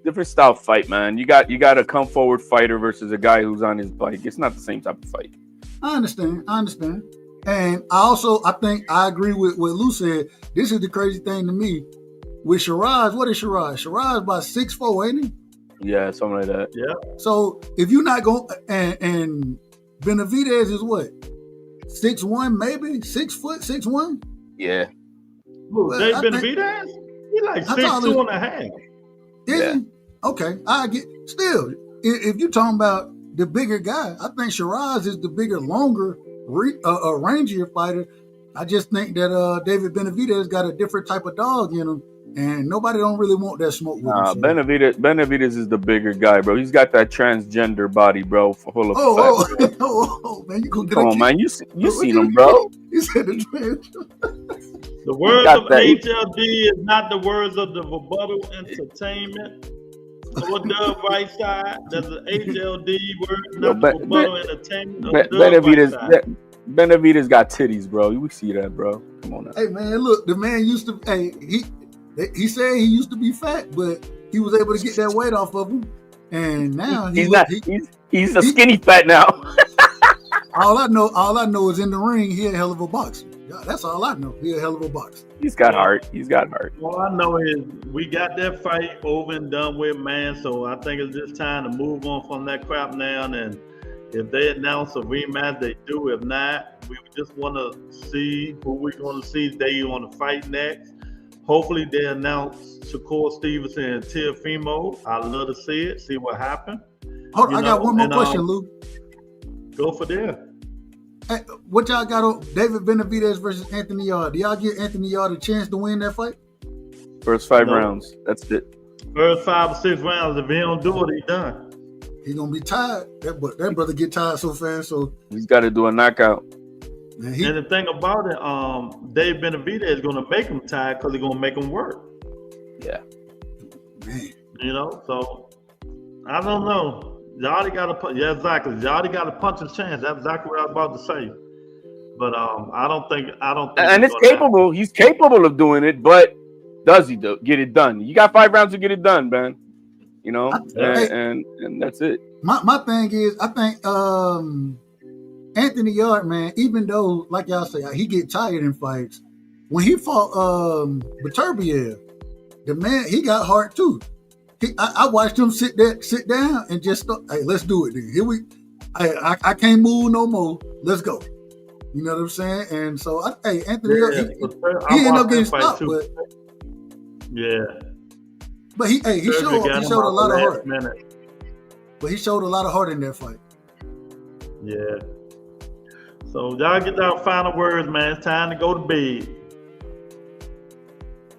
Different style fight, man. You got a come forward fighter versus a guy who's on his bike. It's not the same type of fight. I understand. And I think I agree with what Lou said. This is the crazy thing to me. With Shiraz, what is Shiraz? Shiraz about 6'4", ain't he? Yeah, something like that. Yeah. So if you're not going, and Benavidez is what, 6'1", maybe 6 foot, 6'1". Yeah. Who, Dave Benavidez? He like 6'2" and a half. Is he? Okay, I get. Still, if you're talking about the bigger guy, I think Shiraz is the bigger, longer, rangier fighter. I just think that David Benavidez got a different type of dog in him, and nobody don't really want that smoke with him. So. Benavidez is the bigger guy, bro. He's got that transgender body, bro, full of fat. Man, you gonna get Come on, man, you seen him, bro. You said the transgender. The words of HLD is not the words of the Rebuttal Entertainment. So what Dub right side? That's the HLD word, not the Rebuttal Entertainment. Benavidez got titties, bro. We see that, bro. Come on now. Hey man, look, the man used to. Hey, he said he used to be fat, but he was able to get that weight off of him, and now he's a skinny fat now. all I know is in the ring, he a hell of a boxer. That's all I know. He a hell of a boxer. He's got heart. All I know is we got that fight over and done with, man. So I think it's just time to move on from that crap now. And if they announce a rematch, they do. If not, we just want to see who we're going to see they want to fight next. Hopefully they announce Shakur Stevenson and Teofimo. I'd love to see it, see what happened. Hold on, I got one more question, Lou. Go for there. Hey, what y'all got on David Benavidez versus Anthony Yarde? Do y'all give Anthony Yarde a chance to win that fight? First 5 rounds. That's it. First 5 or 6 rounds. If he don't do it, he done. He's gonna be tired. That brother get tired so fast. So he's got to do a knockout. Man, and the thing about it, Dave Benavidez is gonna make him tired because he's gonna make him work. Yeah. Man. You know, so I don't know. Yarde got to, yeah, exactly. Yarde got a puncher's chance. That's exactly what I was about to say. But I don't think. And it's capable. Happen. He's capable of doing it, but does he get it done? You got 5 rounds to get it done, man. You know, and that's it. My thing is, I think Anthony Yarde, man, even though, like y'all say, he get tired in fights, when he fought Beterbiev, the man, he got heart too. I watched him sit down and just start, hey, let's do it then. Here I can't move no more. Let's go. You know what I'm saying? And so, Anthony Yarde, he ended up getting stopped, but yeah. But he showed a lot of heart. But he showed a lot of heart in that fight. Yeah. So y'all get our final words, man. It's time to go to bed.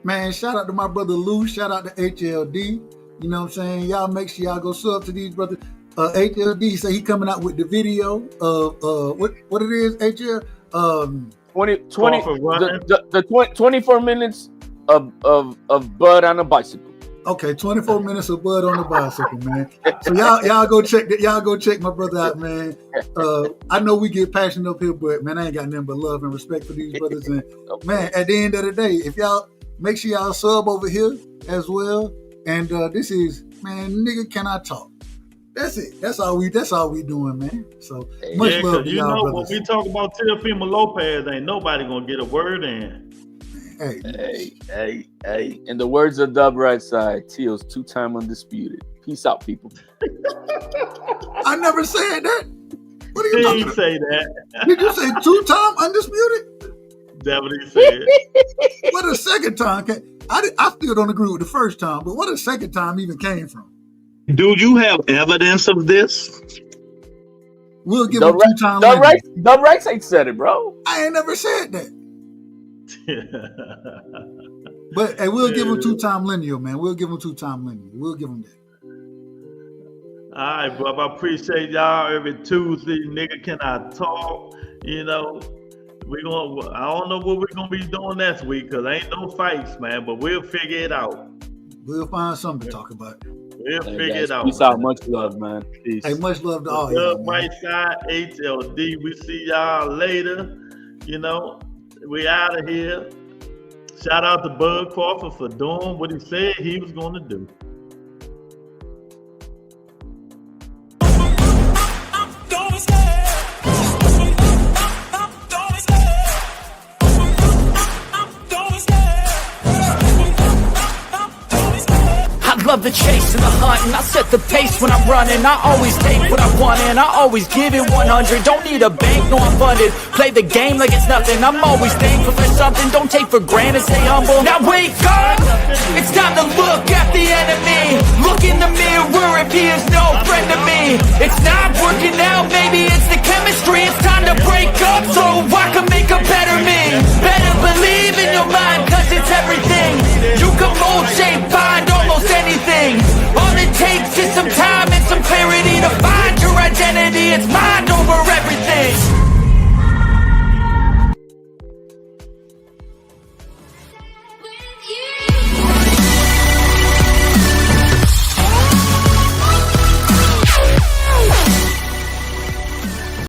Man, shout out to my brother Lou. Shout out to HLD. You know what I'm saying? Y'all make sure y'all go sub to these brothers. HLD say he coming out with the video of what it is, HL? 24 minutes of Bud on a bicycle. Okay, 24 minutes of Bud on the bicycle, man. So y'all go check that. Y'all go check my brother out, man. I know we get passionate up here, but man, I ain't got nothing but love and respect for these brothers. And man, at the end of the day, if y'all make sure y'all sub over here as well. And this is, man, nigga, can I talk? That's it. That's all we doing, man. So much love to y'all, brothers. When we talk about Teofimo Lopez, ain't nobody gonna get a word in. Hey. In the words of Dub Right Side, Teal's 2-time undisputed. Peace out, people. I never said that. What are you talking about? Say that. Did you say 2-time undisputed? That's what he said. What a second time came? I still don't agree with the first time, but what a second time even came from? Do you have evidence of this? We'll give him 2-time. Dub Right ain't said it, bro. I ain't never said that. But hey, we'll give him 2-time lineal, man. We'll give him 2-time lineal. We'll give him that. All right, bro. I appreciate y'all every Tuesday. Nigga, can I talk? You know, I don't know what we're gonna be doing next week because ain't no fights, man. But we'll figure it out. We'll find something to talk about. We'll figure it out. Peace out. Much love, man. Peace. Hey, much love to all y'all. Right side, HLD. We see y'all later. You know, we out of here. Shout out to Bud Crawford for doing what he said he was going to do. Love the chase and the hunt. stunting. I set the pace when I'm running. I always take what I want and I always give it 100. Don't need a bank, no I'm funded. Play the game like it's nothing. I'm always thankful for something. Don't take for granted, stay humble. Now wake up, it's time to look at the enemy. Look in the mirror if he is no friend to me. It's not